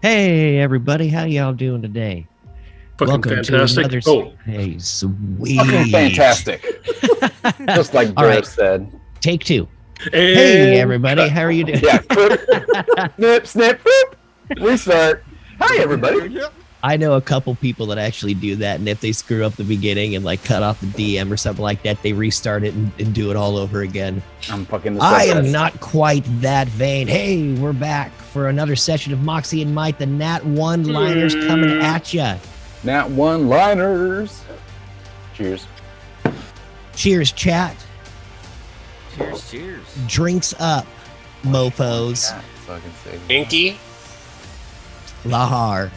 Hey, everybody. How y'all doing today? Fucking Welcome fantastic. to another... Hey, sweet. Fucking fantastic. Just like All right. Bear said. Take two. And Hey, everybody. How are you doing? Yeah. Snip, snip, boop. Restart. Hi, everybody. I know a couple people that actually do that, and if they screw up the beginning and like cut off the DM or something like that, they restart it and do it all over again. I'm fucking the I am best. not quite that vain. Hey, we're back for another session of Moxie and Mike, the Nat 1 liners coming at ya. Nat 1 liners. Cheers. Cheers, chat. Cheers, cheers. Drinks up, mofos. God, fucking save me. Inky. Lahar.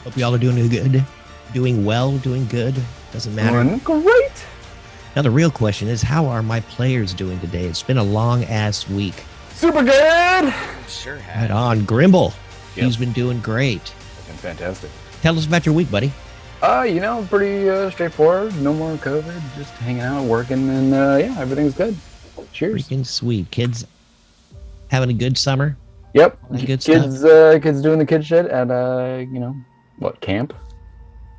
Hope y'all are doing good. Doing well, doing good. Doesn't matter. Doing great. Now, the real question is, how are my players doing today? It's been a long-ass week. Super good. Sure Right has. on. Grimble. Yep. He's been doing great. Fucking fantastic. Tell us about your week, buddy. Pretty straightforward. No more COVID. Just hanging out, working, and yeah, everything's good. Cheers. Freaking sweet. Kids having a good summer? Yep. All that good Kids doing the kid shit at camp.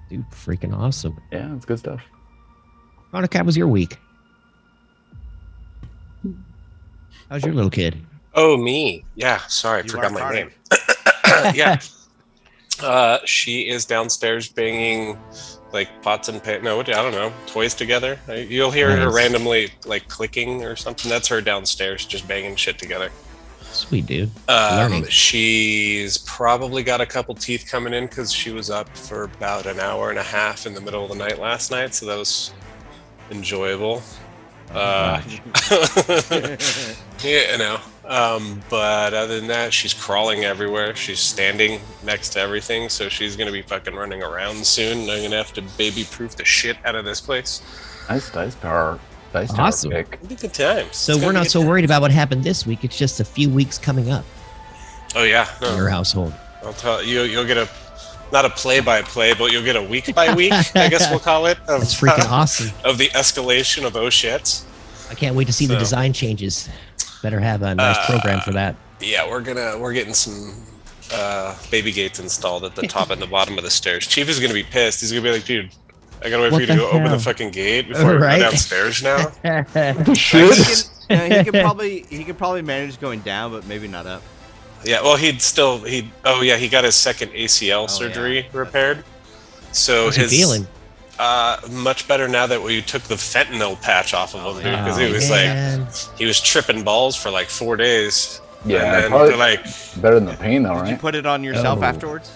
Dude, freaking awesome. Yeah, it's good stuff. Veronica, how was your week? How's your little kid? Oh, me. Yeah, sorry, I You forgot are my Cardiff. name. Yeah. She is downstairs banging like pots and pans. No, I don't know, toys together. You'll hear her Nice. randomly like clicking or something. That's her downstairs just banging shit together. Sweet, dude. Learning. She's probably got a couple teeth coming in because she was up for about an hour and a half in the middle of the night last night, so that was enjoyable. Yeah, you know. But other than that, she's crawling everywhere. She's standing next to everything, so she's gonna be fucking running around soon. I'm gonna have to baby-proof the shit out of this place. Nice dice power. Dice tower Awesome. pick. It'll be good times. So It's we're gonna not be so good worried about what happened this week. It's just a few weeks coming up times. Oh yeah, in your no, household. I'll tell you. You'll get not a play-by-play, but you'll get a week-by-week. I guess we'll call it. That's freaking awesome. Of the escalation of oh shit. I can't wait to see the So- design changes. Better have a nice program for that. Yeah, we're getting some baby gates installed at the top and the bottom of the stairs. Chief is gonna be pissed. He's gonna be like, dude, I gotta wait What for you to the go open hell? the fucking gate before I Right? go downstairs now. Shit. He could probably manage going down, but maybe not up. Yeah, well, he got his second ACL surgery repaired. So How's he feeling? Much better now that we took the fentanyl patch off of him, dude, because he was man. like, he was tripping balls for like 4 days. Yeah, and then probably they're like, better than the pain, though, Did you right? put it on yourself Oh. afterwards?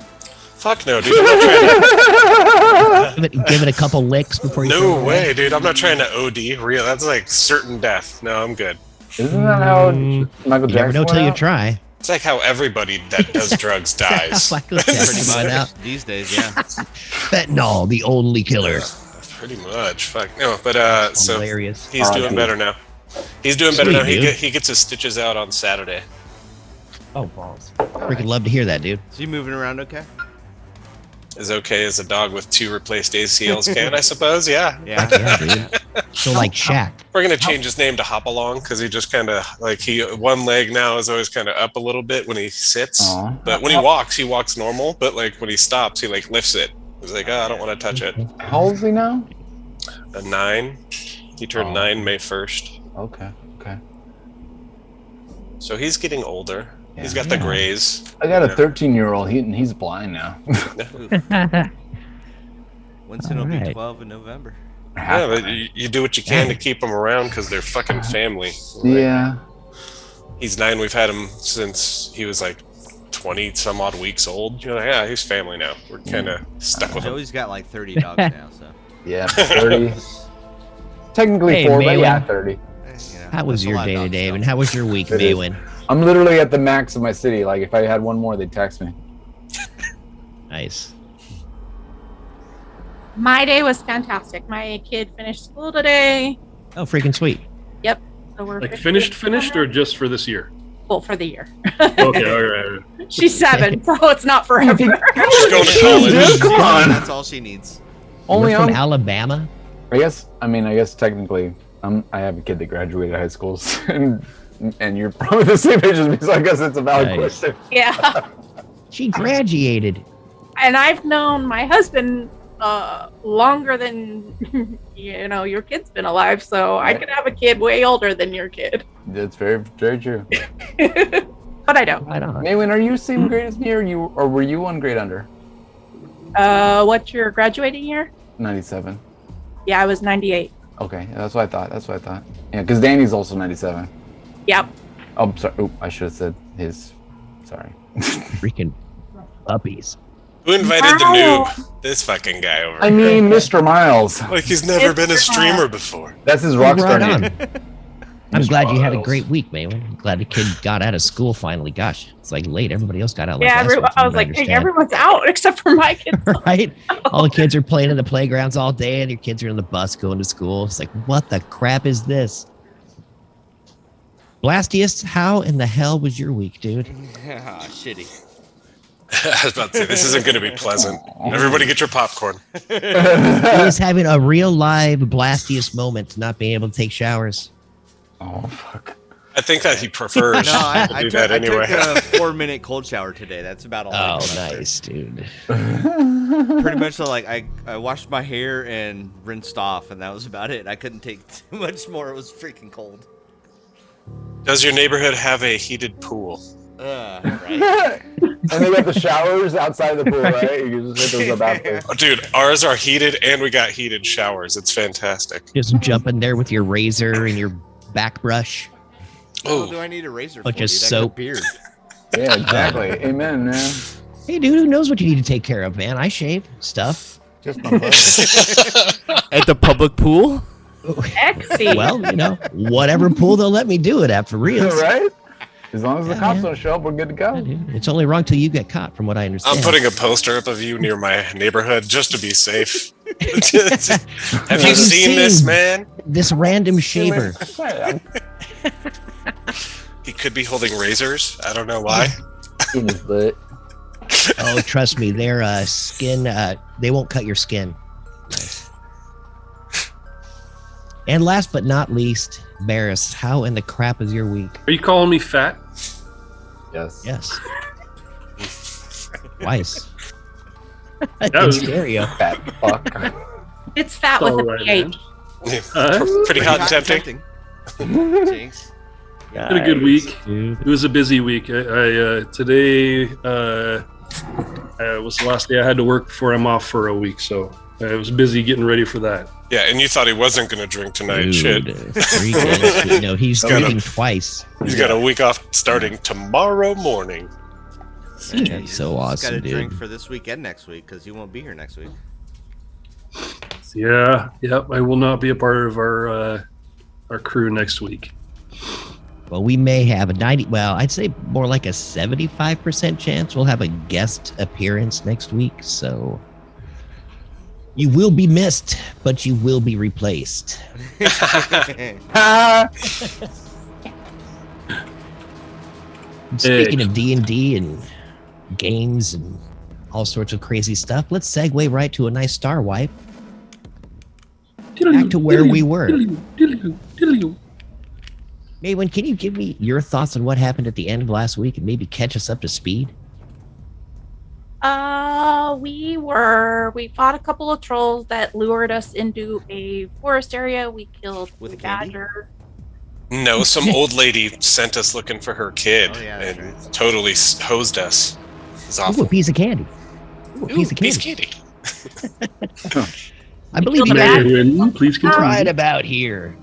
fuck no, dude. I'm not trying to, Give it a couple licks before you no throw it away. way, dude. I'm not trying to OD. Real, that's like certain death. No, I'm good. Isn't that how Michael You never Jackson know till went you out? try. It's like how everybody that does drugs dies. Michael Jackson went out. These days, yeah. Fentanyl, the only killer. Pretty much. Fuck no, but so Hilarious. he's doing R.I.P. better now. He's doing better Sweet, now. He dude. he gets his stitches out on Saturday. Oh, balls. Freaking love to hear that, dude. Is he moving around okay? As okay as a dog with 2 replaced ACLs can, I suppose. Yeah. Yeah. Yeah, dude. So like Shaq. We're gonna change his name to Hop Along because he just kind of like one leg now is always kind of up a little bit when he sits, Aw. but when he walks normal. But like when he stops, he like lifts it. He's like, oh, I don't want to touch it. How old is he now? A 9. He turned Oh. 9 May 1st. Okay. So he's getting older. He's Yeah. got the grays. I got a Yeah. 13-year-old. He's blind now. Winston will be Alright. 12 in November. Yeah, but you do what you can to keep them around because they're fucking family. Like, Yeah. he's 9. We've had him since he was like 20 some odd weeks old. You're like, yeah, he's family now. We're kind of stuck with him. Joey's got like 30 dogs now, so. Yeah. 30. Technically Hey, 4, but yeah, Maywin. 30. You know, How was that's a your lot of day dogs today, still. and how was your week, It is. Maywin? I'm literally at the max of my city. Like, if I had one more, they'd text me. Nice. My day was fantastic. My kid finished school today. Oh, freaking sweet. So we're Like officially finished, or just for this year? well for the year. Okay, all right. She's 7, so it's not forever. She's going to college. Come on. That's all she needs. Only You're from on. Alabama? I guess technically, I have a kid that graduated high school, and And you're probably the same age as me, so I guess it's a valid Nice. question. Yeah. She graduated. And I've known my husband longer than your kid's been alive, so I Right. could have a kid way older than your kid. That's very, very true. But I don't. Right on. Maywin, are you same grade as me, or were you 1 grade under? What's your graduating year? 97. Yeah, I was 98. Okay, that's what I thought. Yeah, because Danny's also 97. Yep. Oh, sorry. Oh, I should have said his. Sorry. Freaking puppies. Who invited the Wow. noob? This fucking guy over I here. mean, Mr. Miles. Like he's never been a streamer before. That's his rock star Right name. on. I'm Mr. glad you had a Miles. great week, Maywin. I'm glad the kid got out of school finally. Gosh, it's like late. Everybody else got out. Like Yeah, last week, I from was what like, dang, understand. everyone's out except for my kids. Right? All the kids are playing in the playgrounds all day, and your kids are on the bus going to school. It's like, what the crap is this? Blastiest, how in the hell was your week, dude? Shitty. I was about to say, this isn't going to be pleasant. Everybody get your popcorn. He was having a real live blastiest moment, not being able to take showers. Oh, fuck. I think that he prefers No, to I do took that anyway. a 4-minute cold shower today. That's about all. I Oh, did after. nice, dude. Pretty much like I washed my hair and rinsed off, and that was about it. I couldn't take too much more. It was freaking cold. Does your neighborhood have a heated pool? Right. And they got the showers outside the pool, right? You can just hit those up after. Oh, dude, ours are heated and we got heated showers. It's fantastic. Just jump in there with your razor and your back brush. What do Oh, I need a razor Bunch for? of Dude? I got a soap. beard. Yeah, exactly. Amen, man. Hey, dude, who knows what you need to take care of, man? I shave stuff. Just my butt. At the public pool? Exy. Well, whatever pool they'll let me do it at, for real. Right? As long as the Yeah, cops man. don't show up, we're good to go. It's only wrong till you get caught, from what I understand. I'm putting a poster up of you near my neighborhood just to be safe. Have you seen this man? This random shaver. He could be holding razors. I don't know why. In his butt. Oh, trust me, their skin, they won't cut your skin. And last but not least, Barris, how in the crap is your week? Are you calling me fat? Yes. Yes. Twice. was- In stereo. Fat fuck. It's fat All with a right, PH. man. Pretty hot and tempting. Jinx. Had a good week. Dude. It was a busy week. Today was the last day I had to work before I'm off for a week, so I was busy getting ready for that. Yeah, and you thought he wasn't going to drink tonight. Shit. Freaking, no, he's Got drinking twice. He's got a week off starting tomorrow morning. He's so Got awesome, to drink dude. for this week and next week because you won't be here next week. Yeah, yep. I will not be a part of our crew next week. Well, we may have a 90, well, I'd say more like a 75% chance we'll have a guest appearance next week. So you will be missed, but you will be replaced. Speaking of D&D and games and all sorts of crazy stuff, let's segue right to a nice star wipe. Back to where we were. Maywin, can you give me your thoughts on what happened at the end of last week and maybe catch us up to speed? We fought a couple of trolls that lured us into a forest area. We killed With a candy? badger. No, some old lady sent us looking for her kid Oh, yeah, that's and right. totally hosed us. It's Ooh, awful. a piece of candy. Ooh, a piece of Piece candy. of candy. I believe killed you a guys badger. Please continue. right about here.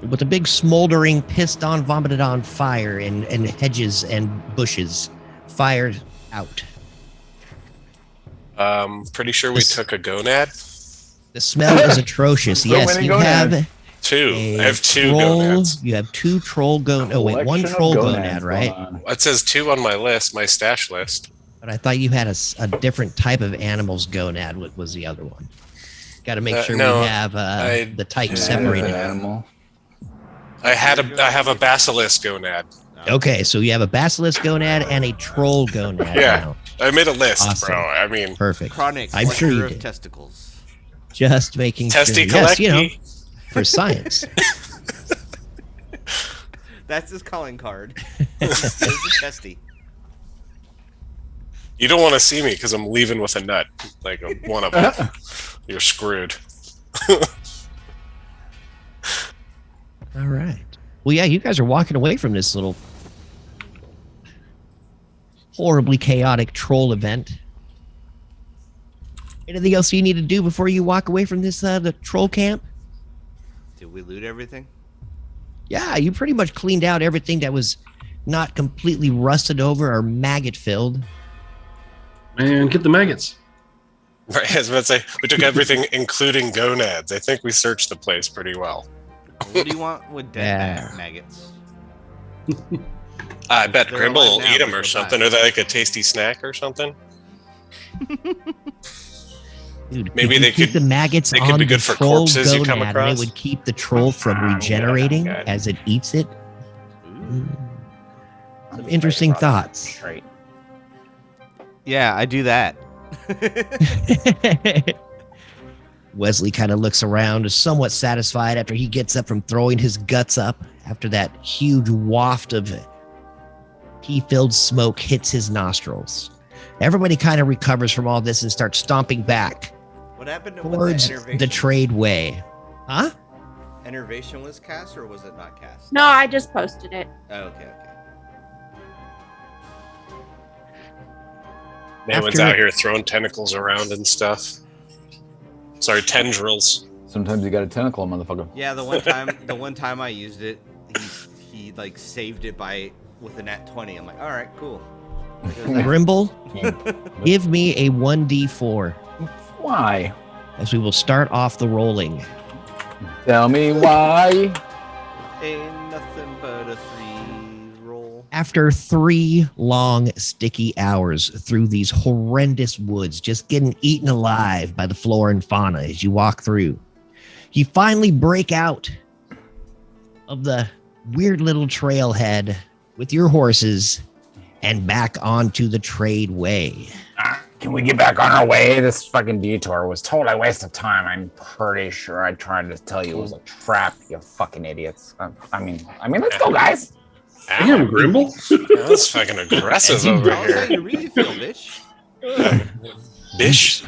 With a big smoldering, pissed on, vomited on fire and hedges and bushes fired out. Pretty sure we This- took a gonad. The smell is atrocious. So Yes, many you gonads. have Two. a I have two troll. gonads. You have two troll gonad. Oh wait, one Collection of troll gonads gonad, right? going on. It says two on my list, my stash list. But I thought you had a different type of animal's gonad. What was the other one? Got to make sure no, we have the type Yeah, separated. animal. I have a basilisk gonad. Okay, so you have a basilisk gonad and a troll gonad. Yeah. now. I made a list, Awesome. bro. I mean, Perfect. Chronic I'm sure you collector of did. testicles. Just making testy sure. Yes, collecty. for science. That's his calling card. It's a testy. You don't want to see me because I'm leaving with a nut, like one of them. You're screwed. All right. Well, yeah, you guys are walking away from this little horribly chaotic troll event. Anything else you need to do before you walk away from this the troll camp? Did we loot everything? Yeah, you pretty much cleaned out everything that was not completely rusted over or maggot filled. Man, get the maggots. Right, I was about to say, we took everything, including gonads. I think we searched the place pretty well. What do you want with dead Yeah. maggots? I bet They're Grimble alive will now, eat them but or they're something. back. Are they like a tasty snack or something? Dude, Maybe if you they keep could- the maggots they could on be the good for troll corpses you come gonad, and it across. would keep the troll from I'm regenerating good. as it eats it. Ooh. Some interesting thoughts. Right. Yeah, I do that. Wesley kind of looks around, is somewhat satisfied after he gets up from throwing his guts up after that huge waft of pea-filled smoke hits his nostrils. Everybody kind of recovers from all this and starts stomping back What happened to towards when the trade way. Huh? Enervation was cast or was it not cast? No, I just posted it. Oh, okay. Maywood's After- out here throwing tentacles around and stuff. Sorry, tendrils. Sometimes you got a tentacle, motherfucker. Yeah, the one time I used it, he like saved it with a nat 20. I'm like, all right, cool. Grimble, give me a 1d4 Why? as we will start off the rolling. Tell me why. Ain't nothing but a 3 roll. After 3 long, sticky hours through these horrendous woods, just getting eaten alive by the flora and fauna as you walk through, you finally break out of the weird little trailhead with your horses and back onto the trade way. Can we get back on our way? This fucking detour was totally a waste of time. I'm pretty sure I tried to tell you it was a trap, you fucking idiots. I mean, let's go, guys. Damn, Grimble. That's fucking aggressive over Tell us how here. you really feel, bitch. Bish,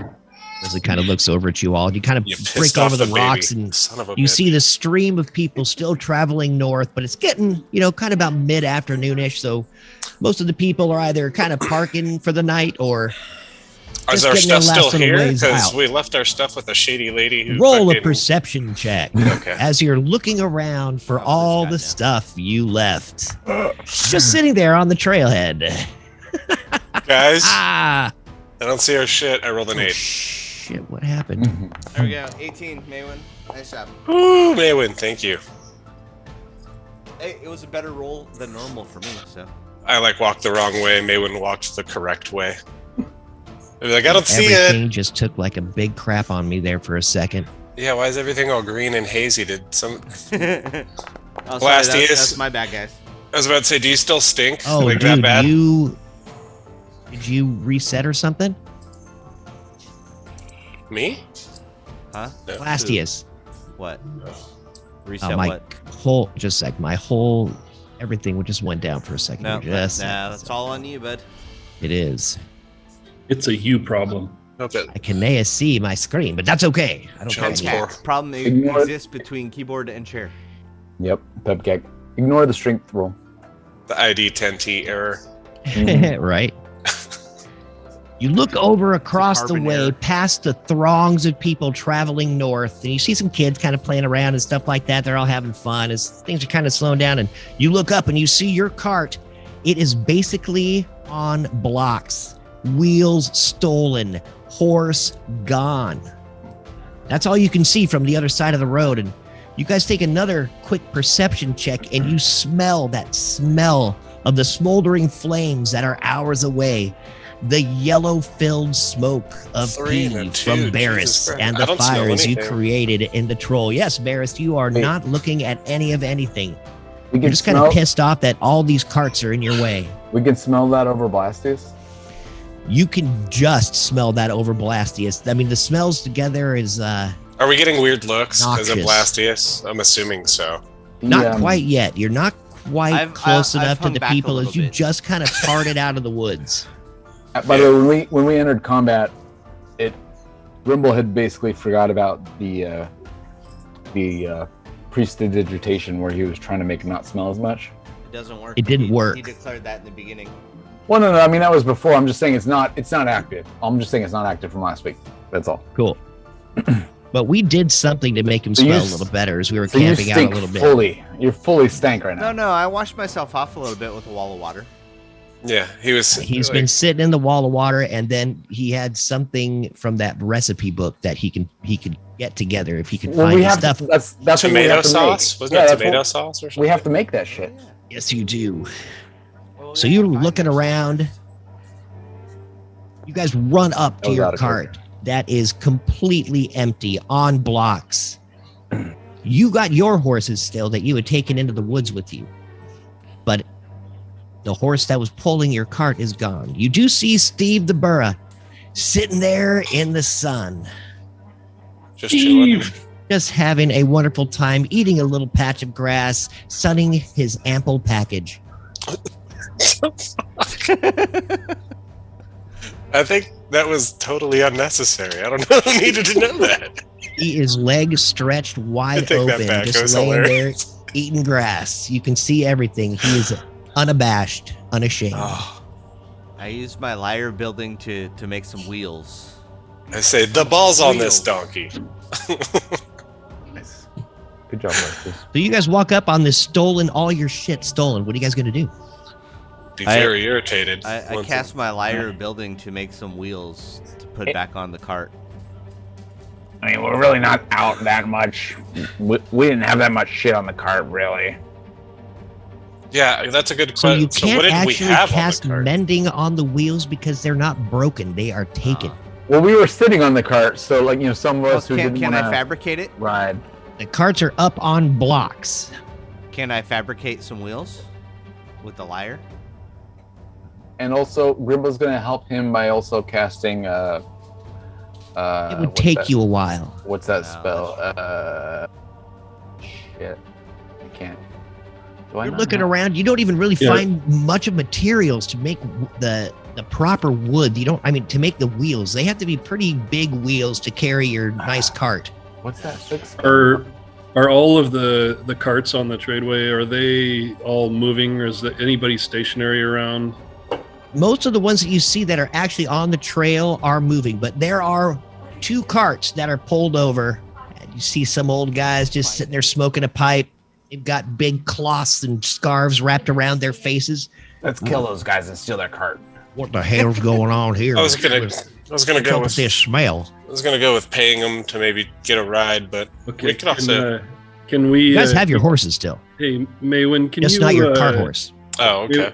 As it kind of looks over at you all, you kind of you pissed break off over the the rocks baby. and Son of a you bitch. see the stream of people still traveling north, but it's getting, kind of about mid-afternoonish, so most of the people are either kind of parking for the night or Is just our getting their stuff last still little here? ways Because out. we left our stuff with a shady lady who roll a fucking- perception check Okay. as you're looking around for Oh, all this the guy now. stuff you left. Just sitting there on the trailhead. Guys, Ah! I don't see our shit. I rolled an Oh, 8. shit, what happened? There we go. 18, Maywin. Nice job. Ooh, Maywin, thank you. Hey, it was a better roll than normal for me, so. I walked the wrong way. Maywin walked the correct way. They're like, I don't see it. Everything just took like a big crap on me there for a second. Yeah, why is everything all green and hazy? Did some? Oh, sorry, Blastius. that's my bad, guys. I was about to say, do you still stink? Oh, that dude, bad? did you reset or something? Me? Huh? No. Blastius. What? No. Reset my what? everything just went down for a second. No, Just that's all on you, bud. It is. It's a you problem. Okay. I can now see my screen, but that's okay. I don't John's care. poor. Problem Ignore it. exists between keyboard and chair. Yep, pep cake. Ignore the strength roll. The ID 10T error. Right? You look over across the carbon way error. past the throngs of people traveling north, and you see some kids kind of playing around and stuff like that. They're all having fun as things are kind of slowing down. And you look up and you see your cart. It is basically on blocks, wheels stolen, horse gone. That's all you can see from the other side of the road. And you guys take another quick perception check, and you smell that smell of the smoldering flames that are hours away. The yellow-filled smoke of 3 and a pee 2, from Jesus Barris Christ. and I the don't smell fires you anything. created in the troll. Yes, Barris, you are Wait. not looking at any of anything. We You're can just kind smell. of pissed off that all these carts are in your way. We can smell that over Blastius. You can just smell that over Blastius. I mean, the smells together is Are we getting weird looks because of Noxious. Blastius? I'm assuming so. The, not quite yet. You're not quite close I've enough to hung the back a people little as you bit. just kind of parted out of the woods. By the way, when we entered combat, Rimble had basically forgot about the prestidigitation where he was trying to make it not smell as much. It doesn't work. It didn't work. He declared that in the beginning. Well, no, I mean that was before. I'm just saying it's not active. I'm just saying it's not active from last week. That's all. Cool. But we did something to make him So you smell a s- little better as we were So you camping out a stink little bit. fully. You're fully stank right now. No, I washed myself off a little bit with a wall of water. Yeah, he was. He's like, been sitting in the wall of water, and then he had something from that recipe book that he could get together if he could Well, find we the have stuff. that's what we tomato have to sauce. make. Wasn't Yeah, it that's tomato what- sauce or something? We have to make that shit. Yes, you do. Oh, So yeah, you're fine. looking around. You guys run up That to was your out of cart that is completely empty on blocks. You got your horses still that you had taken into the woods with you, but the horse that was pulling your cart is gone. You do see Steve the Burra sitting there in the sun, Just chilling. just having a wonderful time, eating a little patch of grass, sunning his ample package. I think that was totally unnecessary. I don't know who needed to know that. He is legs stretched wide take that open, back. It just was laying hilarious. there eating grass. You can see everything. He is unabashed, unashamed. Oh, I used my lyre building to make some wheels. I say the ball's on this donkey. Nice. Good job, Marcus. So you guys walk up on this stolen, all your shit stolen. What are you guys gonna do? Be I- very irritated. I once cast my lyre building to make some wheels to put back on the cart. I mean, we're really not out that much. We didn't have that much shit on the cart, really. Yeah, that's a good So question. you So what can't did we actually have cast on the cart? mending on the wheels because they're not broken. They are taken. Well, we were sitting on the cart, so some of Well, us who can didn't I want to fabricate it? ride. The carts are up on blocks. Can I fabricate some wheels with the lyre? And also, Grimble's going to help him by also casting. It would take you a while. What's that No, spell? Shit, I can't. Do I You're not looking know? around. You don't even really Yeah. find much of materials to make the proper wood. You don't. I mean, to make the wheels, they have to be pretty big wheels to carry your nice cart. What's that? Six? Are all of the carts on the tradeway, are they all moving, or is there anybody stationary around? Most of the ones that you see that are actually on the trail are moving, but there are 2 carts that are pulled over. And you see some old guys just sitting there smoking a pipe. They've got big cloths and scarves wrapped around their faces. Let's kill those guys and steal their cart. What the hell's going on here? I was gonna go with with this smell. paying him to maybe get a ride, but Okay, we could also. can we? You guys have your horses still, Hey, Maywin, can just you? not your cart horse. Oh, okay.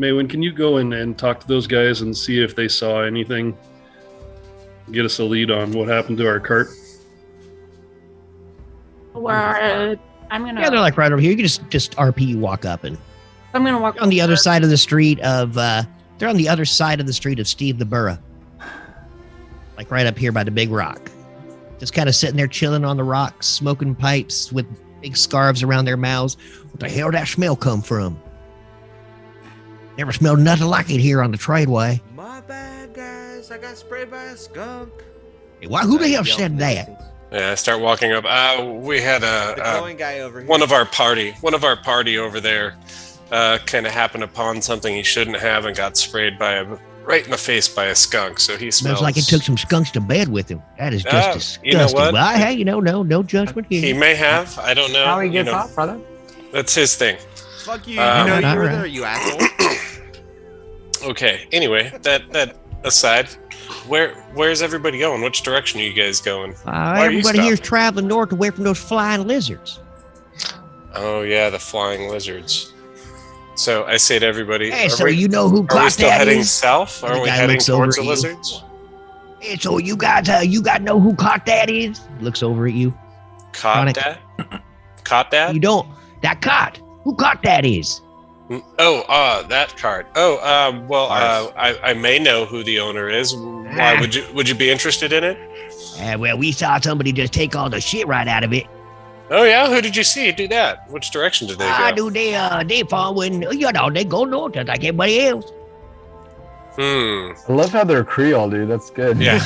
Maywin, can you go in and talk to those guys and see if they saw anything? Get us a lead on what happened to our cart. Where I'm gonna. Yeah, they're like right over here. You can just RP walk up and I'm gonna walk on the other over. side of the street of they're on the other side of the street of Steve the Burra. Like right up here by the big rock. Just kind of sitting there chilling on the rocks, smoking pipes with big scarves around their mouths. What the hell did that smell come from? Never smelled nothing like it here on the tradeway. My bad, guys. I got sprayed by a skunk. Hey, who the I hell yelled said from the that? distance. Yeah, I start walking up. We had The a glowing guy over here. one of our party over there kind of happened upon something he shouldn't have and got sprayed right in the face by a skunk. So he smells Smells like it took some skunks to bed with him. That is just disgusting. you know what? But hey, no judgment here. He may have. I don't know. How he you gets know, off, brother? That's his thing. Fuck you. Um, You know you were alright. there, you asshole. Okay. Anyway, that aside, where's everybody going? Which direction are you guys going? are you Everybody here's stopping? traveling north away from those flying lizards. Oh yeah, the flying lizards. So I say to everybody, Hey, are so we, you know who are we caught still that heading is? south? The Are we guy heading looks over towards the at you. lizards? Hey, so you guys know who caught that is? Looks over at you. Caught Sonic. that? Caught that? You don't. That caught. Who caught that is? Oh, that card. Oh, well, Ours. I may know who the owner is. Why would you be interested in it? Well, we saw somebody just take all the shit right out of it. Oh yeah, who did you see do that? Which direction did they I go? do they following, they go north just like everybody else. Hmm. I love how they're Creole, dude. That's good. Yeah.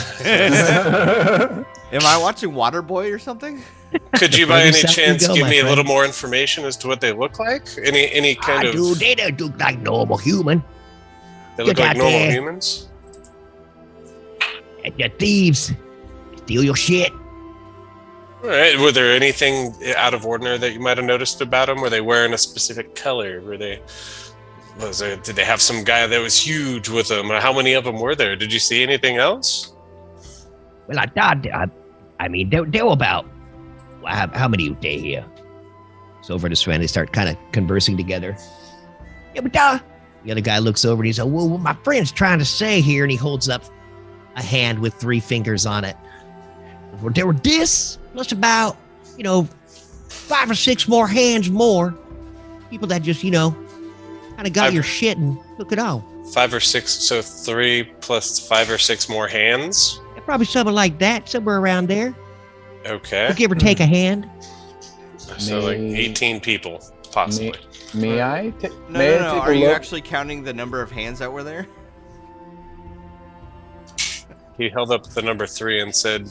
Am I watching Waterboy or something? Could you, The by further any south you chance, go, give my me a little friend. more information as to what they look like? Any kind of? Dude, they don't look like normal human. They look get like out normal there. humans. And the thieves steal your shit. All right. Were there anything out of ordinary that you might have noticed about them? Were they wearing a specific color? Did they have some guy that was huge with them? How many of them were there? Did you see anything else? Well, I thought, I mean, they were about, how many were they here? So over to Sven, they start kind of conversing together. Yeah, but the other guy looks over and he says, well, what my friend's trying to say here, and he holds up a hand with 3 fingers on it. There were this, plus about, 5 or 6 more hands more. People that just, kind of got your shit and took it all. 5 or 6, so 3 plus 5 or 6 more hands. Yeah, probably something like that, somewhere around there. Okay. We'll give or take a hand. So like 18 people, possibly. May I? No. Are you actually counting the number of hands that were there? He held up the number 3 and said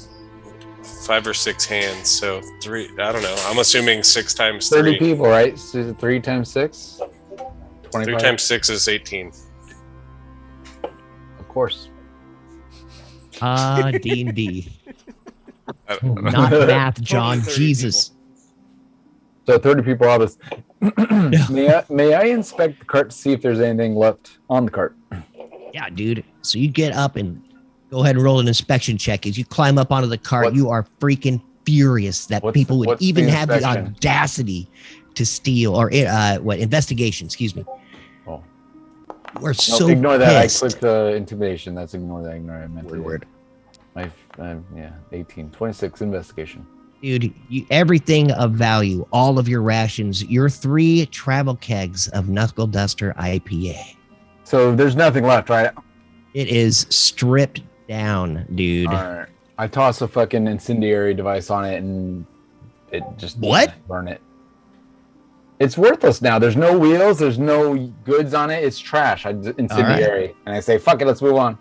5 or 6 hands. So 3. I don't know. I'm assuming 6 times 30 3. people, right? So 3 times 6? 3 25? times 6 is 18. Of course. D&D. I don't know. Not math, John. Totally 30 Jesus. So 30 people out of this. May I inspect the cart to see if there's anything left on the cart? Yeah, dude. So you get up and go ahead and roll an inspection check. As you climb up onto the cart, What- you are freaking furious that What's- people would what's even the have the inspection? audacity to steal or investigation. Excuse me. Oh. We're No, so ignore that. pissed. I clicked intimidation. That's ignore that. Ignore it. I meant to- Word. Yeah, 18. 26 investigation. Dude, everything of value, all of your rations, your 3 travel kegs of Knuckle Duster IPA. So there's nothing left, right? It is stripped down, dude. All right. I toss a fucking incendiary device on it and it just What? burn it. It's worthless now. There's no wheels. There's no goods on it. It's trash. Incendiary, and I say, "Fuck it, let's move on."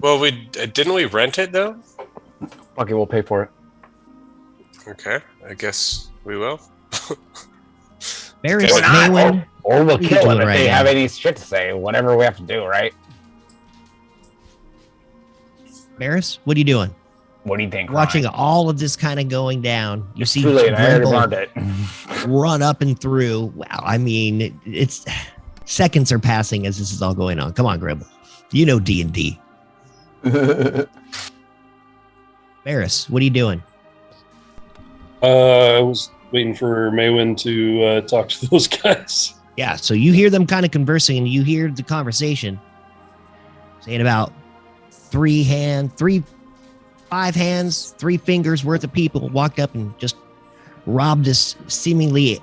Well, didn't we rent it though? Fuck it, we'll pay for it. Okay, I guess we will. Barris Or not. Maywin, Or we'll What are you kill them doing if right they now? have any shit to say. Whatever we have to do, right? Barris, what are you doing? What do you think? Watching Ryan? all of this kind of going down. You see Too late. I already Grimble burned it. run up and through. Wow, I mean, it's seconds are passing as this is all going on. Come on, Grimble. You know D&D. Barris, what are you doing? I was waiting for Maywin to talk to those guys. Yeah, so you hear them kind of conversing and you hear the conversation saying about 5 hands, 3 fingers worth of people walked up and just robbed this seemingly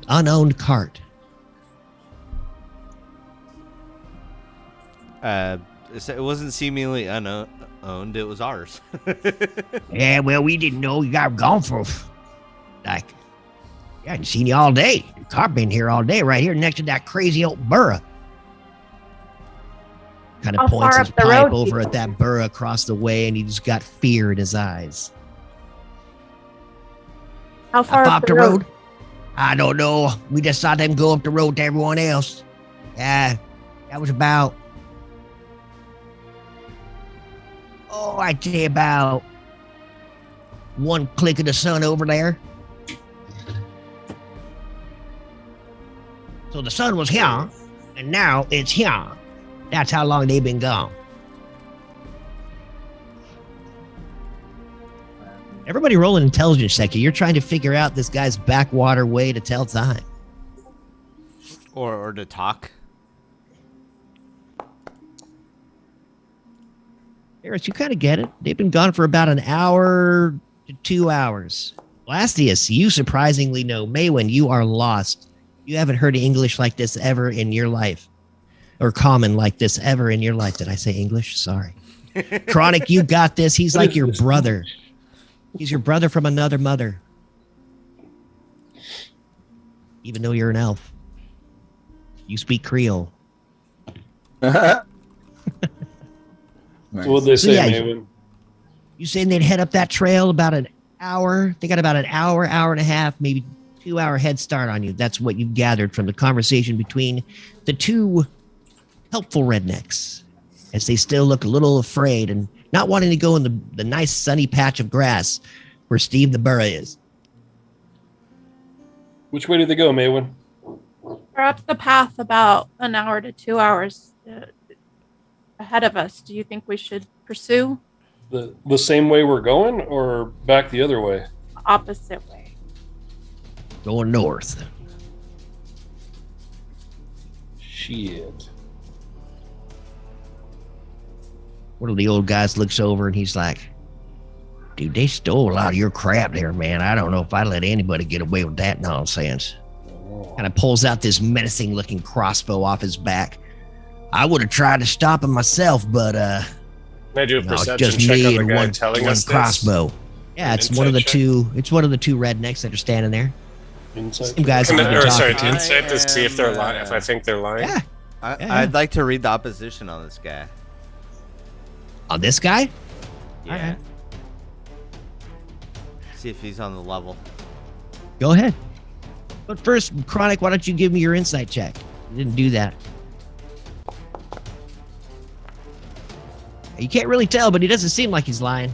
unowned cart. It wasn't seemingly unowned. It was ours. Yeah, well, we didn't know you got gone for like, I hadn't seen you all day. Your car been here all day, right here next to that crazy old burra. Kind How of points far his up the pipe road over you- at that burra across the way, and he's got fear in his eyes. How far Up up the the road? road? I don't know. We just saw them go up the road to everyone else. Yeah, that was about, I'd say about 1 click of the sun over there. So the sun was here, and now it's here. That's how long they've been gone. Everybody roll an intelligence check. You're trying to figure out this guy's backwater way to tell time. or to talk. Harris, you kind of get it. They've been gone for about an hour to 2 hours. Blastius, you surprisingly know. Maywin, you are lost. You haven't heard English like this ever in your life. Or common like this ever in your life. Did I say English? Sorry. Chronic, you got this. He's like your brother. He's your brother from another mother. Even though you're an elf. You speak Creole. So what'd they So, say, yeah, Maywin? You saying they'd head up that trail about an hour? They got about an hour, hour and a half, maybe 2-hour head start on you. That's what you've gathered from the conversation between the two helpful rednecks, as they still look a little afraid and not wanting to go in the nice sunny patch of grass where Steve the Burra is. Which way did they go, Maywin? We're up the path about an hour to 2 hours ahead of us. Do you think we should pursue? The same way we're going, or back the other way? Opposite way. Going north. Shit. One of the old guys looks over and he's like, dude, they stole a lot of your crap there, man. I don't know if I'd let anybody get away with that nonsense. Kind of pulls out this menacing looking crossbow off his back. I would have tried to stop him myself, but Can I do a it's perception just check me on the and guy one telling us this? crossbow. Yeah, An it's one of the insight check? two. It's one of the two rednecks that are standing there. Insight. Some guys Can that I- you've been or sorry, talking to to. insight to see if they're lying. If I think they're lying. Yeah, I'd like to read the opposition on this guy. on this guy. Yeah. Alright. See if he's on the level. Go ahead. But first, Chronic, why don't you give me your insight check? You didn't do that. You can't really tell, but he doesn't seem like he's lying.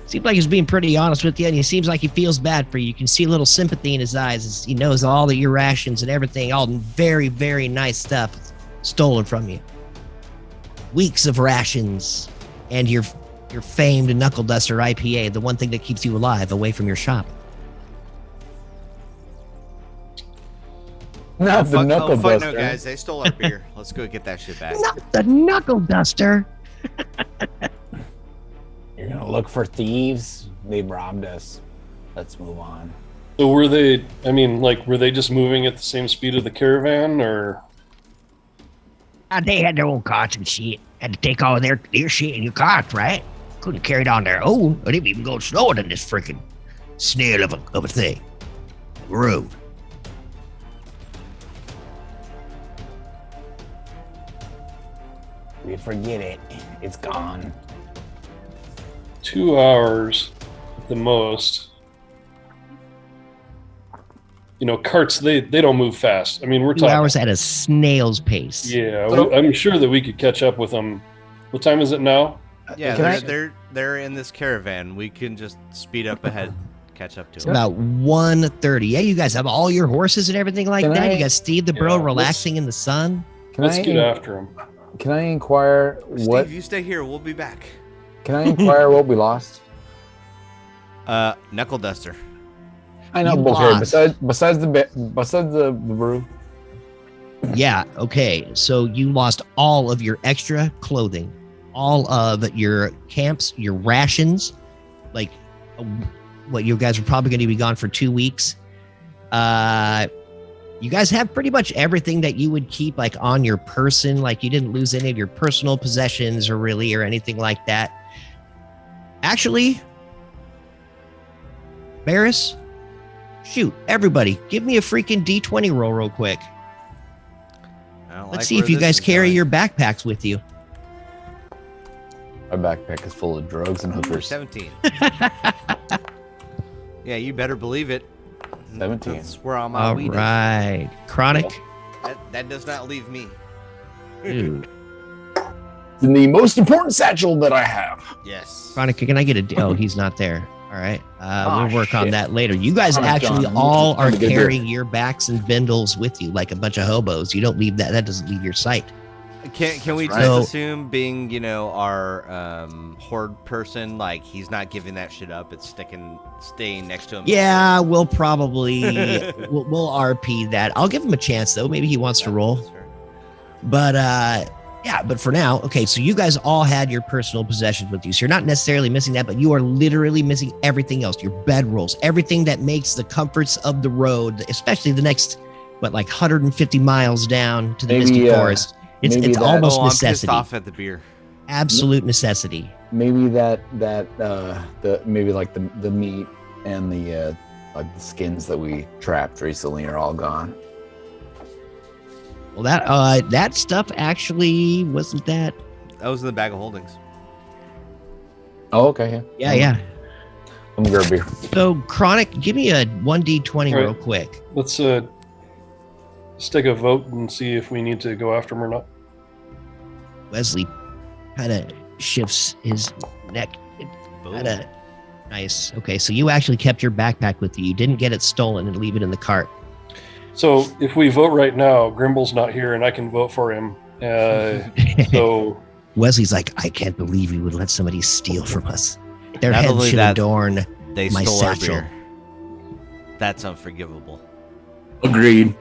Seems like he's being pretty honest with you, and he seems like he feels bad for you. You can see a little sympathy in his eyes as he knows all the your rations and everything, all very, very nice stuff stolen from you. Weeks of rations and your famed Knuckle Duster IPA, the one thing that keeps you alive away from your shop. Not the knuckle fuck buster. no, guys. They stole our beer. Let's go get that shit back. Not the Knuckle Duster. You're gonna look for thieves. They robbed us. Let's move on. So were they? I mean, like, were they just moving at the same speed of the caravan, or? They had their own carts and shit. Had to take all of their shit in your carts, right? Couldn't carry it on their own. Or they'd even go slower than this freaking snail of a thing. Rude. We forget it. It's gone. 2 hours at the most. You know, carts, they don't move fast. I mean, we're 2 talking hours at a snail's pace. Yeah, So- I'm sure that we could catch up with them. What time is it now? Yeah, Can they're in this caravan. We can just speed up ahead, catch up to It's them. about 1:30. Yeah, you guys have all your horses and everything like Can that. I- You got Steve the Bro Yeah, relaxing in the sun. Can Let's I get after them. can I inquire what Steve, you stay here. We'll be back. can I inquire what we lost? Knuckle Duster. I know, You but okay, lost. besides the brew. Yeah, okay. So you lost all of your extra clothing, all of your camps, your rations, like what you guys were probably going to be gone for 2 weeks. You guys have pretty much everything that you would keep like on your person. Like you didn't lose any of your personal possessions or anything like that. Actually, Barris, shoot, everybody, give me a freaking D20 roll real quick. Let's see if you guys carry your backpacks with you. My backpack is full of drugs and Number hookers. 17. Yeah, you better believe it. 17. That's where all my All weed right. Chronic, is. That does not leave me. dude. The most important satchel that I have. Yes. Chronic, can I get a? Oh, he's not there. All right. We'll work on shit. that later. You guys All right, actually John, all I'm are gonna get carrying your backs and bindles with you like a bunch of hobos. You don't leave that. That doesn't leave your sight. Can we right. just So- assume, being our horde person, like he's not giving that shit up? It's staying next to him. Yeah, we'll probably we'll RP that. I'll give him a chance though. Maybe he wants to roll. That's fair. But yeah, but for now, okay, so you guys all had your personal possessions with you. So you're not necessarily missing that, but you are literally missing everything else. Your bedrolls, everything that makes the comforts of the road, especially the next, like 150 miles down to the Maybe, Misty Forest. It's maybe that- almost I'm pissed necessity. off at the beer. Absolute necessity. maybe the meat and the like the skins that we trapped recently are all gone. Well, that stuff actually wasn't that. That was in the bag of holdings. Oh, okay, Yeah. Let me grab a beer. So, Chronic, give me a 1d20 Right. real quick. Let's take a vote and see if we need to go after him or not. Wesley kind of shifts his neck. Boom. Kind of nice. Okay, so you actually kept your backpack with you. You didn't get it stolen and leave it in the cart. So if we vote right now, Grimble's not here, and I can vote for him. So Wesley's like, I can't believe you would let somebody steal from us. Their Not head only should that, adorn They my stole our satchel. beer. That's unforgivable. Agreed.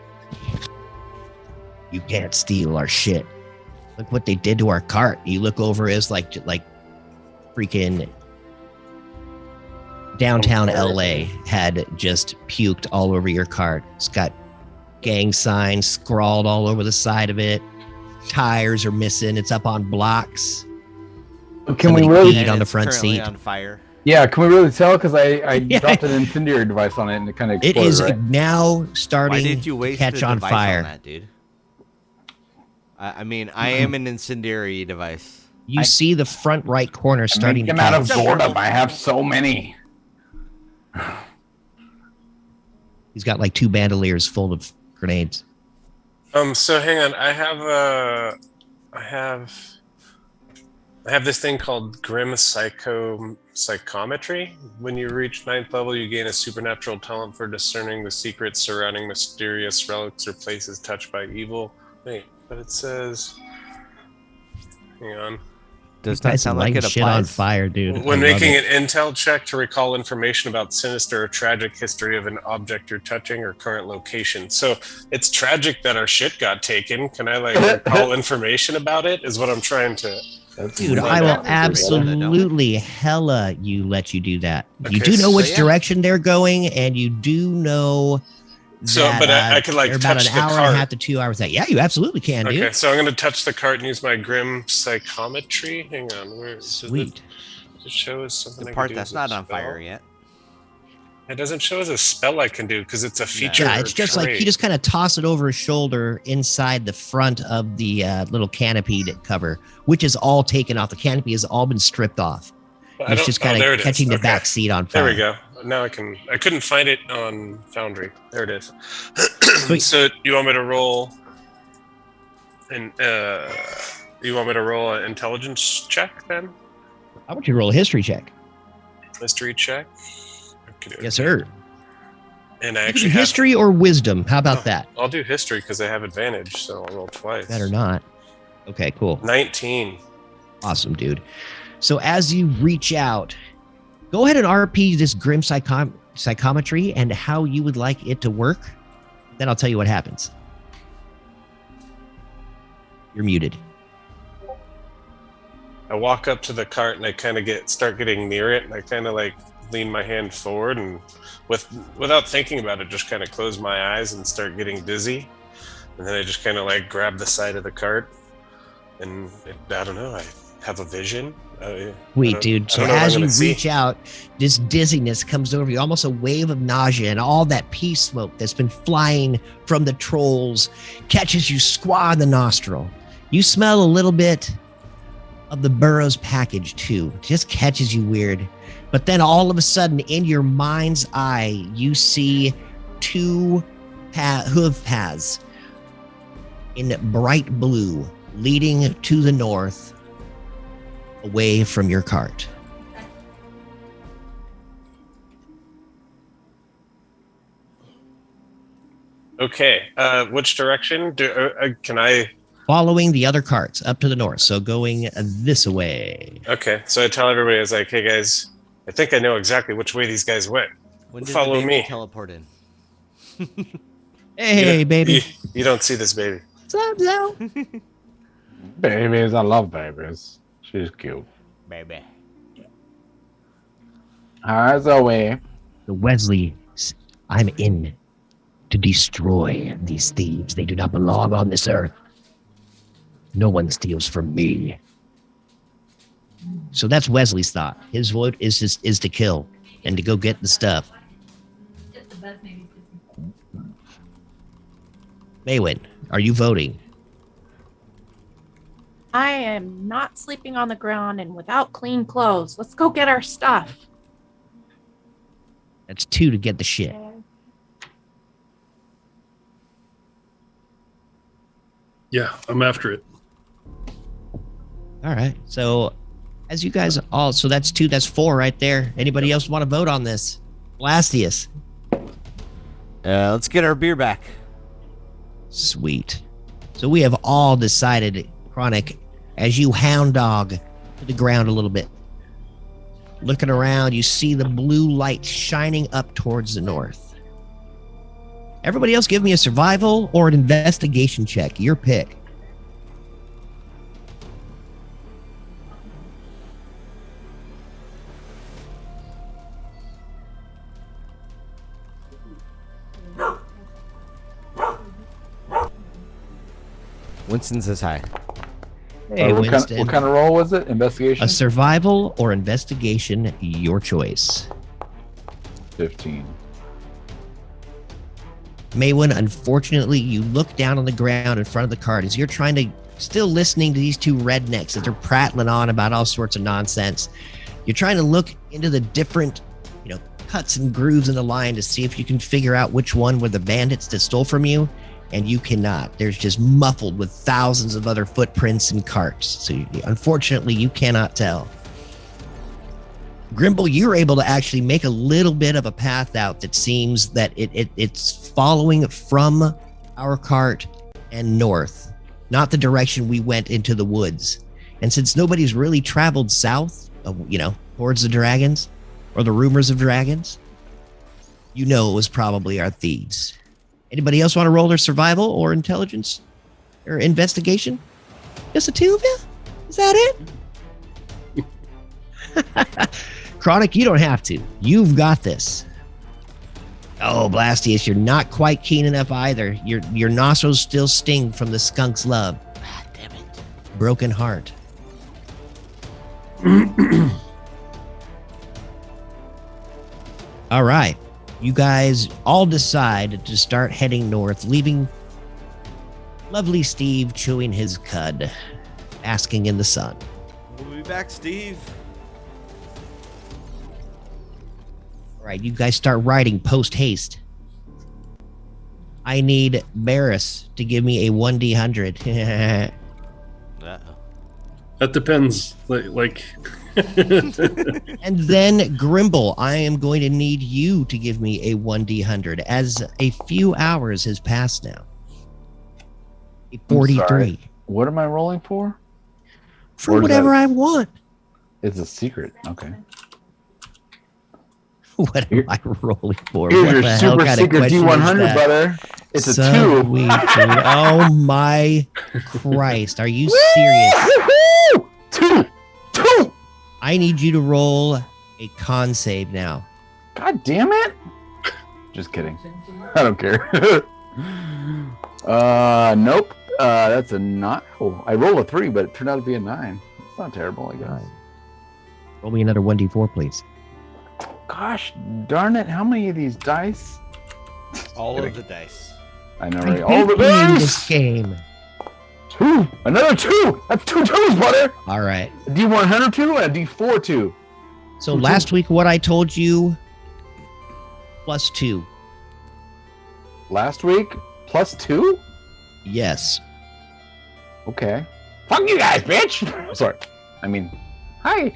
You can't steal our shit. Look what they did to our cart. You look over as like freaking downtown LA had just puked all over your cart. It's got gang signs scrawled all over the side of it. Tires are missing. It's up on blocks. Can we Somebody really? peed on the it's front currently seat. on fire. Yeah, can we really tell? Because I Yeah. dropped an incendiary device on it and it kind of It exploded. is right? now Why starting did you to waste catch a on device fire. on that, dude? I mean, I am an incendiary device. You see the front right corner I starting make to them out of catch. boredom. I have so many. He's got like 2 bandoliers full of grenades. So hang on. I have this thing called Grim Psychometry. When you reach 9th level, you gain a supernatural talent for discerning the secrets surrounding mysterious relics or places touched by evil. Wait, but it says, hang on. Does Light that sound like it shit on applies? fire, dude. I When love making it. an intel check to recall information about sinister or tragic history of an object you're touching or current location. So it's tragic that our shit got taken. Can I like recall information about it? Is what I'm trying to. Dude, Well, I will that- absolutely hella let you do that. You Okay, do know so which yeah. direction they're going, and you do know So, that, but I could like they're about touch an the hour cart. and a half to 2 hours out. Yeah, you absolutely can, Okay, dude. so I'm gonna touch the cart and use my Grim Psychometry. Hang on, where Sweet. does it show us something? The I can part do that's as a not on spell? fire yet. It doesn't show as a spell I can do because it's a feature. Yeah, or it's just like trait. you just kind of toss it over his shoulder inside the front of the little canopy cover, which is all taken off. The canopy has all been stripped off. I It's don't- just oh, kind there of it is. catching the Okay. back seat on fire. There we go. Now I can. I couldn't find it on Foundry. There it is. Sweet. So you want me to roll? And you want me to roll an intelligence check then? I want you to roll a history check. History check. Okay. Yes, sir. And I You can actually do have, history or wisdom. How about Oh, that? I'll do history because I have advantage, so I'll roll twice. Better not. Okay, cool. 19. Awesome, dude. So as you reach out, go ahead and RP this Grim Psychometry and how you would like it to work. Then I'll tell you what happens. You're muted. I walk up to the cart and I kind of start getting near it, and I kind of like lean my hand forward and without thinking about it, just kind of close my eyes and start getting dizzy. And then I just kind of like grab the side of the cart, and I don't know. I have a vision. Wait, dude. So as you reach out, this dizziness comes over you, almost a wave of nausea, and all that pea smoke that's been flying from the trolls catches you square in the nostril. You smell a little bit of the Burroughs package too. It just catches you weird. But then all of a sudden, in your mind's eye, you see 2 hoof paths in bright blue leading to the north away from your cart. Okay. Which direction? Can I? Following the other carts up to the north. So going this way. Okay. So I tell everybody, I was like, "Hey guys, I think I know exactly which way these guys went. When did Follow the baby me." teleport in? Hey, baby. You don't see this baby. What's up, Babies, I love babies. She's cute. Baby. Hi, Zoe. The Wesley, I'm in to destroy these thieves. They do not belong on this earth. No one steals from me. So that's Wesley's thought. His vote is to kill and to go get the stuff. Maywin, are you voting? I am not sleeping on the ground and without clean clothes. Let's go get our stuff. That's 2 to get the shit. Yeah, I'm after it. All right. So as you guys all, so that's 2, that's 4 right there. Anybody else want to vote on this? Blastius. Let's get our beer back. Sweet. So we have all decided, Chronic, as you hound dog to the ground a little bit. Looking around, you see the blue light shining up towards the north. Everybody else give me a survival or an investigation check. Your pick. Winston says hi. Hey, what Winston. kind of role was it? Investigation? A survival or investigation, your choice. 15. Maywin, unfortunately, you look down on the ground in front of the cart as you're trying to, still listening to these 2 rednecks as they're prattling on about all sorts of nonsense. You're trying to look into the different, cuts and grooves in the line to see if you can figure out which one were the bandits that stole from you, and you cannot. There's just muffled with thousands of other footprints and carts. So unfortunately, you cannot tell. Grimble, you're able to actually make a little bit of a path out that seems that it's following from our cart and north, not the direction we went into the woods. And since nobody's really traveled south, towards the dragons or the rumors of dragons, it was probably our thieves. Anybody else want to roll their survival or intelligence or investigation? Just the 2 of you? Is that it? Chronic, you don't have to. You've got this. Oh, Blastius, you're not quite keen enough either. Your nostrils still sting from the skunk's love. Ah, damn it. Broken heart. All right. You guys all decide to start heading north, leaving lovely Steve chewing his cud, basking in the sun. We'll be back, Steve. All right, you guys start riding post haste. I need Barris to give me a 1d100. Uh-oh. That depends. Like And then Grimble, I am going to need you to give me a 1d100 as a few hours has passed now. A 43. What am I rolling for? For Or is whatever that- I want. It's a secret. Okay. What am I rolling for? Here's What your the hell super kind of secret question is D100, that? brother. It's a 2. Sweet, dude. Oh my Christ. Are you serious? Woo-hoo! 2! I need you to roll a con save now. God damn it! Just kidding. I don't care. Nope. That's a 9. Oh, I rolled a 3, but it turned out to be a 9. It's not terrible, I guess. Roll me another 1d4, please. Gosh darn it! How many of these dice? All of the dice. I know, I right? hate All the playing dice. this game. 2. Another 2. That's 2 2s, brother. All right. A D100 2 and a D4 2. So last week, what I told you, +2. Last week plus 2. Yes. Okay. Fuck you guys, bitch. Sorry. I mean, hi.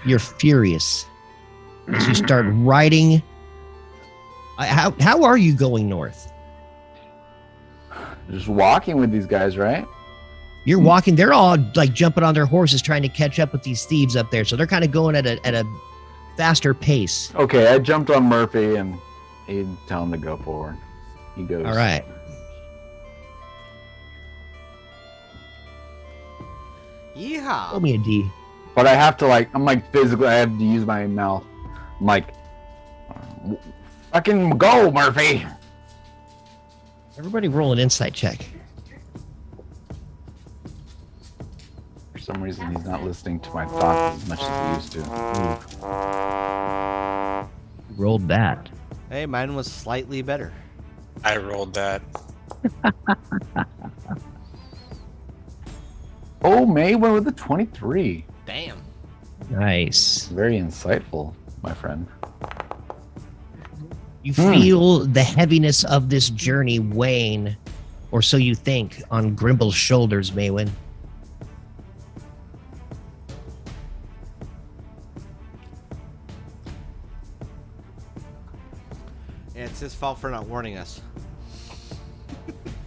You're furious as you start riding. How are you going north? Just walking with these guys, right? You're walking. They're all like jumping on their horses trying to catch up with these thieves up there. So they're kind of going at a faster pace. Okay, I jumped on Murphy and he tell him to go forward. He goes. All right. Yeehaw. Roll me a D. But I have to I'm like physically, I have to use my mouth. I'm like, fucking go, Murphy. Everybody roll an insight check. some reason, he's not listening to my thoughts as much as he used to. Rolled that. Hey, mine was slightly better. I rolled that. Oh, May went with a 23. Damn. Nice. Very insightful, my friend. You feel the heaviness of this journey wane, or so you think, on Grimble's shoulders, Maywin. Yeah, it's his fault for not warning us.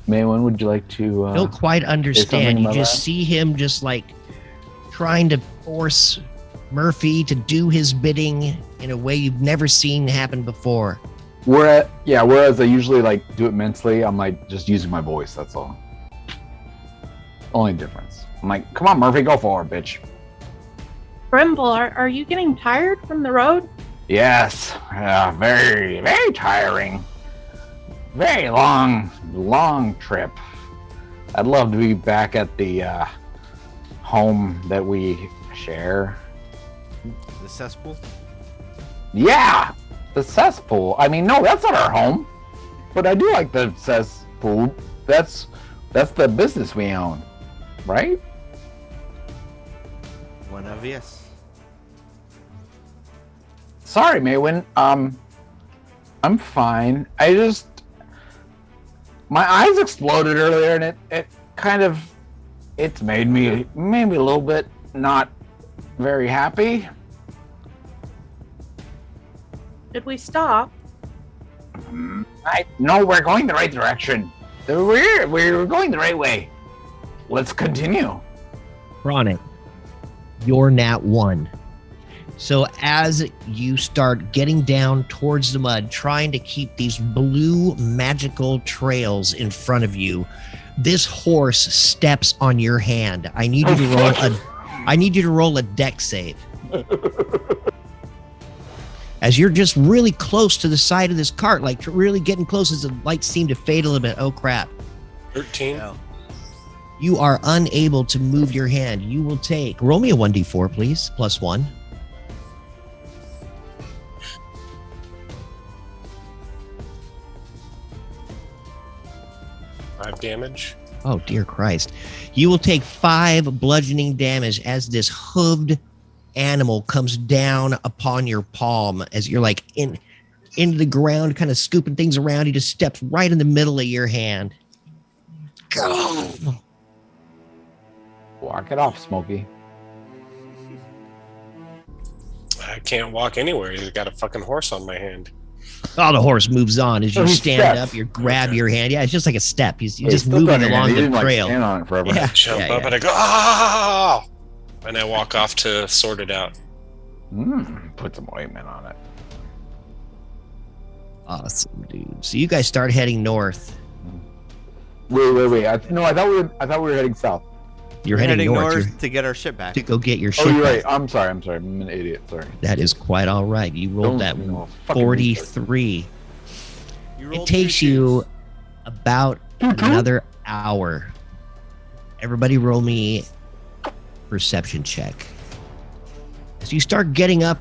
May, when would you like to? Don't quite understand. something You about just that? see him just like trying to force Murphy to do his bidding in a way you've never seen happen before. Whereas I usually like do it mentally, I'm like just using my voice. That's all. Only difference. I'm like, come on, Murphy, go for it, bitch. Brimble, are you getting tired from the road? Yes, very, very tiring. Very long trip. I'd love to be back at the home that we share. The cesspool? Yeah, the cesspool. I mean, no, that's not our home. But I do like the cesspool. That's the business we own, right? One of yes. Sorry, Maywin. I'm fine. My eyes exploded earlier, and it kind of made me a little bit not very happy. Did we stop? No, we're going the right direction. We're going the right way. Let's continue. Chronic, you're nat 1. So as you start getting down towards the mud, trying to keep these blue magical trails in front of you, this horse steps on your hand. I need you to roll a dex save. As you're just really close to the side of this cart, like really getting close as the lights seem to fade a little bit. Oh crap. 13. No. You are unable to move your hand. You will roll me a 1d4, please, +1. 5 damage. Oh, dear Christ. You will take 5 bludgeoning damage as this hooved animal comes down upon your palm as you're like into the ground, kind of scooping things around. He just steps right in the middle of your hand. Walk it off, Smokey. I can't walk anywhere. He's got a fucking horse on my hand. Oh, the horse moves on as you he stand steps. up. You grab your hand. Yeah, it's just like a step. He's Hey, just still moving got your hand. along He the didn't, trail. Like, stand on it forever. Yeah. Jump up and I go, ah! And I walk off to sort it out. Put some ointment on it. Awesome, dude. So you guys start heading north. Wait. I thought we were heading south. You're We're heading north. north You're- to get our ship back. to go get your ship. Oh, you're back. right. I'm sorry. I'm an idiot. Sorry. That is quite all right. You rolled that No, fucking 43. You It rolled takes two you twos. about another hour. Everybody roll me perception check. As you start getting up,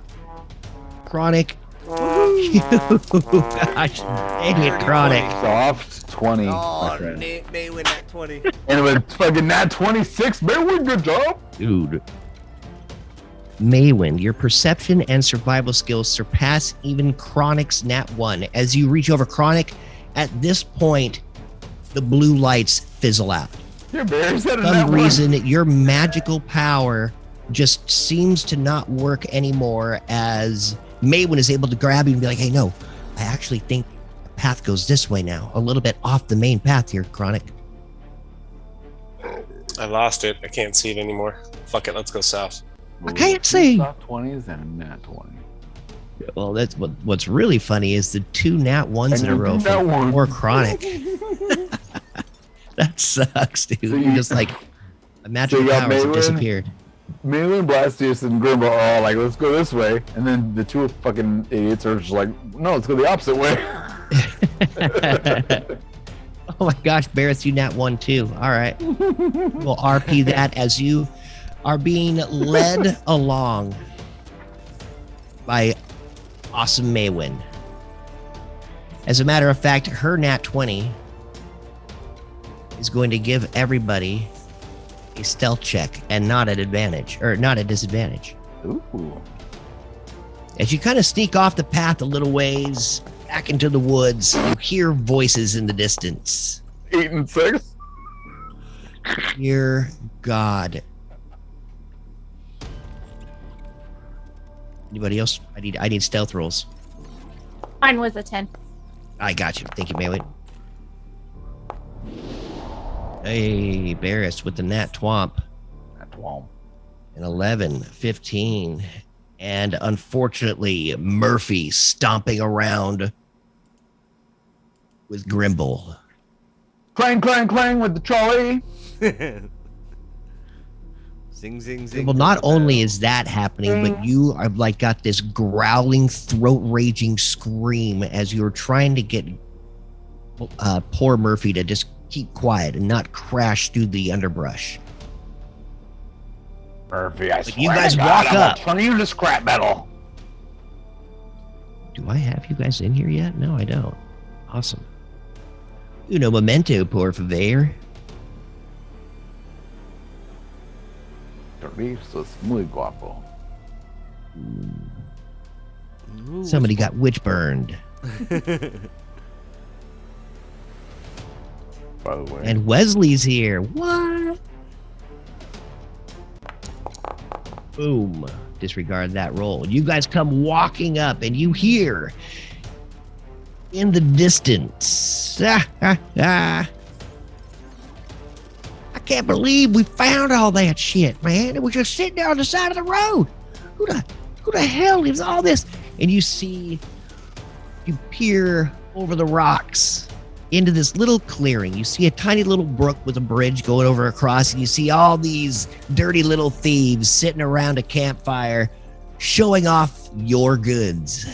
Chronic. Gosh, dang it, Chronic. Soft 20. my Oh, friend. Nate may win that 20. And with fucking nat 26, man, we're good job. Dude. Maywin, your perception and survival skills surpass even Chronic's nat 1. As you reach over Chronic, at this point, the blue lights fizzle out. Your bear said For some reason, your magical power just seems to not work anymore as Maywin is able to grab you and be like, hey, no, I actually think the path goes this way now. A little bit off the main path here, Chronic. I lost it. I can't see it anymore. Fuck it. Let's go south. I can't say. Soft 20s and a nat 20. Well, that's what's really funny is the 2 nat 1s in a row Nat one. for Chronic. That sucks, dude. So You you- just like a magical you got powers have Maywin? disappeared. Maylin, Blastius, and Grimble are all like, let's go this way. And then the two fucking idiots are just like, no, let's go the opposite way. Oh my gosh, Barrett, you nat 1 too. All right. We'll RP that as you are being led along by Awesome Maywin. As a matter of fact, her nat 20 is going to give everybody a stealth check and not at advantage, or not at disadvantage. Ooh. As you kind of sneak off the path a little ways back into the woods, you hear voices in the distance. 8 and 6. Dear God. Anybody else? I need stealth rolls. Mine was a 10. I got you. Thank you, Melee. Hey, Barris with the nat twomp. That's wrong. An 11, 15. And unfortunately, Murphy stomping around with Grimble. Clang, clang, clang with the trolley. Zing, zing, zing. Well, not only is that happening, but you are like got this growling, throat-raging scream as you're trying to get poor Murphy to just keep quiet and not crash through the underbrush. Murphy, I swear you guys to God, walk I'm up. gonna turn you to scrap metal. Do I have you guys in here yet? No, I don't. Awesome. Uno momento, por favor. Eso es muy guapo. Ooh, Somebody got witch burned. By the way. And Wesley's here. What? Boom. Disregard that roll. You guys come walking up and you hear in the distance. I can't believe we found all that shit, man. It was just sitting there on the side of the road. Who the hell is all this? And you peer over the rocks into this little clearing. You see a tiny little brook with a bridge going over across, and you see all these dirty little thieves sitting around a campfire showing off your goods.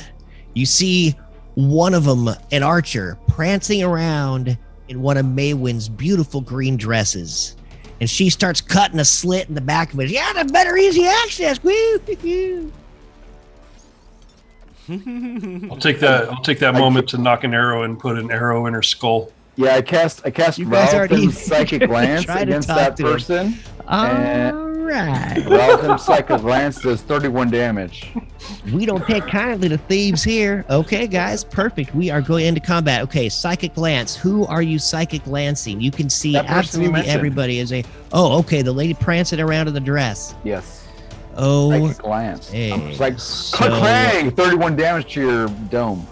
You see one of them, an archer, prancing around in one of Maywin's beautiful green dresses. And she starts cutting a slit in the back of it. Yeah, that's better easy access. Woo! I'll take that moment to knock an arrow and put an arrow in her skull. Yeah, I cast You guys already Relative Psychic Glance tried to against talk that to him. person. All And right. Relative Psychic Glance does 31 damage. We don't take kindly to thieves here. Okay, guys, perfect. We are going into combat. Okay, psychic glance. Who are you psychic glancing? You can see That person you absolutely mentioned. everybody is a. Oh, okay, the lady prancing around in the dress. Yes. Oh, Psychic Glance. hey, It's like, so- clang! 31 damage to your dome.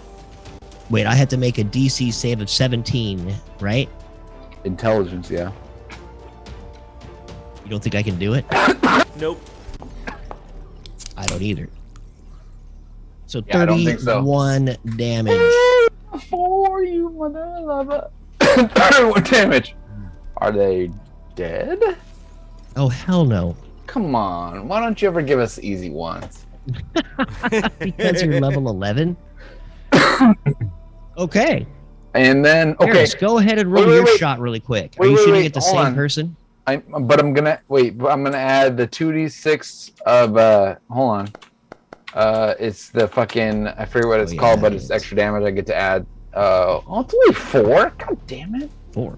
wait, I had to make a DC save of 17, right? Intelligence, yeah. You don't think I can do it? Nope. I don't either. So Yeah, I don't think so. 31 damage. For you, mother lover. 31 damage. Are they dead? Oh, hell no. Come on. Why don't you ever give us easy ones? Because you're level 11? Okay. And then, okay. Harris, go ahead and roll Wait, your wait. shot really quick. Are Wait, you wait, shooting wait, at the hold same on. person? I'm gonna add the 2d6 of hold on. It's the fucking, I forget what it's yeah, called, but it it's is. extra damage I get to add. It's only 4. God damn it. 4.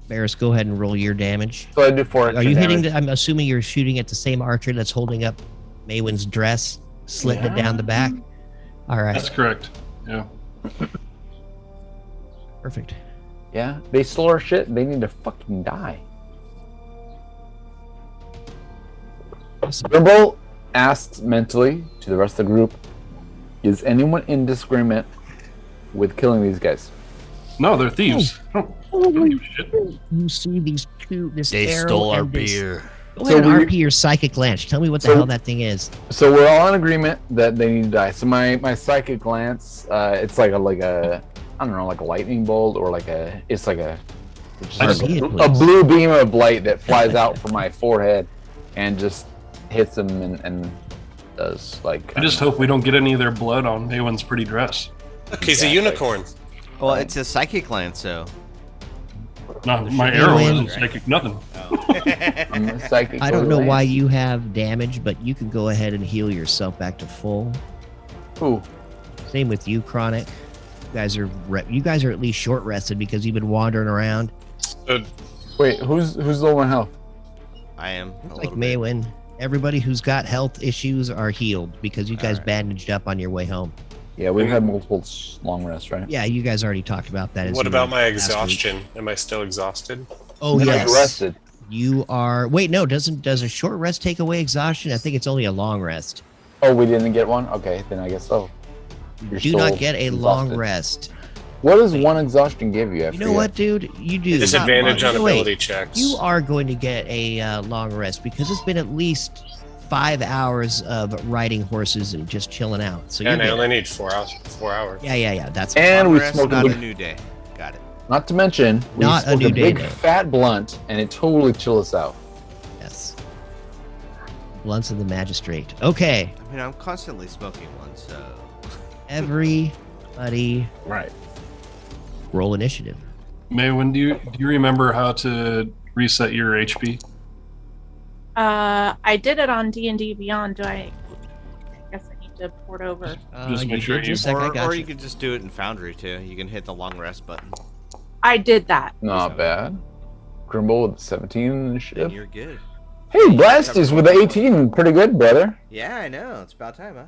Barris, go ahead and roll your damage. So I do 4 extra Are you hitting? damage. I'm assuming you're shooting at the same archer that's holding up Maywin's dress, slitting it down the back. All right, That's correct. Yeah. perfect. Yeah, they stole our shit. They need to fucking die. Awesome. Grimble asks mentally to the rest of the group, is anyone in disagreement with killing these guys? No, they're thieves. Don't give a shit. You see these two? This They arrow stole our and this- beer. Go So ahead and we- RP your psychic glance. Tell me what the So- hell that thing is. So we're all in agreement that they need to die. So my psychic glance, it's like a I don't know, like a lightning bolt or it's like a see it, a please. blue beam of light that flies out from my forehead and just hits them and does like. I just hope we don't get any of their blood on Maywin's pretty dress. Look, he's a Exactly. unicorn. Well, it's a psychic lance, so. Not my They arrow win. isn't psychic nothing. Oh. I'm psychic. I don't know why you have damage, but you can go ahead and heal yourself back to full. Ooh. Same with you, Chronic. You guys are at least short rested because you've been wandering around. Wait, who's low on health? I am. It's like Maywin. Everybody who's got health issues are healed because you guys bandaged up on your way home. Yeah, we've had multiple long rests, right? Yeah, you guys already talked about that. What about my exhaustion? Am I still exhausted? Oh, You're yes. rested. You are. Wait, no. Does a short rest take away exhaustion? I think it's only a long rest. Oh, we didn't get one? Okay, then I guess so. Do not get a long rest. What does one exhaustion give you? You know what, dude? You do. Disadvantage on Wait, ability checks. You are going to get a long rest because it's been at least 5 hours of riding horses and just chilling out. So and I only need 4 hours. 4 hours. Yeah. That's and we Rest, smoked not a a big, new day. Got it. not to mention, we Not a smoked new a day, big no. fat blunt, and it totally chilled us out. yes. Blunts of the Magistrate. Okay, I mean, I'm constantly smoking one, so. everybody, Right. roll initiative. Maywin, do you remember how to reset your HP? I did it on D&D Beyond. I guess I need to port over. Just make sure you- Or you could just do it in Foundry too. You can hit the long rest button. I did that. Not bad. Grimble with 17 Then initiative. you're good. Hey, Blastus with the 18. Pretty good, brother. Yeah, I know. It's about time, huh?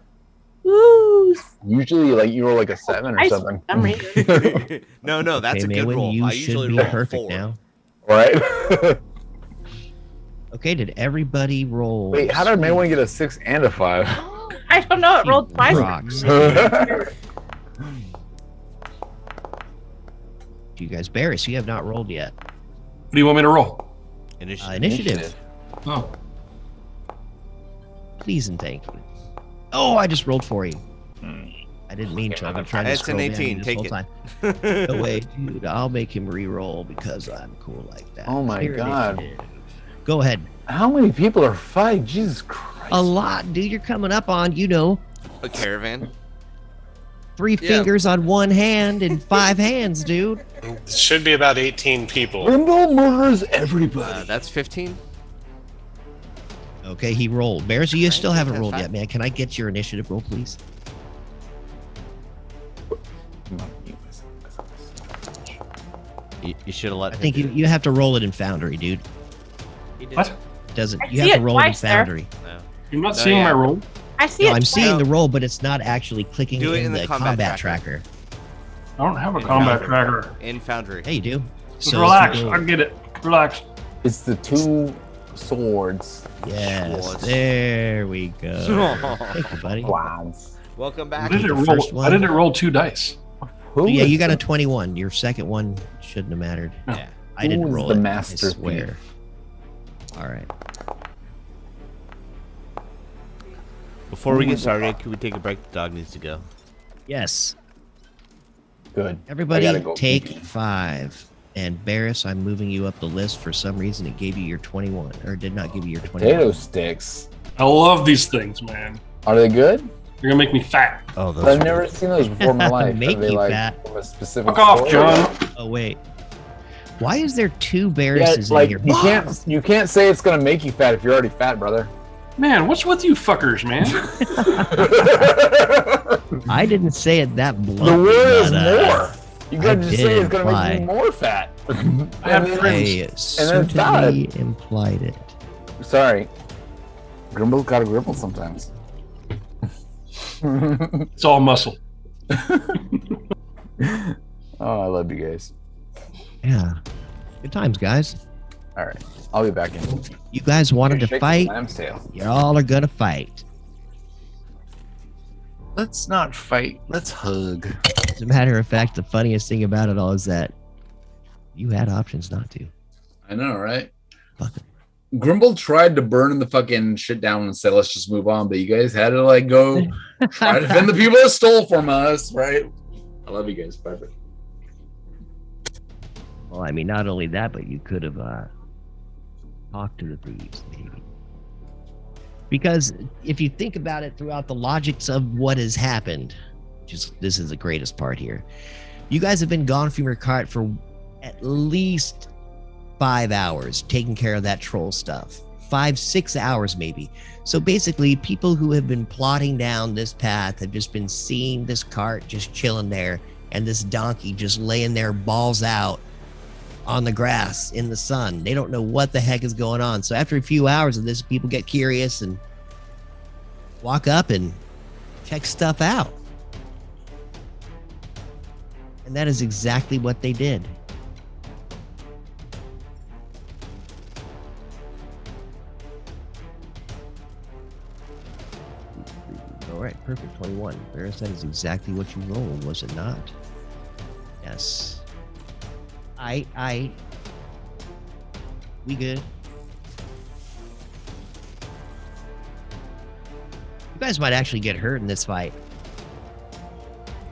Woo! Usually, like, you roll like a 7 or I something. for some reason. No, that's Okay, a good Maywin, roll. You I should usually be roll perfect 4. now. Right? Okay, did everybody roll? Wait, how did Maywin get a 6 and a 5? I don't know. It rolled twice. Rocks. You guys, Barris, you have not rolled yet. What do you want me to roll? Initiative. Oh, Please and thank you. Oh, I just rolled for you. I didn't mean to. I've been trying to It's scroll an down 18. this Take whole it. time. No way, dude. I'll make him re-roll because I'm cool like that. Oh my Clear God. initiative. Go ahead. How many people are fighting? Jesus Christ. A lot, dude. You're coming up on, A caravan. 3 fingers on one hand and 5 hands, dude. It should be about 18 people. Grimble murders everybody. That's 15. Okay, he rolled. Bears, you still haven't that's rolled fine. yet, man. Can I get your initiative roll, please? You should have let I him think do it. you have to roll it in Foundry, dude. He did. what? It doesn't. I You see have to it roll it in twice there. Foundry. No. You're not No, seeing yeah. my roll? I see No, it. I'm twice. seeing the roll, but it's not actually clicking Do it in in the the combat combat tracker. tracker. I don't have a In combat Foundry. tracker. In Foundry. Hey, you do. Just So if relax. you go- I get it. Relax. It's the 2 swords. Yes, Swords. there we go. Thank you, buddy. Wands. Welcome Why back. did it the roll? first Why one. did it roll 2 dice? Who Yeah, is you got the- a 21. Your second one shouldn't have mattered. Yeah. I didn't Who is roll the it. master I swear. thief? All right. Before we get started, can we take a break? The dog needs to go. Yes. Good. Everybody, I gotta go take pee-pee. 5. And Barris, I'm moving you up the list. For some reason, it gave you your 21, or did not give you your 21. Potato sticks. I love these things, man. Are they good? You're gonna make me fat. Oh, But I've never seen those before in my life. Make Are they you like fat. from a specific Fuck off, store? John. Oh wait. Why is there 2 Yeah, Barrises like in you here? can't say it's gonna make you fat if you're already fat, brother. Man, what's with you fuckers, man? I didn't say it that bluntly. The word is but, more. You gotta I just did say it's gonna imply. make you more fat. I have And then- friends. I it's certainly implied it. Sorry. Grimble's gotta gribble sometimes. It's all muscle. Oh, I love you guys. Yeah. Good times, guys. All right, I'll be back in. You guys wanted to Shake the fight. Lamb's tail. Y'all are gonna fight. Let's not fight. Let's hug. As a matter of fact, the funniest thing about it all is that you had options not to. I know, right? Fuck it. Grimble tried to burn the fucking shit down and say, let's just move on. But you guys had to like go try to defend the people that stole from us, right? I love you guys. Bye. Well, I mean, not only that, but you could have talked to the thieves, maybe. Because if you think about it throughout the logics of what has happened, this is the greatest part here. You guys have been gone from your cart for at least 5 hours taking care of that troll stuff. 5, 6 hours maybe. So basically, people who have been plodding down this path have just been seeing this cart just chilling there and this donkey just laying there balls out on the grass in the sun. They don't know what the heck is going on. So after a few hours of this, people get curious and walk up and check stuff out. And that is exactly what they did. All right, perfect. 21. Barris, that is exactly what you rolled, was it not? Yes. We good. You guys might actually get hurt in this fight.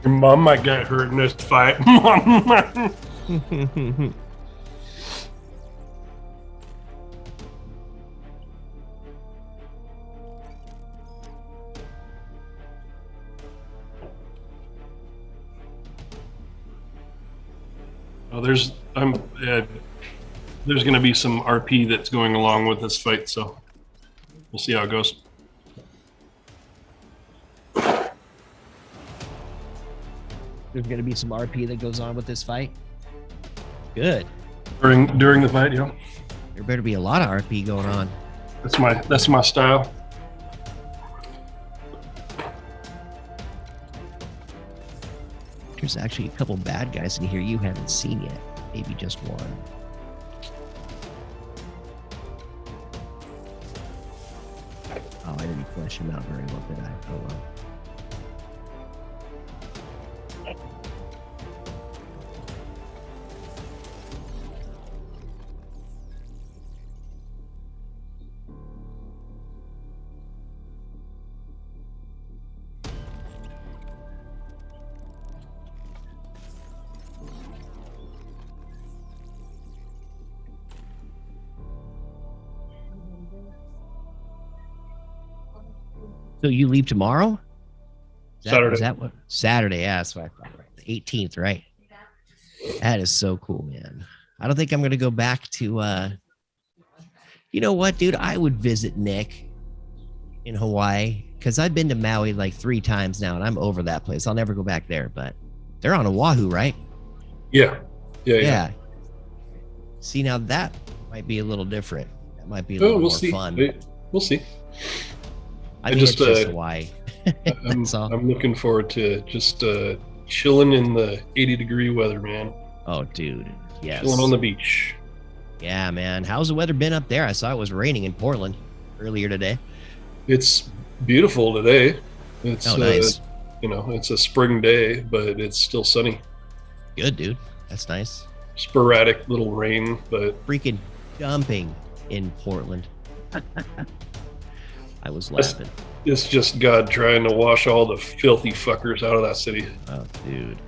Your mom might get hurt in this fight. Oh, there's going to be some RP that's going along with this fight, so we'll see how it goes. There's going to be some RP that goes on with this fight. Good. During the fight, yeah. There better be a lot of RP going on. That's my style. There's actually a couple bad guys in here you haven't seen yet. Maybe just one. Oh, I didn't flesh him out very well, did I? Oh well. So you leave tomorrow? Saturday. Is that what? Saturday, yeah, that's what I thought. Right. The 18th, right? That is so cool, man. I don't think I'm going to go back to, you know what, dude? I would visit Nick in Hawaii because I've been to Maui like 3 times now and I'm over that place. I'll never go back there, but they're on Oahu, right? Yeah. See, now that might be a little different. That might be a little more fun. We'll see. I think it's just Hawaii. That's all. I'm looking forward to just chilling in the 80-degree weather, man. Oh, dude. Yes. Chilling on the beach. Yeah, man. How's the weather been up there? I saw it was raining in Portland earlier today. It's beautiful today. It's nice. It's a spring day, but it's still sunny. Good, dude. That's nice. Sporadic little rain, but freaking dumping in Portland. I was laughing. It's just God trying to wash all the filthy fuckers out of that city. Oh, dude.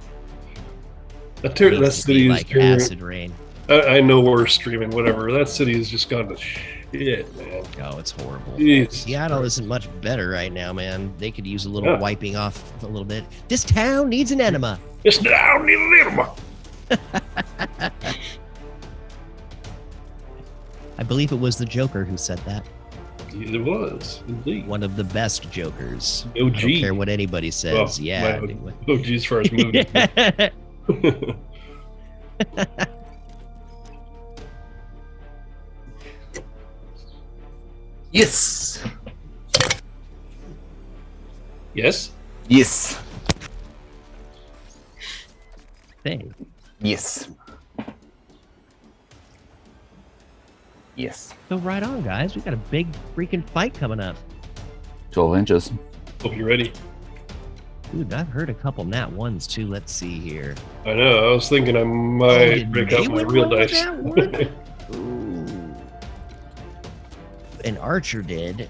That city is like acid rain. I know we're streaming, whatever. That city has just gone to shit, man. Oh, it's horrible. Jesus Seattle Christ. isn't much better right now, man. They could use a little wiping off a little bit. This town needs an enema. This town needs an enema. I believe it was the Joker who said that. It was, indeed. One of the best Jokers. OG. I don't care what anybody says. Well, yeah. OG as far as movies. Yes. Yes? Yes. Thing. Yes. Yes. So right on, guys. We got a big freaking fight coming up. 12 inches. Hope you're ready. Dude, I've heard a couple nat ones too. Let's see here. I know. I was thinking I might break out my real dice. Ooh. An archer did.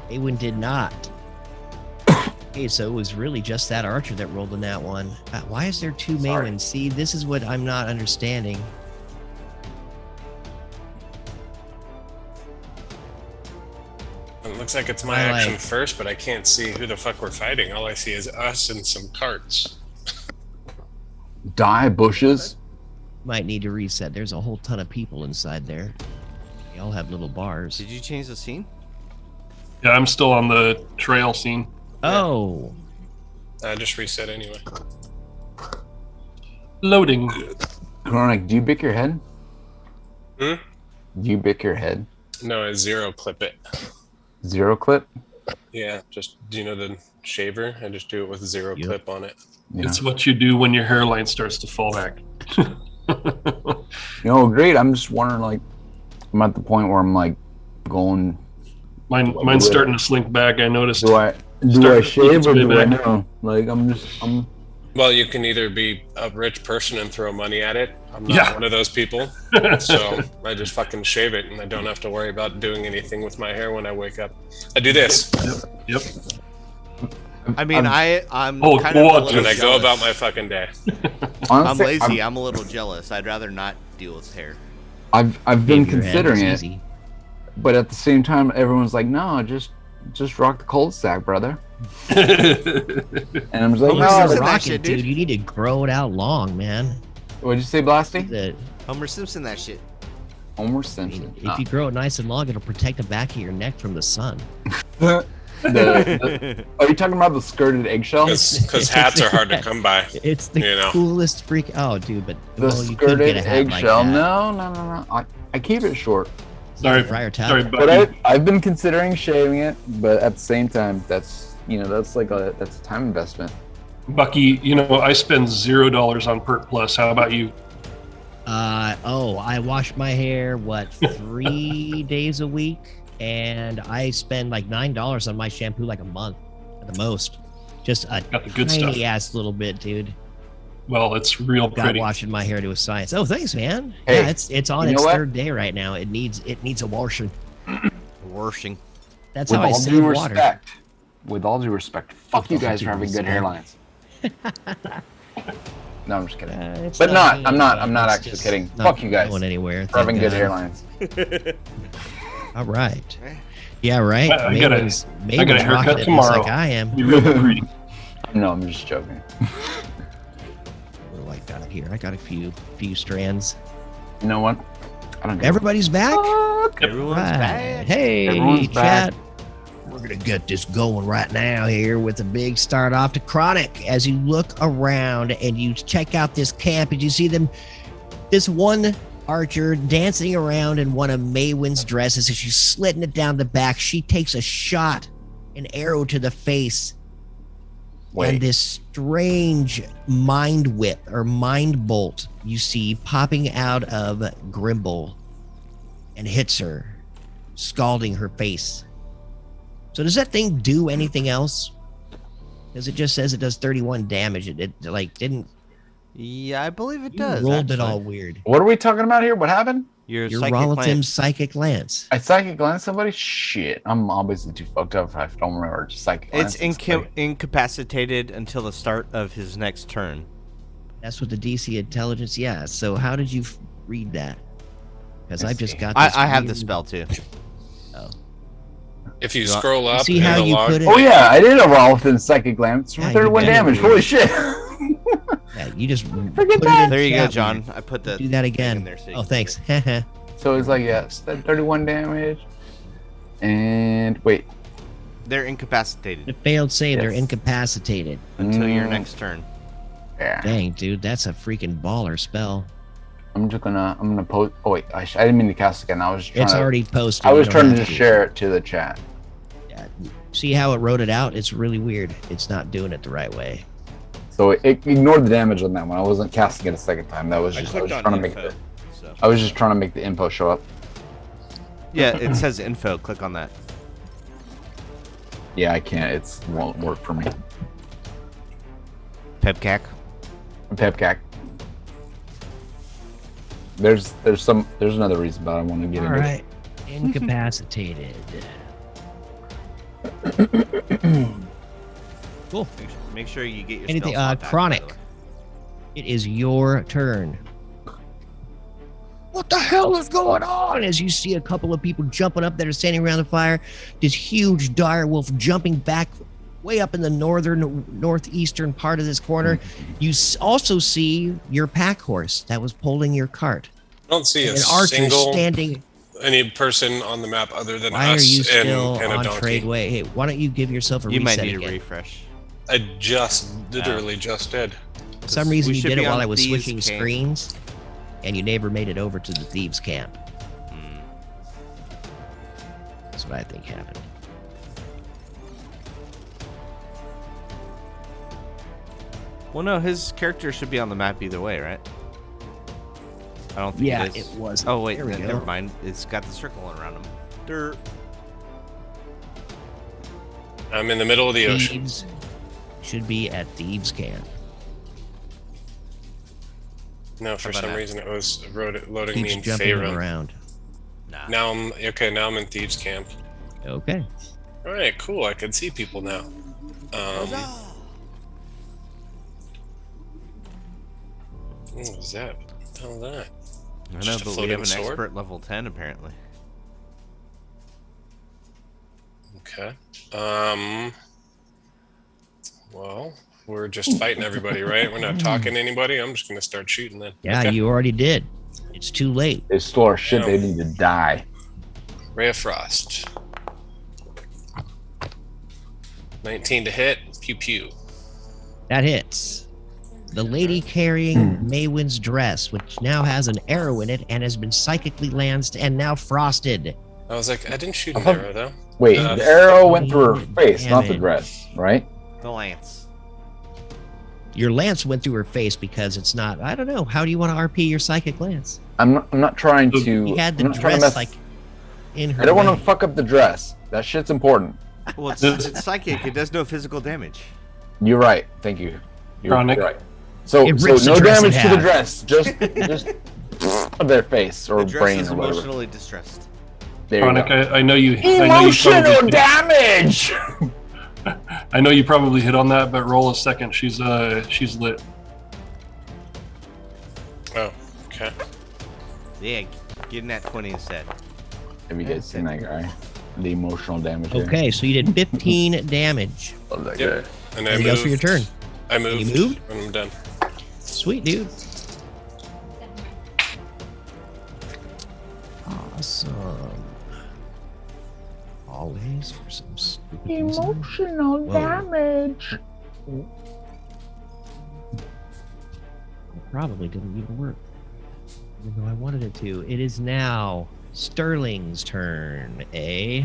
Awen did not. Okay, so it was really just that archer that rolled in that one. Why is there 2 Maywins? See, this is what I'm not understanding. It looks like it's my action first, but I can't see who the fuck we're fighting. All I see is us and some carts. Die bushes. Might need to reset. There's a whole ton of people inside there. They all have little bars. Did you change the scene? Yeah, I'm still on the trail scene. Oh, I just reset anyway. Loading. Chronic, do you bick your head? Hmm? Do you bick your head? No, I zero clip it. Zero clip? Yeah, just do you know the shaver? I just do it with zero Yep. clip on it. Yeah. It's what you do when your hairline starts to fall back. No, great. I'm just wondering, like, I'm at the point where I'm like going. Mine's starting to slink back. I noticed. Do I Starting to shave or slink do I back. know? Like, I'm. Well, you can either be a rich person and throw money at it. I'm not Yeah. one of those people. So I just fucking shave it and I don't have to worry about doing anything with my hair when I wake up. I do this Yep. I mean, I'm Oh, kind of what? a little and I go jealous. about my fucking day. I'm Honestly, lazy. I'm a little jealous. I'd rather not deal with hair. I've been Shave your head considering is it, easy. but at the same time, everyone's like, "No, just rock the cold stack, brother." And I'm just like, Homer "No." Simpson but- that Rock shit, it, dude. dude. You need to grow it out long, man. What'd you say, Blasty? Homer Simpson, that shit. Homer I Simpson. mean, if you grow it nice and long, it'll protect the back of your neck from the sun. Are you talking about the skirted eggshell? Because hats are hard to come by. It's the You know. coolest freak. Oh, dude, but The well, you could skirted get a hat like eggshell? that. No. I keep it short. Sorry, Friar Tuck. sorry, But Bucky. I've been considering shaving it, but at the same time, that's a time investment. Bucky, you know, I spend $0 on Perk Plus. How about you? I wash my hair 3 days a week, and I spend like $9 on my shampoo like a month at the most. Just a Got the good tiny stuff. ass little bit, dude. Well, it's real Got pretty. washing my hair to a science. Oh, thanks, man. Hey, yeah, it's on you know its what? third day right now. It needs a washing. Washing. That's With how I all save due water. respect, with all due respect, fuck you all guys due for having good respect. hairlines. No, I'm just kidding. It's But not- me, I'm not it's actually just kidding. not Fuck you guys going anywhere. For having thank good God. hairlines. All right. Yeah, right. I got a Mayben's haircut rocking it just tomorrow. like I am. Be real pretty. No, I'm just joking. What do I got here? I got a few strands. You know what? I don't care. Everybody's back. Everyone's Right. back. Hey, Everyone's chat. back. We're gonna get this going right now here with a big start off to Chronic. As you look around and you check out this camp, and you see them, this one archer dancing around in one of Maywin's dresses, as she's slitting it down the back. She takes a shot, an arrow to the face. And this strange mind whip or mind bolt you see popping out of Grimble and hits her, scalding her face. So does that thing do anything else? Because it just says it does 31 damage. It like didn't. Yeah, I believe it You does. rolled it actually. all weird. What are we talking about here? What happened? Your Your psychic Rolatim's lance. psychic lance. I psychic glance somebody? Shit. I'm obviously too fucked up if I don't remember. Just psychic It's glance somebody. incapacitated until the start of his next turn. That's what the DC intelligence. Yeah. So how did you read that? Because Let's I've just see. got. This I have the weird- spell too. Oh. If you You scroll up see in how the you log, put it? Oh yeah, I did a roll within psychic glance for Yeah, you 31 did. damage. Holy shit. Yeah, you just Forget put it that. in There you go, chat John. weird. I put the Do that thing again. in there so you Oh, can thanks. see it. So it's like, yes, that 31 damage. And wait. They're incapacitated It failed save. They're Yes. incapacitated. until your Mm. next turn. Yeah. Dang, dude, that's a freaking baller spell. I'm gonna post. Oh wait, I didn't mean to cast again. I was trying It's to. already posted. I was you don't trying to have just share it to the chat. Yeah. See how it wrote it out? It's really weird. It's not doing it the right way. So it ignored the damage on that one. I wasn't casting it a second time. That was just I was trying to make info. the, So. I was just trying to make the info show up. Yeah, it says info. Click on that. Yeah, I can't. It won't work for me. Pepcac. Pepcac. There's another reason, but I want to get All into right. Incapacitated. Cool. Make sure you get your Anything, spell slot back, by Chronic. the way. It is your turn. What the hell is going on? As you see a couple of people jumping up that are standing around the fire, this huge dire wolf jumping back way up in the northeastern part of this corner, you also see your pack horse that was pulling your cart. I don't see And a an archer single standing. any person on the map other than Why are us you still and a on donkey. Tradeway? Hey, why don't you give yourself a You reset might need again? a refresh. I literally just did. For some reason, We you should did it be while on I was Thieves' switching Camp. screens, and you never made it over to the thieves' camp. That's what I think happened. Well, no, his character should be on the map either way, right? I don't think Yeah, it is. it was. Oh, wait, There we go. never mind. It's got the circle around him. Dirt. I'm in the middle of the ocean. Thieves should be at thieves' camp. No, for How about some that? reason it was loading me Keeps in jumping Faerun. around. Nah. Now I'm okay. Now I'm in Thieves' Camp. Okay. All right, cool. I can see people now. What was that? What the hell is that? I know, Just a but we floating have an sword? expert level 10 apparently. Okay. Well, we're just fighting everybody, right? We're not talking to anybody. I'm just gonna start shooting then. Yeah, Okay. you already did. It's too late. They stole our shit. No. They need to die. Ray of Frost. 19 to hit. Pew pew. That hits. The lady carrying Maywin's dress, which now has an arrow in it and has been psychically lanced and now frosted. I was like, I didn't shoot an I thought- arrow though. Wait, Uh, the arrow went through her face, not the damage. dress, right? The lance. Your lance went through her face because it's not. I don't know. How do you want to RP your psychic lance? I'm not trying to. You had the I'm not trying to dress mess. like in her. I don't want way. to fuck up the dress. That shit's important. Well, it's psychic. It does no physical damage. You're right. Thank you. You're Chronic. right. So It rips the no dress in damage to the half. dress. Just of their face or The dress brain is or whatever. emotionally distressed. There you Chronic, go. I know you. Emotional probably, damage. I know you probably hit on that, but roll a second. She's lit. Oh, okay. Yeah, get in that 20 instead. Have you guys seen that guy? The emotional damage. there. Okay, so you did 15 damage. Love that Yep. guy. And I Anything else for your moved. turn? I moved. You moved? And I'm done. Sweet, dude. Awesome. Always for some stupid reason. Emotional Whoa. damage. Probably didn't even work. Even though I wanted it to. It is now Sterling's turn, eh?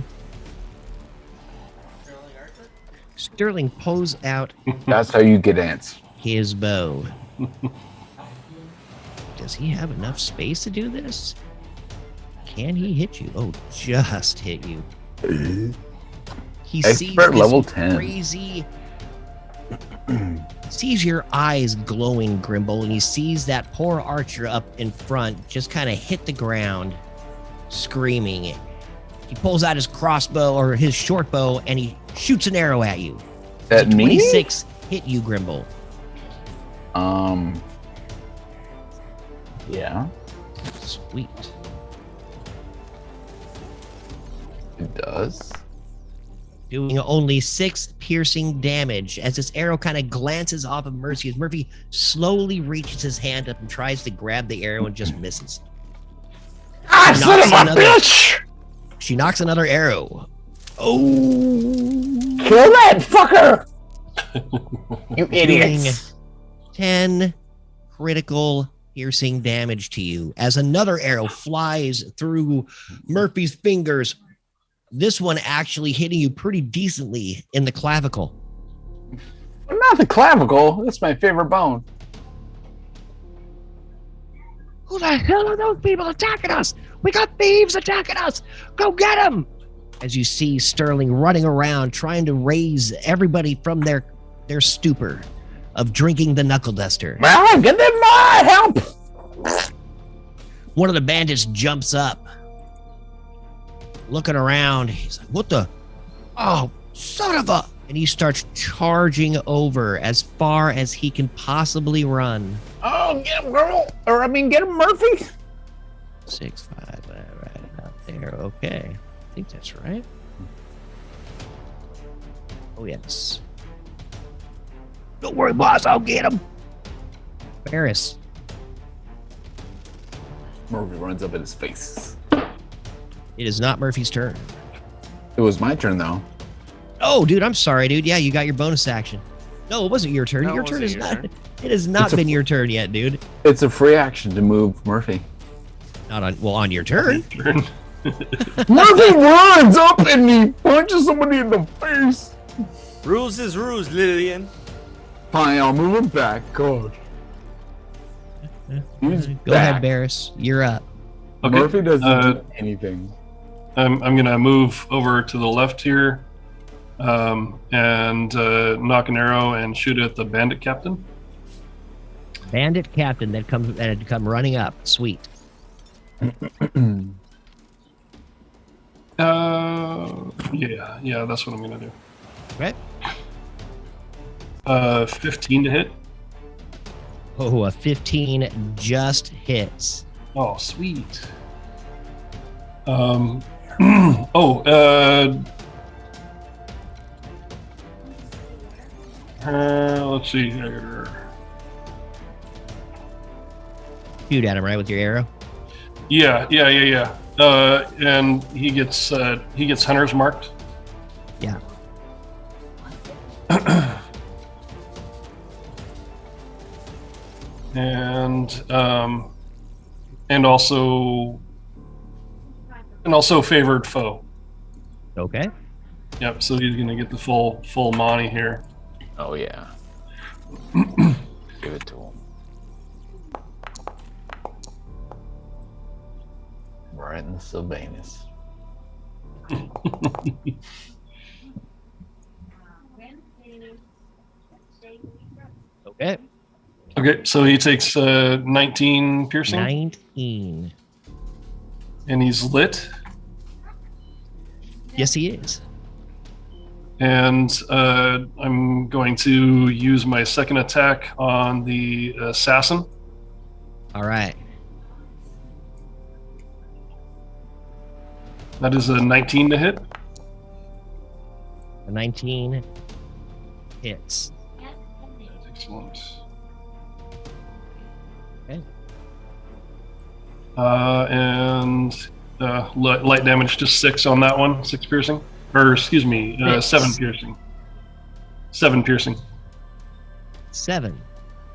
Sterling pulls out That's how you get ants. his bow. Does he have enough space to do this? Can he hit you? Oh, just hit you. He sees Expert this level 10. crazy. Sees your eyes glowing, Grimble, and he sees that poor archer up in front just kind of hit the ground, screaming. He pulls out his crossbow or his short bow and he shoots an arrow at you. That me? 26 hit you, Grimble. Yeah, Sweet. it does. Doing only 6 piercing damage as this arrow kind of glances off of Mercy as Murphy slowly reaches his hand up and tries to grab the arrow and just misses. Ah, He son knocks of a another- bitch! She knocks another arrow. Oh, Kill that fucker! You doing idiots! 10 critical piercing damage to you as another arrow flies through Murphy's fingers. This one actually hitting you pretty decently in the clavicle. Not the clavicle. That's my favorite bone. Who the hell are those people attacking us? We got thieves attacking us. Go get them. As you see Sterling running around trying to raise everybody from their stupor of drinking the knuckle duster. Well, get them my help! One of the bandits jumps up, looking around. He's like, what the? Oh, son of a. And he starts charging over as far as he can possibly run. Oh, get him, girl! Or, get him, Murphy! 6, 5, right out there. Okay. I think that's right. Oh, yes. Don't worry, boss. I'll get him. Barris. Murphy runs up in his face. It is not Murphy's turn. It was my turn though. Oh, dude, I'm sorry, dude. Yeah, you got your bonus action. No, it wasn't your turn. No, it Your turn wasn't is your not. turn. It has not It's a been f- your turn yet, dude. It's a free action to move Murphy. Not on. Well, on your turn. Turn. Murphy runs up and he punches somebody in the face. Rules is rules, Lillian. Fine, I'll move him back. God. He's Go ahead, back. Barris. You're up. Okay. Murphy doesn't do anything. I'm gonna move over to the left here, and knock an arrow and shoot at the bandit captain. Bandit captain that had come running up. Sweet. Yeah, that's what I'm gonna do. Okay. 15 to hit. Oh, a 15 just hits. Oh, sweet. Let's see here. Shoot at him right with your arrow. Yeah. And he gets hunter's marked. Yeah. and also favored foe. Okay. Yep. So he's gonna get the full Monty here. Oh yeah. Give it to him. Right in the Sylvanus. Okay. Okay. So he takes 19 piercing, 19. and he's lit. Yes, he is. And I'm going to use my second attack on the assassin. All right. That is a 19 to hit. A 19 hits. Excellent. Okay. And light damage to 6 on that one. 6 piercing. Or, excuse me, 7 piercing. 7 piercing. 7.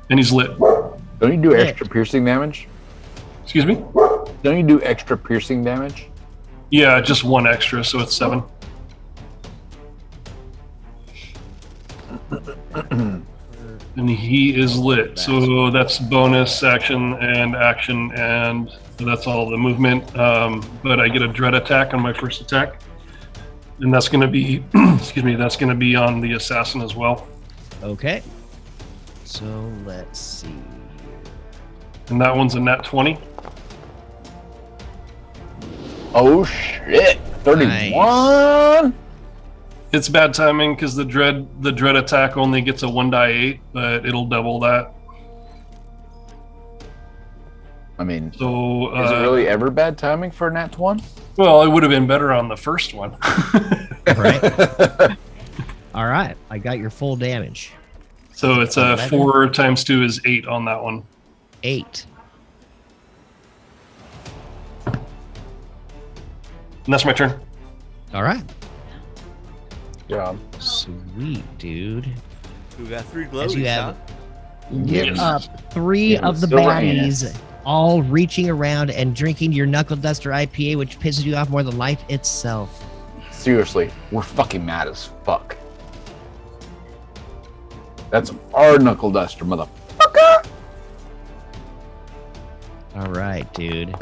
And he's lit. Don't you do extra piercing damage? Excuse me? Don't you do extra piercing damage? Yeah, just 1 extra, so it's 7. And he is lit. So that's bonus action, and that's all the movement. But I get a dread attack on my first attack. And that's going to be, that's going to be on the assassin as well. Okay. So let's see. And that one's a nat 20. Oh shit! 31. It's bad timing because the dread attack only gets a 1d8, but it'll double that. I mean, So is it really ever bad timing for a nat 1? well, it would have been better on the first one. Right. All right. I got your full damage. So it's 4 times 2 is 8 on that one. 8. And that's my turn. All right. Job. Sweet, dude. We got 3 As glowies, you huh? have Get up 3 Yeah, of the silver baddies, anise. all reaching around and drinking your Knuckle Duster IPA, which pisses you off more than life itself. Seriously, we're fucking mad as fuck. That's our knuckle duster, motherfucker. All right, dude.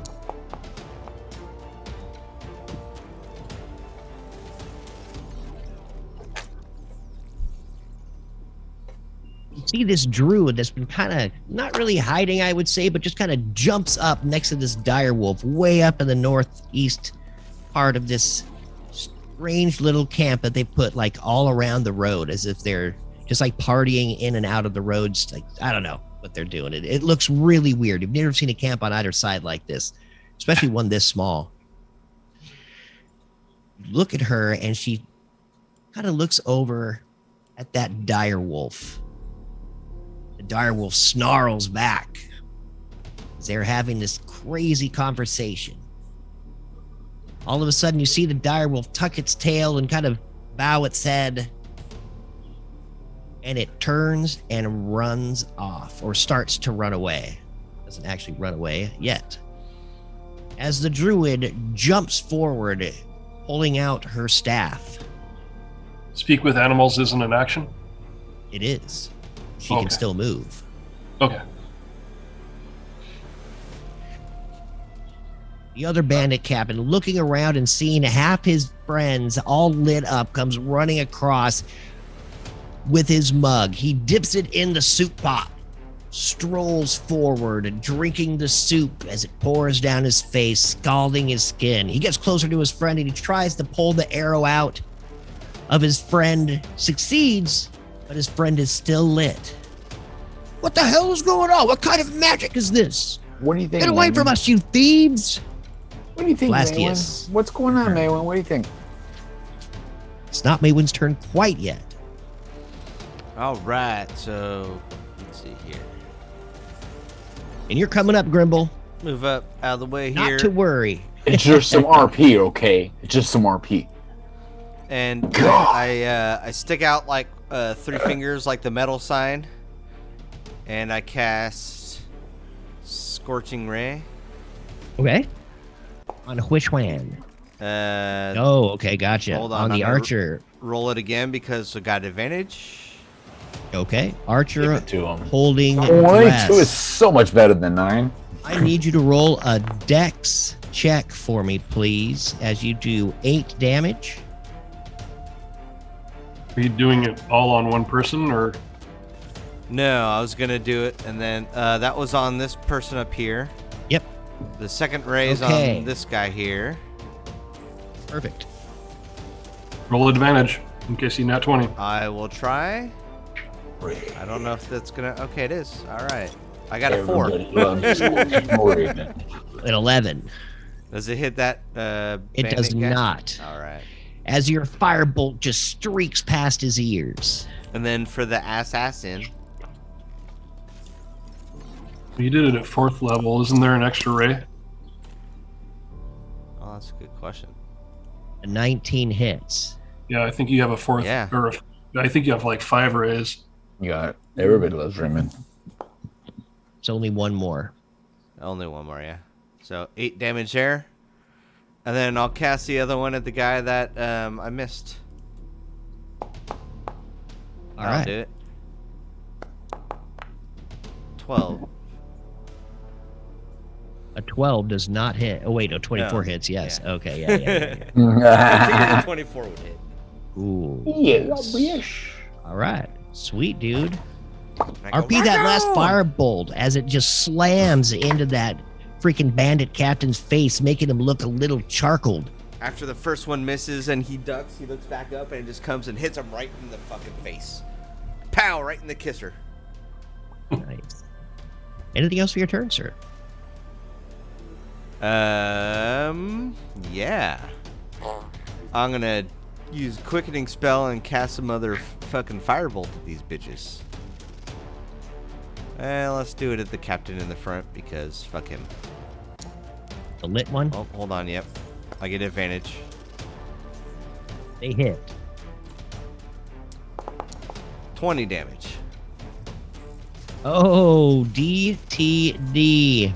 You see this druid that's been kind of not really hiding, I would say, but just kind of jumps up next to this dire wolf way up in the northeast part of this strange little camp that they put like all around the road, as if they're just like partying in and out of the roads. Like, I don't know what they're doing. It looks really weird. You've never seen a camp on either side like this, especially one this small. Look at her, and she kind of looks over at that dire wolf. The direwolf snarls back as they're having this crazy conversation. All of a sudden, you see the direwolf tuck its tail and kind of bow its head, and it turns and runs off, or starts to run away. Doesn't actually run away yet. As the druid jumps forward, pulling out her staff. Speak with animals isn't an action? It is. She can still move. Okay. The other bandit captain, looking around and seeing half his friends all lit up, comes running across with his mug. He dips it in the soup pot, strolls forward, drinking the soup as it pours down his face, scalding his skin. He gets closer to his friend and he tries to pull the arrow out of his friend, succeeds, but his friend is still lit. What the hell is going on? What kind of magic is this? What do you think? Get away from us, you thieves! What do you think, Blastius. Maywin? What's going on, Maywin? What do you think? It's not Maywin's turn quite yet. All right, so let's see here. And you're coming up, Grimble. Move up out of the way Not here. to worry. It's just some RP, okay? It's just some RP. And God. I stick out like 3 fingers like the metal sign. And I cast Scorching Ray. Okay. On which one? Oh, okay, gotcha. Hold on on, the I'm gonna archer. Roll it again because I got advantage. Okay. Archer Give it to him. holding 22 dress. is so much better than 9. I need you to roll a dex check for me, please, as you do 8 damage. Are you doing it all on one person, or? No, I was gonna do it, and then that was on this person up here. Yep. The second ray is Okay. on this guy here. Perfect. Roll advantage in case you nat 20. I will try. I don't know if that's gonna. Okay, it is. All right. I got a 4. Everybody loves Raven. An 11. Does it hit that? It does bandit guy? not. All right. As your firebolt just streaks past his ears. And then for the assassin, You did it at 4th level. Isn't there an extra ray? oh, that's a good question. A 19 hits. Yeah, I think you have a 4th. Yeah. I think you have like 5 rays. You got it. Everybody loves Raymond. It's only one more. Only one more, yeah. So 8 damage there, and then I'll cast the other one at the guy that I missed. All I'll right. do it. 12. A 12 does not hit. Oh, wait, no, 24 No. hits, yes. Yeah. Okay, yeah. I figured the 24 would hit. Ooh. Yes. All right. Sweet, dude. And I go, RP that last "Rhino!" firebolt as it just slams into that freaking bandit captain's face, making him look a little charcoaled. After the first one misses and he ducks, he looks back up and it just comes and hits him right in the fucking face. Pow! Right in the kisser. Nice. Anything else for your turn, sir? Yeah. I'm gonna use quickening spell and cast some other fucking firebolt at these bitches. Let's do it at the captain in the front because fuck him. The lit one? Oh, hold on, yep. I get advantage. They hit. 20 damage. Oh, DTD.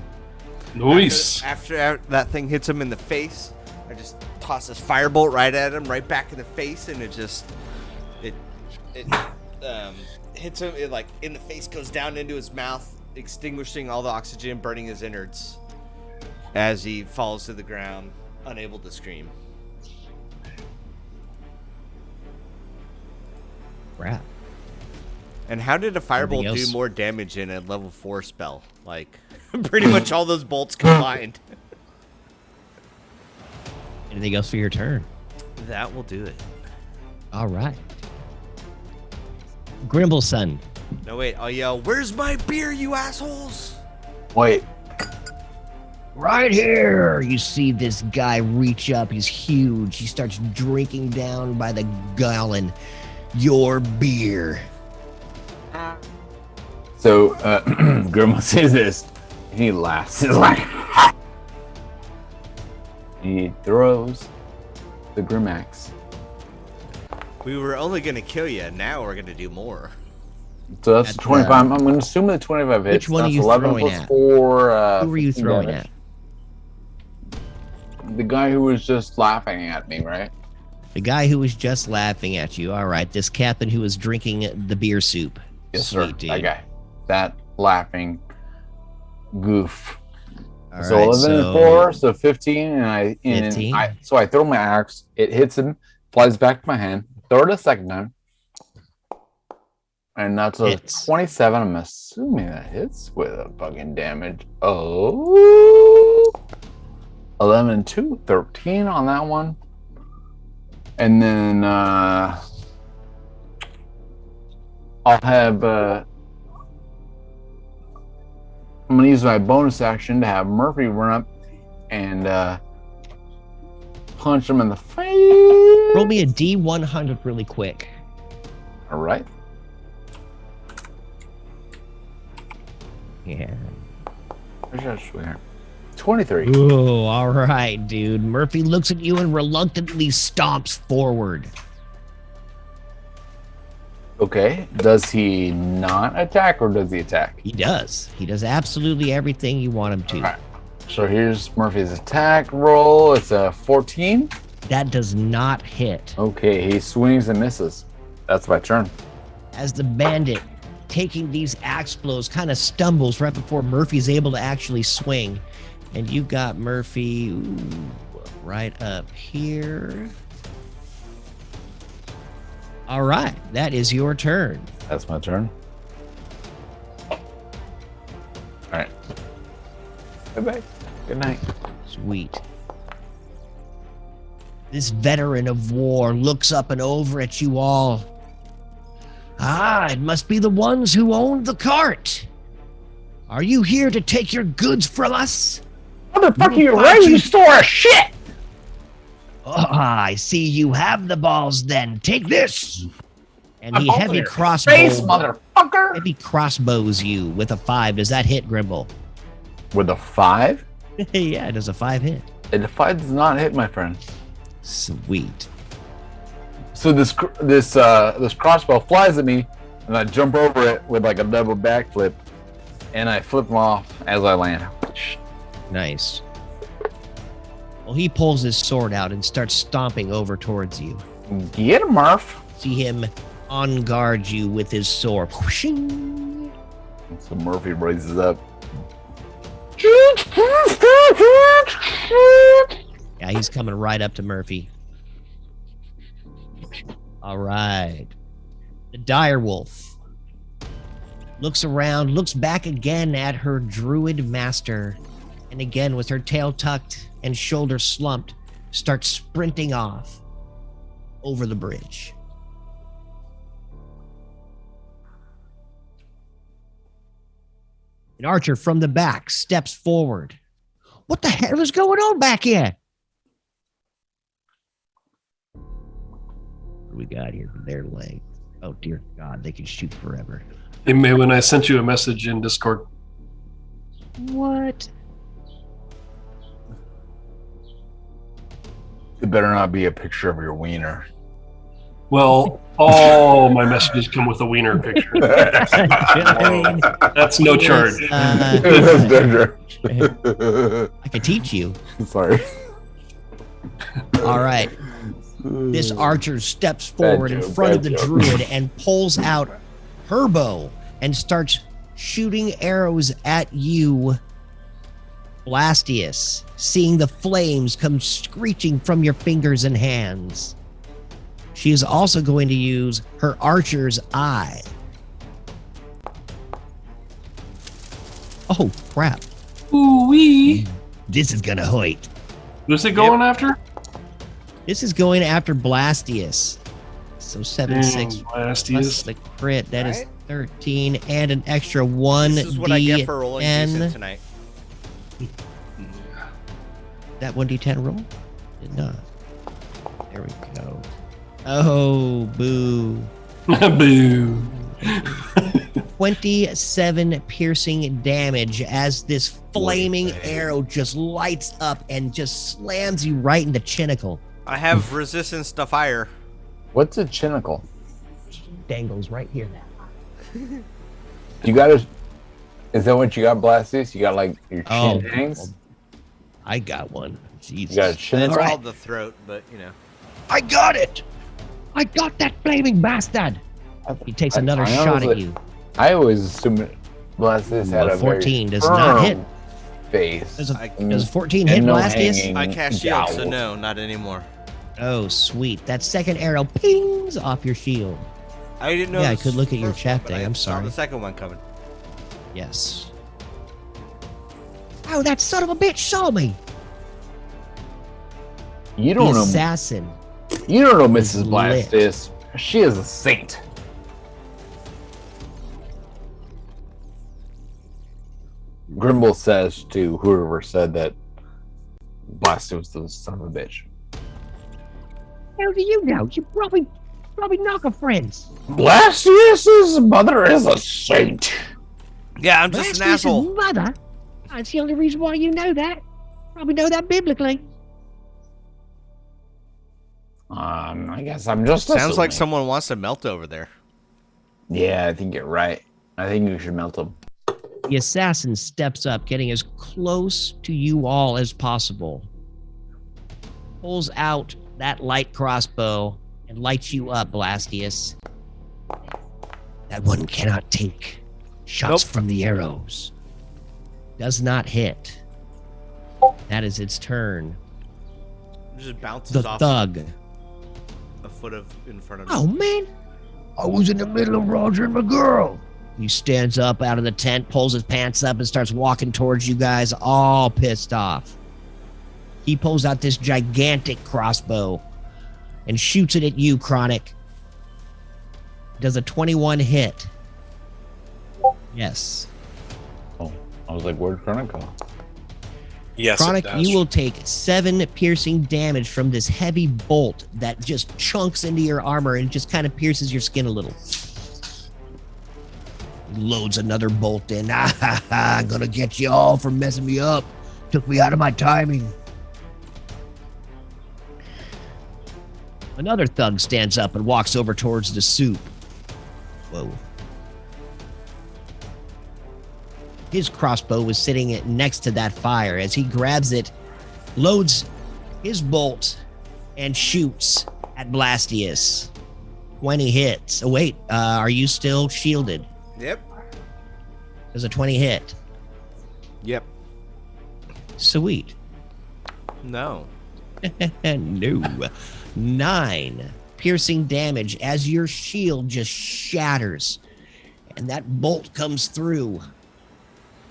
Nice. After that thing hits him in the face, I just toss this firebolt right at him, right back in the face, and it hits him. It like in the face, goes down into his mouth, extinguishing all the oxygen, burning his innards as he falls to the ground, unable to scream. Crap. And how did a firebolt Anything do else? more damage in a level 4 spell? Like, pretty much all those bolts combined. Anything else for your turn? That will do it. All right. Grimbleson. No, wait, I'll yell, "Where's my beer, you assholes?" Wait. Right here. You see this guy reach up. He's huge. He starts drinking down by the gallon your beer. Is So Grandma says this, and he laughs. He's like, ha! He throws the Grimax. We were only gonna kill you. Now we're gonna do more. So that's 25. I'm going to assume the 25 hits. Which one are That's you 11 throwing plus at? 4. Who were you 15 throwing damage. at? The guy who was just laughing at me, right? The guy who was just laughing at you. All right, this captain who was drinking the beer soup. Yes, Sweet sir. dude. That guy. That laughing goof. All So right, 11 and 4, so 15, and 15. I throw my axe. It hits him, flies back to my hand. Throw it a second time, and that's a Hits. 27. I'm assuming that hits with a fucking damage. Oh, 11 and 2, 13 on that one, and then I'll have. I'm gonna use my bonus action to have Murphy run up and punch him in the face. Roll me a D100 really quick. All right. Yeah. Where's that swear? 23. Ooh, all right, dude. Murphy looks at you and reluctantly stomps forward. Okay. Does he not attack or does he attack? He does. He does absolutely everything you want him to. All right. So here's Murphy's attack roll. It's a 14. That does not hit. Okay, he swings and misses. That's my turn. As the bandit taking these axe blows kind of stumbles right before Murphy's able to actually swing. And you've got Murphy right up here. All right, that is your turn. That's my turn. All right. Bye-bye. Good night. Sweet. This veteran of war looks up and over at you all. Ah, it must be the ones who owned the cart. Are you here to take your goods from us? Motherfucker, you're Why right. don't You you- store a shit. Ah, I see you have the balls then. Take this. And he I'm heavy over your face, crossbow. motherfucker. Heavy crossbows you with a 5. Does that hit, Grimble? With a 5? Yeah, it does a 5 hit. A 5 does not hit, my friend. Sweet. So this crossbow flies at me, and I jump over it with like a double backflip, and I flip him off as I land. Nice. Well, he pulls his sword out and starts stomping over towards you. Get him, Murph. See him on guard you with his sword. Whooshing. So Murphy raises up. Yeah, he's coming right up to Murphy. All right. The direwolf looks around, looks back again at her druid master, and again with her tail tucked and shoulders slumped, starts sprinting off over the bridge. An archer from the back steps forward. What the hell is going on back here? What do we got here for their length? Oh, dear God, they can shoot forever. Hey, May, when I sent you a message in Discord, What? It better not be a picture of your wiener. well, all my messages come with a wiener picture. That's no charge. I can teach you. Sorry. All right. This archer steps forward in joke, front of bad the joke. druid and pulls out her bow and starts shooting arrows at you, Blastius, seeing the flames come screeching from your fingers and hands. She is also going to use her archer's eye. Oh, crap. Ooh-wee. This is going to hurt. Who's it going after? This is going after Blastius. So 7, 6 plus Blastius. the crit. That is Right. 13 and an extra 1 This is what I get for rolling decent D10. tonight. That 1d10 roll? Did not. There we go. Oh, boo. Boo. 27 piercing damage as this flaming arrow just lights up and just slams you right in the chinicle. I have resistance to fire. What's a chinicle? Dangles right here. You got Is that what you got, Blastus? You got like your chin Oh, hangs? I got one. Jesus. You got a chin? It's All right. called the throat, but you know. I got it. I got that flaming bastard. He takes another shot at you. I always assumed Blastus had A a 14 very does not hit. firm face. Does a 14 and hit no Blastius? hanging I cast shield, so jowl. no, not anymore. Oh, sweet. That second arrow pings off your shield. I didn't know. Yeah, I this could look at your first chat one, but thing. I I'm saw sorry. the second one coming. Yes. Oh, that son of a bitch saw me. You The don't know. assassin. You don't know Mrs. lit. Blastus. She is a saint. Grimble says to whoever said that Blastus was the son of a bitch. How do you know? You probably knock a friends. Blastus's mother is a saint. Yeah, I'm just an Blastius's asshole. mother? That's the only reason why you know that. Probably know that biblically. I guess I'm just Sounds like assuming. someone wants to melt over there. Yeah, I think you're right. I think you should melt him. The assassin steps up, getting as close to you all as possible. Pulls out that light crossbow and lights you up, Blastius. That one cannot take shots Nope. from the arrows. Does not hit. That is its turn. It just bounces The off thug. a foot in front of me. Oh, man. I was in the middle of Roger and my girl. He stands up out of the tent, pulls his pants up, and starts walking towards you guys, all pissed off. He pulls out this gigantic crossbow and shoots it at you, Chronic. Does a 21 Yes. Oh, I was like, where'd Chronic go? Yes, Chronic, it does. you will take 7 piercing damage from this heavy bolt that just chunks into your armor and just kind of pierces your skin a little. Loads another bolt in. Ah, ha, ha, I'm gonna get you all for messing me up. Took me out of my timing. Another thug stands up and walks over towards the soup. Whoa. His crossbow was sitting next to that fire. As he grabs it, loads his bolt, and shoots at Blastius. 20 hits. Oh, wait. Are you still shielded? Yep. Does a 20 hit? Yep. Sweet. No. No. 9 piercing damage as your shield just shatters. And that bolt comes through,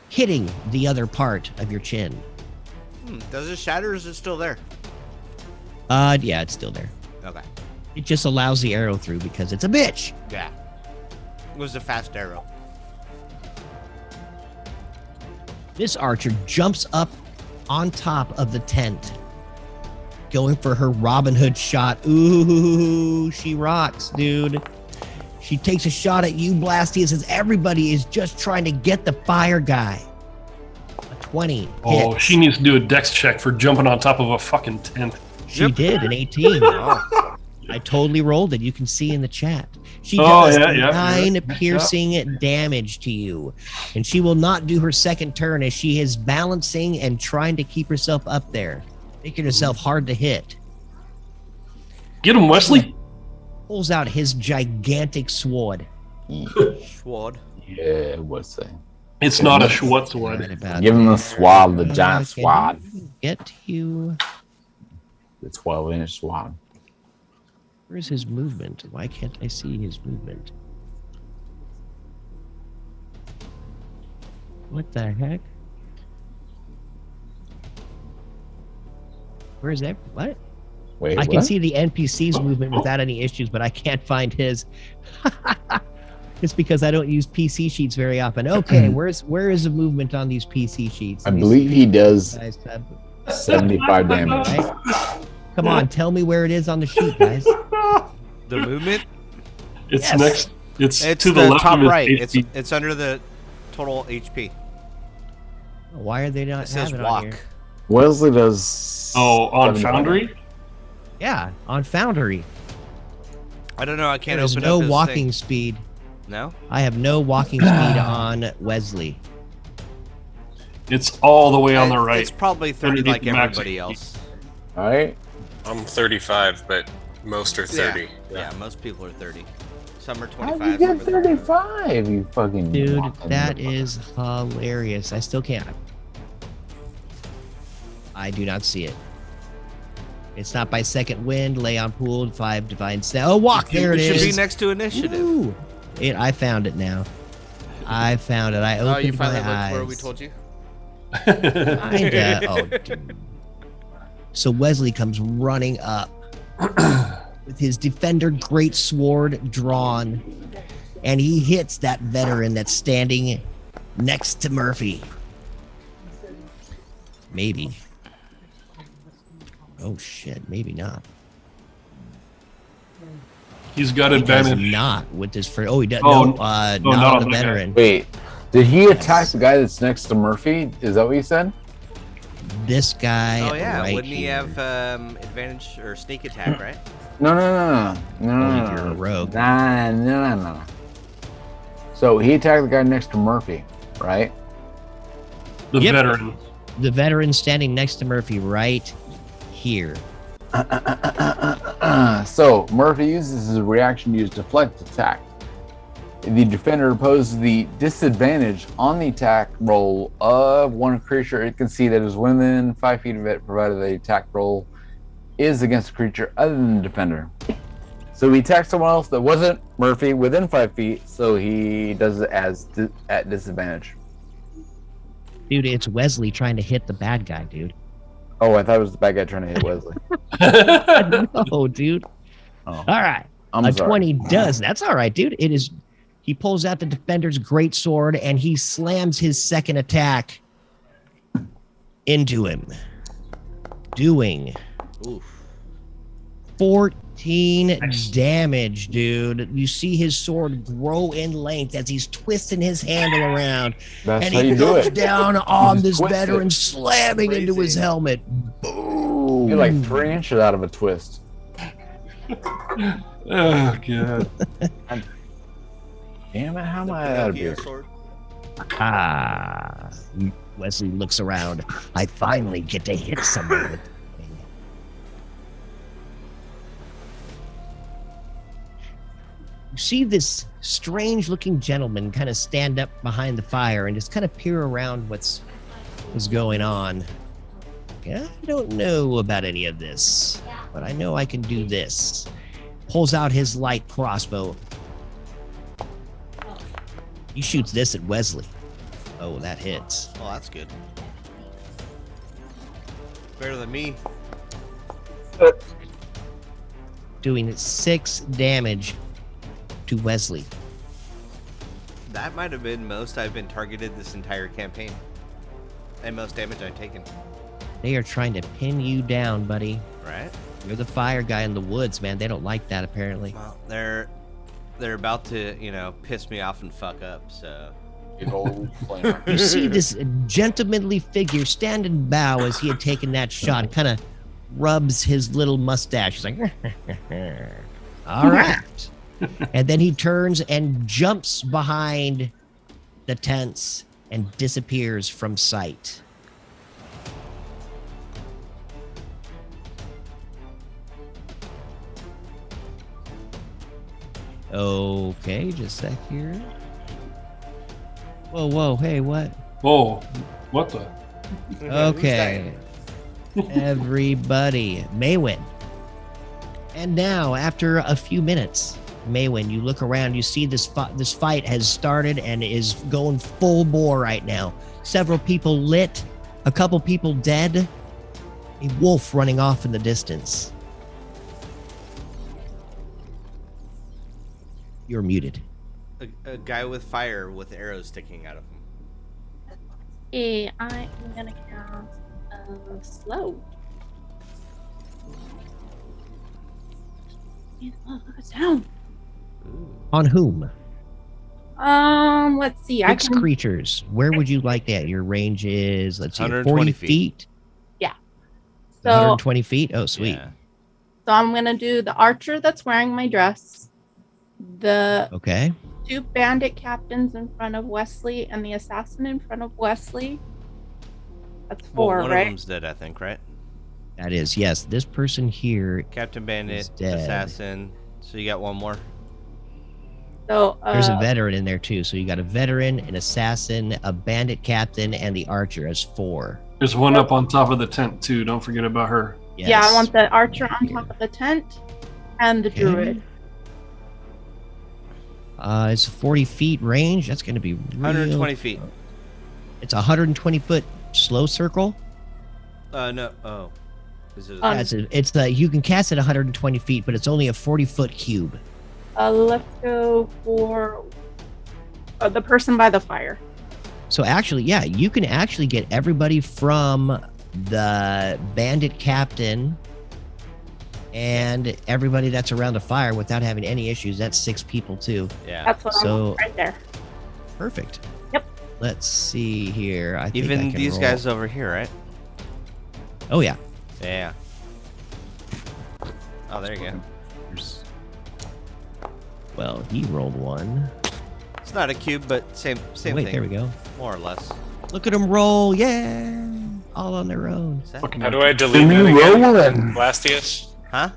hitting the other part of your chin. Does it shatter or is it still there? Yeah, it's still there. Okay. It just allows the arrow through because it's a bitch. Yeah. It was a fast arrow. This archer jumps up on top of the tent, going for her Robin Hood shot. Ooh, she rocks, dude. She takes a shot at you, Blastius, as everybody is just trying to get the fire guy. A 20 Oh, hits. she needs to do a dex check for jumping on top of a fucking tent. She did, an 18. I totally rolled it. You can see in the chat. She Oh, does yeah, 9 yeah. piercing damage to you. And she will not do her second turn as she is balancing and trying to keep herself up there, making herself hard to hit. Get him, Wesley. Pulls out his gigantic sword. Sword. Yeah, what's that? It's not a Schwartz Right sword. about Give him the there. swab, the giant Can swab. you Get you. The 12-inch swab. Where's his movement? Why can't I see his movement? What the heck? Where's that? What? Wait, I what? can see the NPC's movement without any issues, but I can't find his. It's because I don't use PC sheets very often. Okay, where is the movement on these PC sheets? I Let me believe see. he does Guys, 75 damage. right? Come on, tell me where it is on the sheet, guys. The movement? It's Yes. It's It's to the, the left top of his right. HP. It's under the total HP. Why are they not It says having it walk. on here? Wesley does. Oh, on 75. Foundry? Yeah, on Foundry. I don't know. I can't There's open no up this walking thing. speed. No. I have no walking speed on Wesley. It's all the way on the right. It's probably 30 Underneath like the max everybody HP. else. All right. I'm 35, but most are 30. Yeah, most people are 30. Some are How'd 25. you get some are 30. 35? You fucking Dude, walking that motherfucker. is hilarious. I still can't. I do not see it. It's not by second wind, lay on pooled, 5 divine set. Oh, walk! There it It should is. be next to initiative. Woo. I found it now. I found it. I Oh, opened you finally my looked eyes. where we told you? Kinda. Oh, dude. So Wesley comes running up with his defender great sword drawn, and he hits that veteran that's standing next to Murphy. Maybe. Oh shit, maybe not. He's got He does advantage. not with this for he does Oh, no, oh, not not on on the that guy. veteran. Wait, did he attack the guy that's next to Murphy? Is that what you said? This guy Oh yeah, right wouldn't he here. have advantage or sneak attack, right? No. Only if you're a rogue. No. So he attacked the guy next to Murphy, right? The Yep. veteran. The veteran standing next to Murphy right here. So Murphy uses his reaction to use deflect attack. The defender opposes the disadvantage on the attack roll of one creature it can see that is within 5 feet of it, provided the attack roll is against a creature other than the defender. So he attacks someone else that wasn't Murphy within 5 feet, so he does it as at disadvantage. Dude, it's Wesley trying to hit the bad guy, dude. Oh, I thought it was the bad guy trying to hit Wesley. No, dude. Oh, All right. I'm A sorry. 20 does. That's all right, dude. It is. He pulls out the defender's great sword and he slams his second attack into him, doing Oof. 14 damage, dude. You see his sword grow in length as he's twisting his handle around, That's and how he you do comes it. down on just this twist it. veteran, slamming into his Crazy. helmet. Boom! You're like 3 inches out of a twist. Oh, God. Damn it, how am The I out of Pinocchio beer? sword. Ah, Wesley looks around. I finally get to hit someone with this thing. You see this strange looking gentleman kind of stand up behind the fire and just kind of peer around what's going on. Yeah, I don't know about any of this, but I know I can do this. Pulls out his light crossbow. He shoots this at Wesley. Oh, that hits. Oh, that's good. Better than me. Doing 6 damage to Wesley. That might have been most I've been targeted this entire campaign. And most damage I've taken. They are trying to pin you down, buddy. Right? You're the fire guy in the woods, man. They don't like that, apparently. Well, they're about to, piss me off and fuck up, so. Big old flamer. You see this gentlemanly figure stand and bow as he had taken that shot and kind of rubs his little mustache. He's like, all right. And then he turns and jumps behind the tents and disappears from sight. Okay, just a sec here. Whoa, hey, what? Whoa. What the? Okay. Everybody. Maywin. And now, after a few minutes, Maywin, you look around, you see this fight has started and is going full bore right now. Several people lit, a couple people dead, a wolf running off in the distance. You're muted. A guy with fire with arrows sticking out of him. Okay, I am gonna cast slow. And look, it's down. On whom? Let's see. Six creatures. Where would you like that? Your range is, let's see, 120 40 feet. Yeah. 120 feet? Oh, sweet. Yeah. So I'm gonna do the archer that's wearing my dress, the Okay. 2 bandit captains in front of Wesley, and the assassin in front of Wesley. That's 4, One right? of them's dead, I think, right? That is, yes. This person here, Captain He's Bandit, dead. assassin. So you got one more. So there's a veteran in there too. So you got a veteran, an assassin, a bandit captain, and the archer as 4. There's one up on top of the tent too. Don't forget about her. Yes. yeah, I want the archer on top of the tent and the Okay. druid. It's 40 feet range. That's going to be real. 120 feet. It's a 120 foot slow circle. No. Oh. Is it? Yeah, you can cast it 120 feet, but it's only a 40 foot cube. Let's go for the person by the fire. So actually, yeah, you can actually get everybody from the bandit captain and everybody that's around the fire without having any issues. That's 6 people too. Yeah. That's what I want right there. Perfect. Yep. Let's see here. I think I Even can these roll. guys over here, right? Oh yeah. Yeah. Oh, there you go. Well, he rolled 1. It's not a cube, but same Wait, thing. there we go. More or less. Look at them roll. Yeah. All on their own. Is that? Fucking How do I delete that New again? rolling. Blastius? Huh?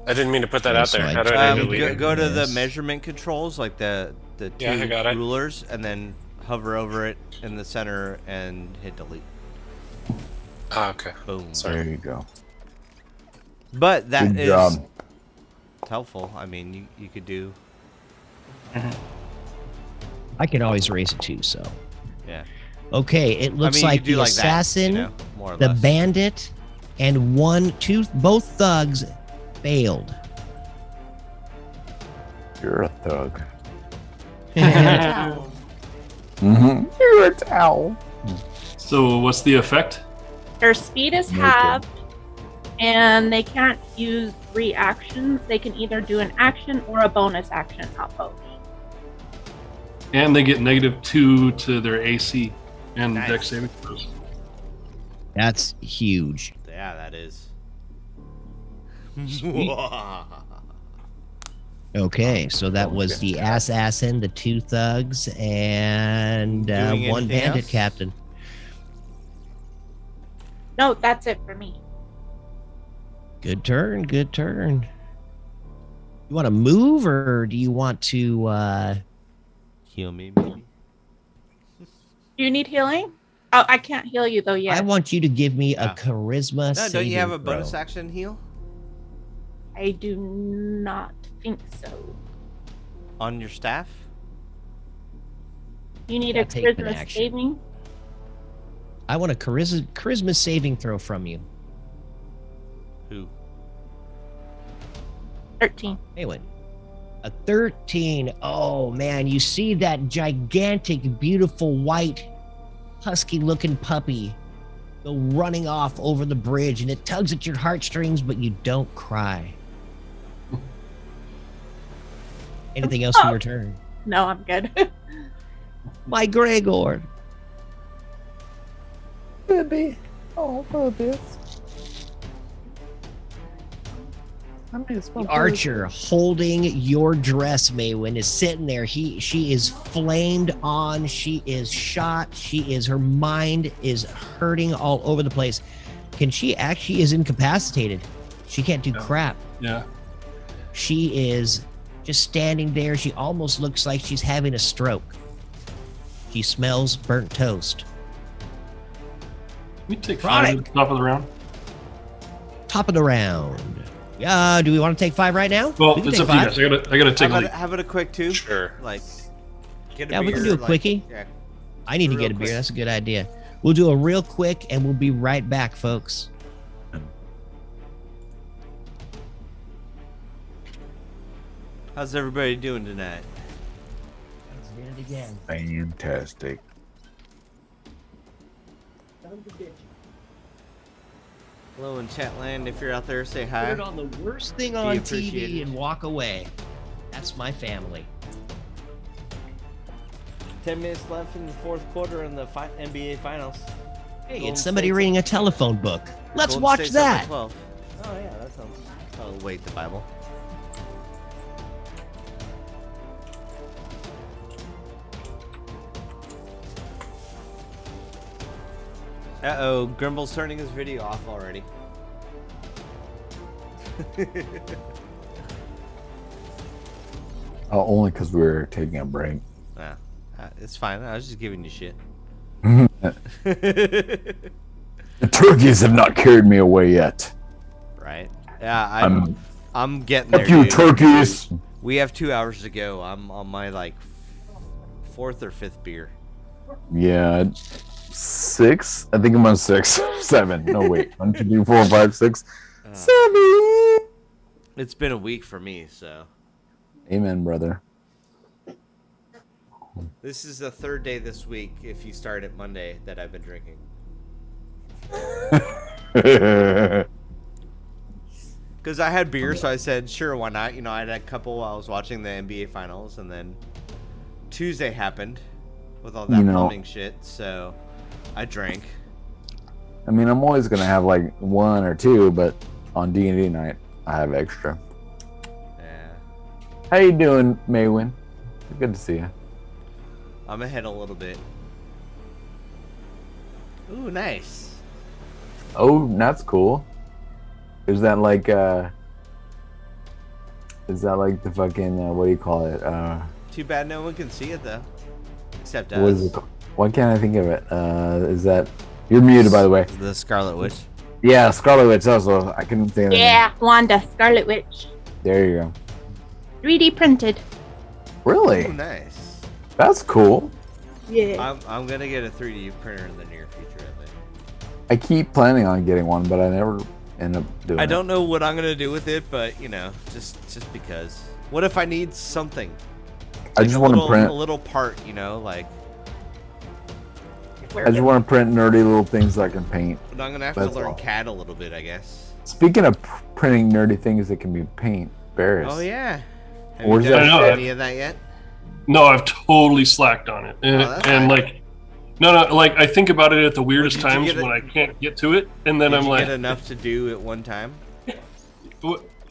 I didn't mean to put that out there. So How do I delete Go, it? go to the Yes. measurement controls, like the 2 Yeah, I got it. rulers, and then hover over it in the center and hit delete. Ah, okay. Boom. There you go. But that Good is job. helpful. I mean, you could do. I can always raise it too, so. Yeah. Okay, it looks I mean, you like could do the like assassin, that, you know, more or the less. bandit, and both thugs failed. You're a thug. You're a towel. So what's the effect? Their speed is Naked. halved, and they can't use reactions. They can either do an action or a bonus action, not both. And they get -2 to their AC and Nice. Dex saving throws. That's huge. Yeah, that is. Okay, so that was the assassin, the 2 thugs, and Doing 1 anything bandit else? captain. No, that's it for me. Good turn, good turn. You want to move, or do you want to... Heal me, maybe. Do you need healing? Oh, I can't heal you though yet. I want you to give me Yeah. a charisma No, saving don't you have a throw. bonus action heal I do not think so. on your staff? You need Yeah, a take an charisma action. saving. I want a charisma saving throw from you. Who? 13. Anyway, a 13. Oh man, you see that gigantic, beautiful white, husky-looking puppy go running off over the bridge, and it tugs at your heartstrings, but you don't cry. Anything else for your turn? No, I'm good. My Gregor. Baby. Oh, baby. I miss my The archer holding your dress, Maywin, is sitting there. She is flamed on. She is shot. Her mind is hurting all over the place. She is incapacitated. She can't do crap. Yeah. She is just standing there. She almost looks like she's having a stroke. She smells burnt toast. We take Chronic. 5 at the top of the round. Top of the round. Do we want to take 5 right now? Well, We can it's take up to you 5. guys. I gotta take a leak. How about a quick 2? Sure. Like, get a Yeah, we can beer, do a like- quickie. Yeah. I need to Real get a beer. quick. That's a good idea. We'll do a real quick, and we'll be right back, folks. How's everybody doing tonight? Let's do it again. Fantastic. Hello in Chatland. If you're out there, say Put hi. it on the worst thing on appreciated. TV and walk away. That's my family. 10 minutes left in the fourth quarter in the NBA Finals. Hey, Golden it's somebody State's reading a telephone book. Let's Golden watch State's up by that. 12. Oh yeah, that sounds. Oh wait, the Bible. Uh-oh, Grimble's turning his video off already. Oh, only because we were taking a break. Nah, it's fine. I was just giving you shit. The turkeys have not carried me away yet. Right? Yeah, I'm I'm getting there. Fuck you, Dude. turkeys. We have 2 hours to go. I'm on my like 4th or 5th beer. Yeah, 6. I think I'm on 6, 7. No, wait. 1, 2, 3, 4, 5, 6, 7. It's been a week for me, so. Amen, brother. This is the 3rd day this week, if you start at Monday, that I've been drinking. Because I had beer, so I said, sure, why not? You know, I had a couple while I was watching the NBA Finals, and then Tuesday happened with all that plumbing shit, so I drank. I mean, I'm always going to have like 1 or 2, but on D&D night, I have extra. Yeah. How you doing, Maywin? Good to see you. I'm ahead a little bit. Ooh, nice. Oh, that's cool. Is that like the fucking what do you call it? Too bad no one can see it though, except What is us. it called? Why can't I think of it? Is that you're muted, by the way? The Scarlet Witch. Yeah, Scarlet Witch. Also, I couldn't think of it. Yeah, Wanda, Scarlet Witch. There you go. 3D printed. Really? Ooh, nice. That's cool. Yeah. I'm gonna get a 3D printer in the near future, I think. I keep planning on getting one, but I never end up doing it. I don't know what I'm gonna do with it, but you know, just because. What if I need something? I just want to print. a little part, you know, like. I just want to print nerdy little things that I can paint. But I'm gonna have That's to learn all. CAD a little bit, I guess. Speaking of printing nerdy things that can be paint, Barris. Oh yeah. Have Where's you done that? any of that yet? No, I've totally slacked on it, and, that's and fine. like, no, like I think about it at the weirdest Did you times get it- when I can't get to it, and then Did I'm you like, get enough to do at one time?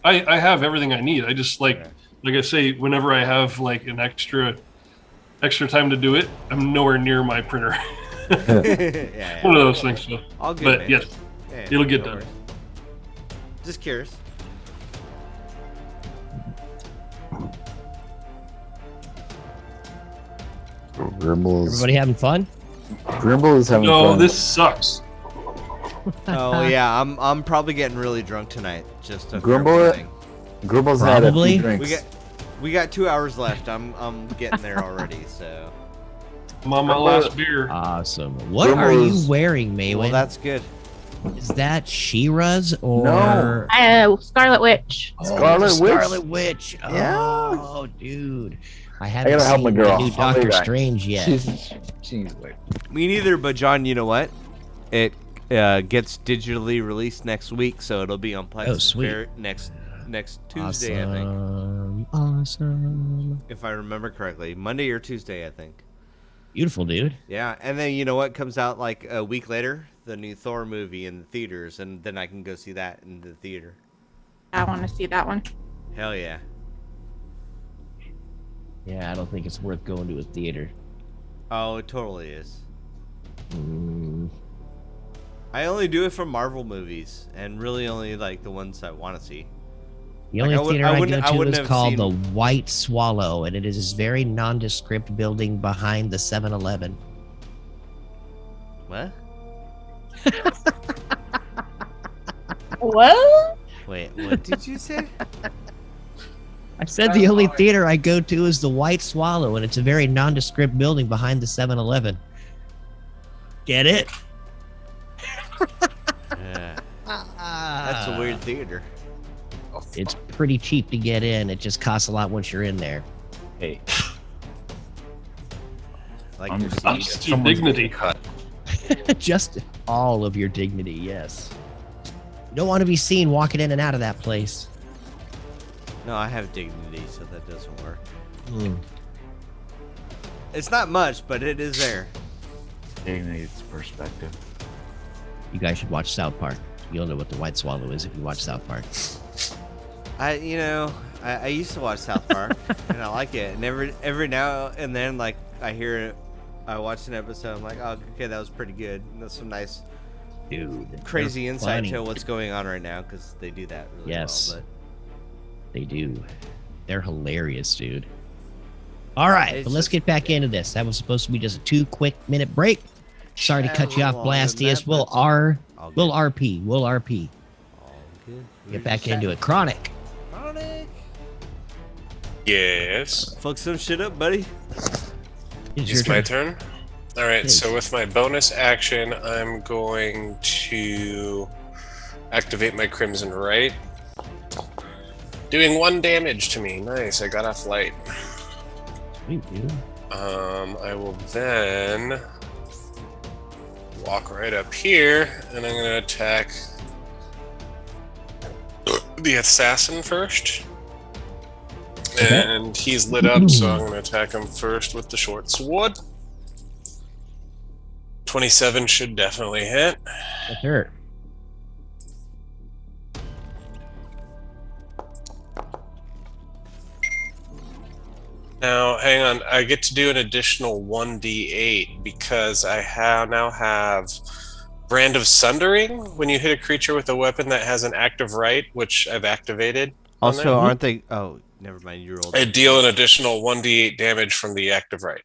I have everything I need. I just like I say, whenever I have like an extra time to do it, I'm nowhere near my printer. yeah. One of those things. So. All good, But man. yes, Yeah, it'll get no done. worries. Just curious. Everybody having fun? Grimble is having No, fun. this sucks. Oh yeah, I'm probably getting really drunk tonight. Just a fair Grimble, warning. Grimble's had a Probably. few drinks. We got 2 hours left. I'm getting there already. So I'm on my last beer. Awesome. What are you wearing, Maywin? well, that's good. Is that She-Ra's or No. Scarlet Witch. Scarlet Witch? Scarlet Witch. Yeah. Oh, dude. I haven't gotta help seen my girl. the new I'll Doctor be back. Strange yet. She's like, Me neither, but John, you know what? It gets digitally released next week, so it'll be on Plex Oh, sweet. Fair next Tuesday, I think, Awesome. if I remember correctly. Monday or Tuesday, I think. Beautiful, dude. Yeah, and then you know what comes out like a week later? The new Thor movie in the theaters, and then I can go see that in the theater. I want to see that one. Hell yeah. Yeah, I don't think it's worth going to a theater. Oh, it totally is. Mm, I only do it for Marvel movies, and really only like the ones I want to see. the Like, only theater I wouldn't- go to wouldn't is have called seen- the White Swallow, and it is this very nondescript building behind the 7-Eleven. What? What? Wait, what did you say? I said the only theater I go to is the White Swallow, and it's a very nondescript building behind the 7-Eleven. Get it? Yeah, that's a weird theater. It's pretty cheap to get in. It just costs a lot once you're in there. hey, Like I'm your just- That's seat. your dignity. Just all of your dignity, yes. You don't want to be seen walking in and out of that place. No, I have dignity, so that doesn't work. It's not much, but it is there. It needs perspective. You guys should watch South Park. You'll know what the white swallow is if you watch South Park. I used to watch South Park and I like it. And every now and then, like I watched an episode. I'm like, oh, okay, that was pretty good. And that's some nice, Dude, crazy they're insight funny. to what's going on right now because they do that really Yes. well. They do. They're hilarious, dude. All right, It's but let's just- get back into this. That was supposed to be just a 2 quick minute break. Sorry to Yeah, cut you a off, little longer than Blastius. that, We'll but all we'll good. RP. We'll RP. All good. Get back into it. Chronic. Chronic. Yes. Fuck some shit up, buddy. It's your It's my turn. turn. All right. Yes. So with my bonus action, I'm going to activate my Crimson Right, doing 1 damage to me. Nice. I got off light. Sweet, dude. I will then walk right up here, and I'm going to attack the assassin first. Okay. And he's lit up, so I'm going to attack him first with the short sword. 27 should definitely hit. That's hurt. Now, hang on. I get to do an additional 1d8 because I now have Brand of Sundering. When you hit a creature with a weapon that has an active right, which I've activated. on Also, there, aren't they? Oh, never mind. You rolled. I deal an additional 1d8 damage from the active right.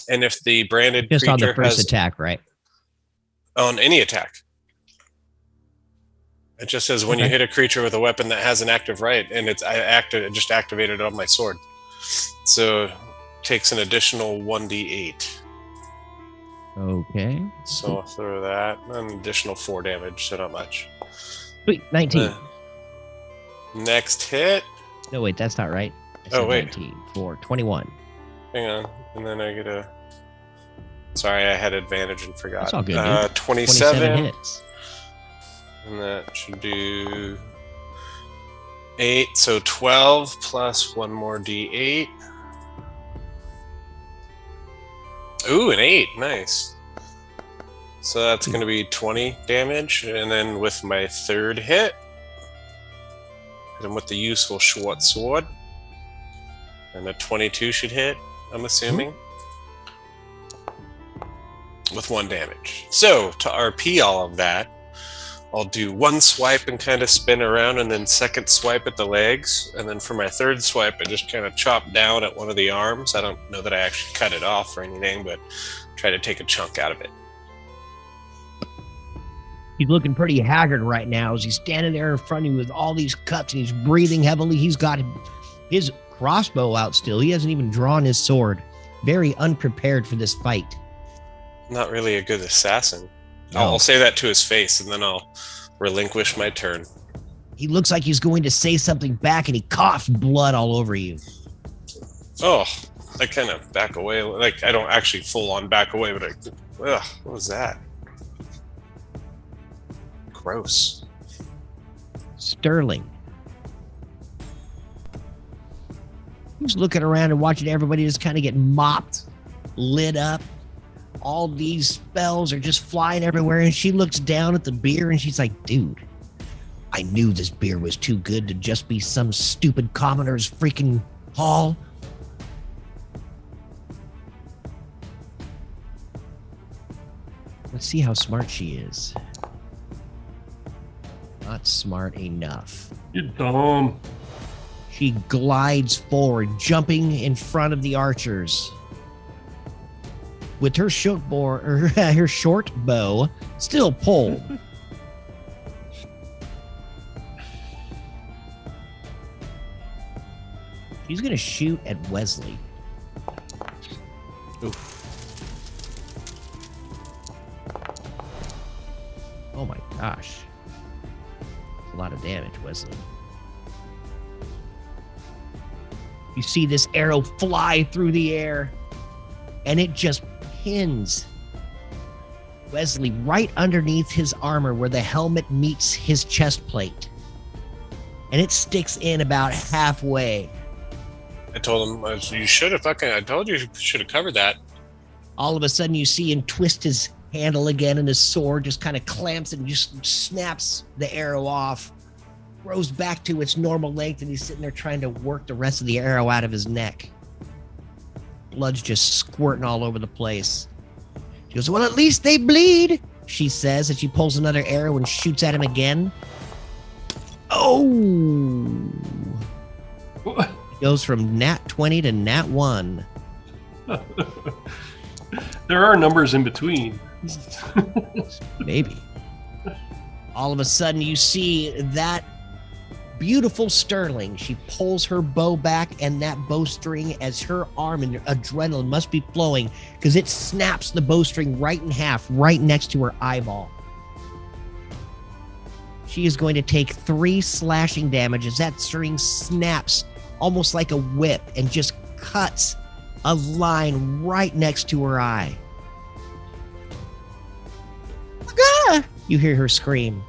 And if the branded Just on creature the first has attack, right? on any attack, it just says when you Okay. hit a creature with a weapon that has an active right, and it just activated it on my sword. So it takes an additional 1d8. Okay. So I'll throw that. An additional 4 damage, so not much. Sweet. 19. Next hit. No, wait, that's not right. I Oh, said wait. 19. 4. 21. Hang on. And then I get a. Sorry, I had advantage and forgot. That's all good, dude. 27. 27 hits. And that should do 8. So 12 plus 1 more d8. Ooh, an 8. Nice. So that's going to be 20 damage. And then with my third hit, hit him with the useful short sword. And a 22 should hit, I'm assuming. With 1 damage. So, to RP all of that, I'll do 1 swipe and kind of spin around, and then second swipe at the legs. And then for my third swipe, I just kind of chop down at one of the arms. I don't know that I actually cut it off or anything, but try to take a chunk out of it. He's looking pretty haggard right now as he's standing there in front of you with all these cuts and he's breathing heavily. He's got his crossbow out still. He hasn't even drawn his sword. Very unprepared for this fight. Not really a good assassin. No. I'll say that to his face, and then I'll relinquish my turn. He looks like he's going to say something back and he coughs blood all over you. Oh, I kind of back away. Like, I don't actually full on back away, but what was that? Gross. Sterling. He's looking around and watching everybody just kind of get mopped, lit up. All these spells are just flying everywhere. And she looks down at the beer and she's like, dude, I knew this beer was too good to just be some stupid commoner's freaking hall. Let's see how smart she is. Not smart enough. You're dumb. She glides forward, jumping in front of the archers. With her her short bow still pulled. She's gonna shoot at Wesley. Oh my gosh. That's a lot of damage, Wesley. You see this arrow fly through the air, and it just pins Wesley right underneath his armor where the helmet meets his chest plate. And it sticks in about halfway. I told him, you should have fucking, I told you should have covered that. All of a sudden, you see him twist his handle again, and his sword just kind of clamps and just snaps the arrow off, grows back to its normal length, and he's sitting there trying to work the rest of the arrow out of his neck. Blood's just squirting all over the place. She goes, well, at least they bleed, she says, as she pulls another arrow and shoots at him again. Oh! It goes from nat 20 to nat 1. There are numbers in between. Maybe. All of a sudden, you see that beautiful Sterling. She pulls her bow back, and that bowstring, as her arm and adrenaline must be flowing, because it snaps the bowstring right in half, right next to her eyeball. She is going to take 3 slashing damage as that string snaps almost like a whip and just cuts a line right next to her eye. Ah! You hear her scream.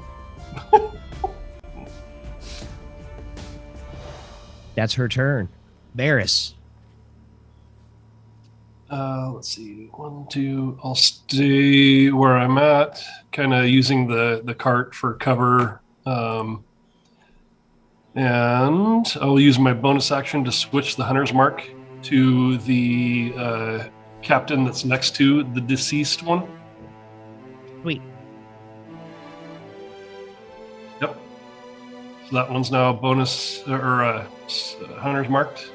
That's her turn. Varys. Let's see. 1, 2. I'll stay where I'm at, kind of using the cart for cover. And I'll use my bonus action to switch the hunter's mark to the captain that's next to the deceased one. Sweet. Yep. So that one's now bonus or hunter's marked.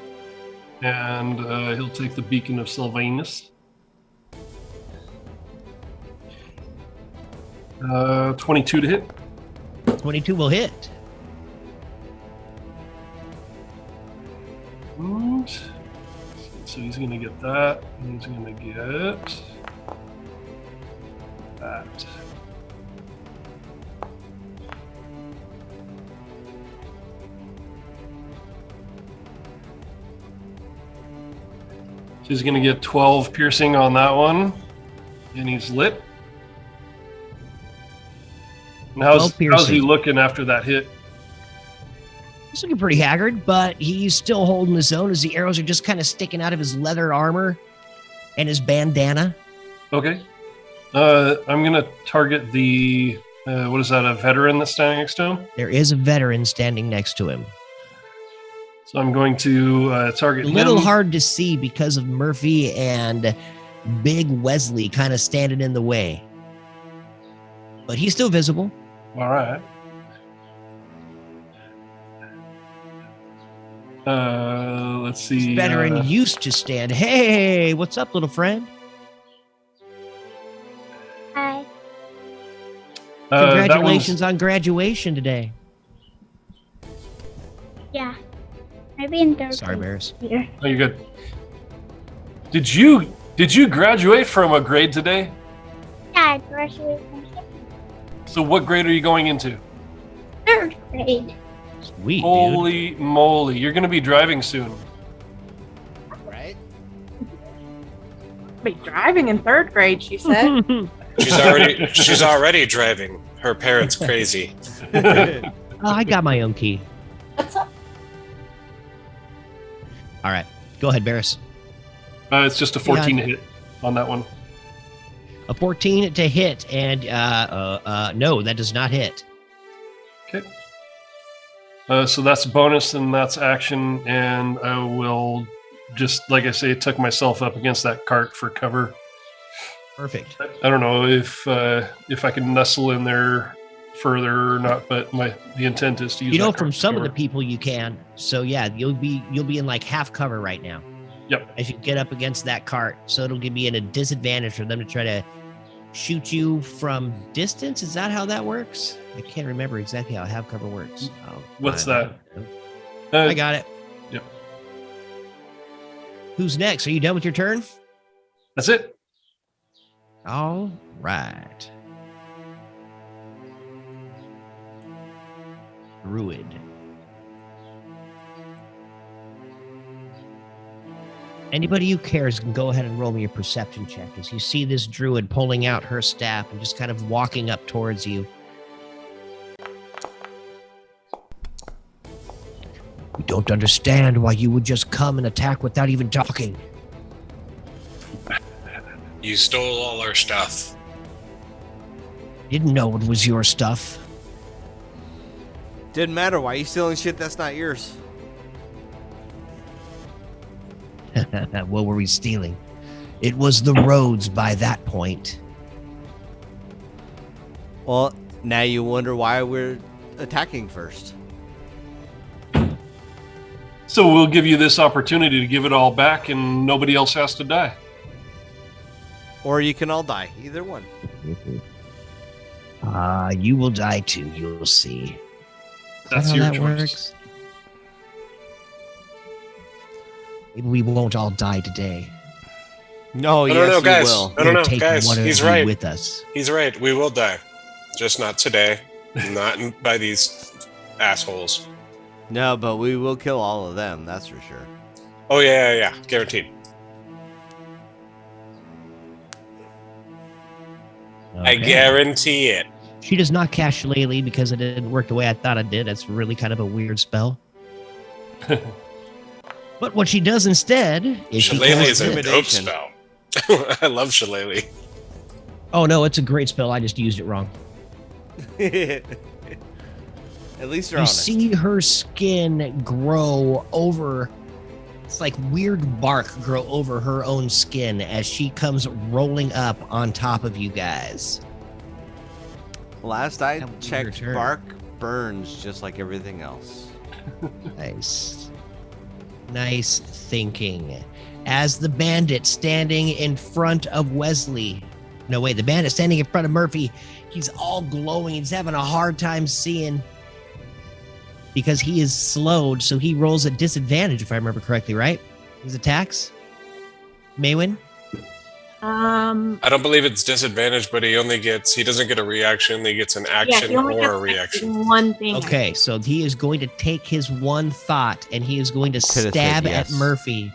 And he'll take the Beacon of Sylvanus. 22 to hit. 22 will hit. And so he's going to get that. And he's going to get that. So he's going to get 12 piercing on that one. And he's lit. And how's he looking after that hit? He's looking pretty haggard, but he's still holding his own as the arrows are just kind of sticking out of his leather armor and his bandana. Okay. I'm going to target the, what is that, a veteran that's standing next to him? There is a veteran standing next to him. So I'm going to target him. A little hard to see because of Murphy and Big Wesley kind of standing in the way. But he's still visible. All right. Let's see. This veteran used to stand. Hey, what's up, little friend? Hi. Congratulations on graduation today. Yeah. Maybe in third Sorry, grade Varys. here. Oh, you're good. Did you graduate from a grade today? Yeah, I graduated from second. So what grade are you going into? Third grade. Sweet, Holy moly. You're going to be driving soon. Right? Be driving in 3rd grade, she said. dude. She's already driving. Her parents crazy. Oh, I got my own key. What's up? All right. Go ahead, Varys. It's just a 14 to hit on that one. A 14 to hit, and no, that does not hit. Okay. So that's bonus and that's action, and I will just, like I say, tuck myself up against that cart for cover. Perfect. I don't know if I can nestle in there further or not, but the intent is to use. You know, that from cart for some of cover. the people you can. So yeah, you'll be in like half cover right now. Yep. As you get up against that cart, so it'll give you a disadvantage for them to try to shoot you from distance. Is that how that works? I can't remember exactly how half cover works. What's that? I got it. Yep. Who's next? Are you done with your turn? That's it. All right. Druid. Anybody who cares can go ahead and roll me a perception check as you see this druid pulling out her staff and just kind of walking up towards you. We don't understand why you would just come and attack without even talking. You stole all our stuff. Didn't know it was your stuff. Didn't matter. Why are you stealing shit that's not yours? What were we stealing? It was the roads by that point. Well, now you wonder why we're attacking first. So we'll give you this opportunity to give it all back, and nobody else has to die. Or you can all die. Either one. You will die too. You'll see. That's how your that choice. works? Maybe we won't all die today. No, No, yes, no, you guys. will. No, no, We'll take guys. one of He's you right. with us. He's right. We will die. Just not today. Not by these assholes. No, but we will kill all of them. That's for sure. Oh, yeah. Guaranteed. I Okay. guarantee it. She does not cast Shillelagh because it didn't work the way I thought it did. That's really kind of a weird spell. But what she does instead is she Shillelagh casts is a dope Intimidation. spell. I love Shillelagh. Oh no, it's a great spell. I just used it wrong. At least you're You honest. see her skin grow over. It's like weird bark grow over her own skin as she comes rolling up on top of you guys. Last I That would be checked, your turn. bark burns just like everything else. Nice. Nice thinking. As the bandit standing in front of Wesley. No, wait, the bandit standing in front of Murphy. He's all glowing. He's having a hard time seeing because he is slowed. So he rolls at disadvantage, if I remember correctly, right? His attacks? Maywin? I don't believe it's disadvantage, but he doesn't get a reaction. He gets an action he only or a gets reaction. one thing. Okay, so he is going to take his one thought and he is going to Could've said stab yes. at Murphy.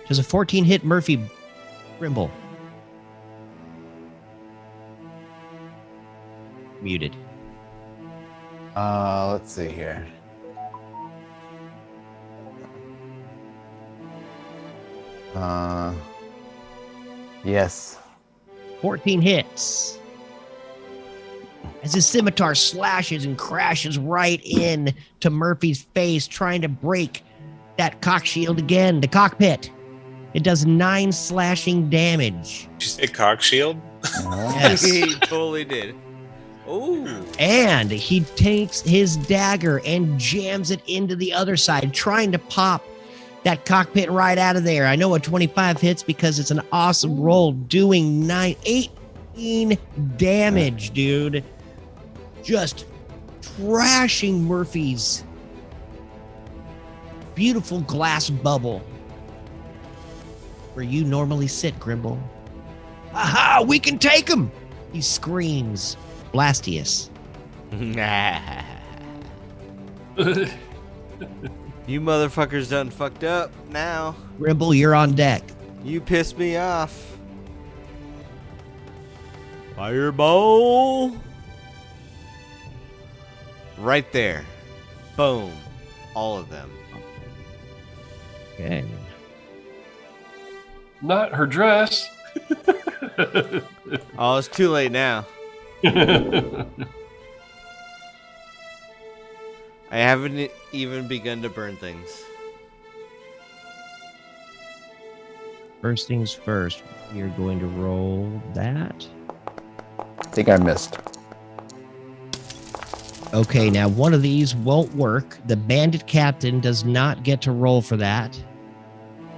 Does a 14 hit Murphy Brimble? Muted. Let's see here. Yes. 14 hits. As his scimitar slashes and crashes right in to Murphy's face, trying to break that cock shield again, the cockpit. It does 9 slashing damage. Did you say cock shield? Yes. He totally did. Ooh. And he takes his dagger and jams it into the other side, trying to pop that cockpit right out of there. I know a 25 hits because it's an awesome roll, doing 18 damage, dude. Just trashing Murphy's beautiful glass bubble where you normally sit, Grimble. Aha, we can take him! He screams. Blastius. You motherfuckers done fucked up now. Grimble, you're on deck. You pissed me off. Fireball. Right there. Boom. All of them. Okay. Not her dress. Oh, it's too late now. I haven't even begun to burn things. First things first, you're going to roll that. I think I missed. Okay, now one of these won't work. The bandit captain does not get to roll for that.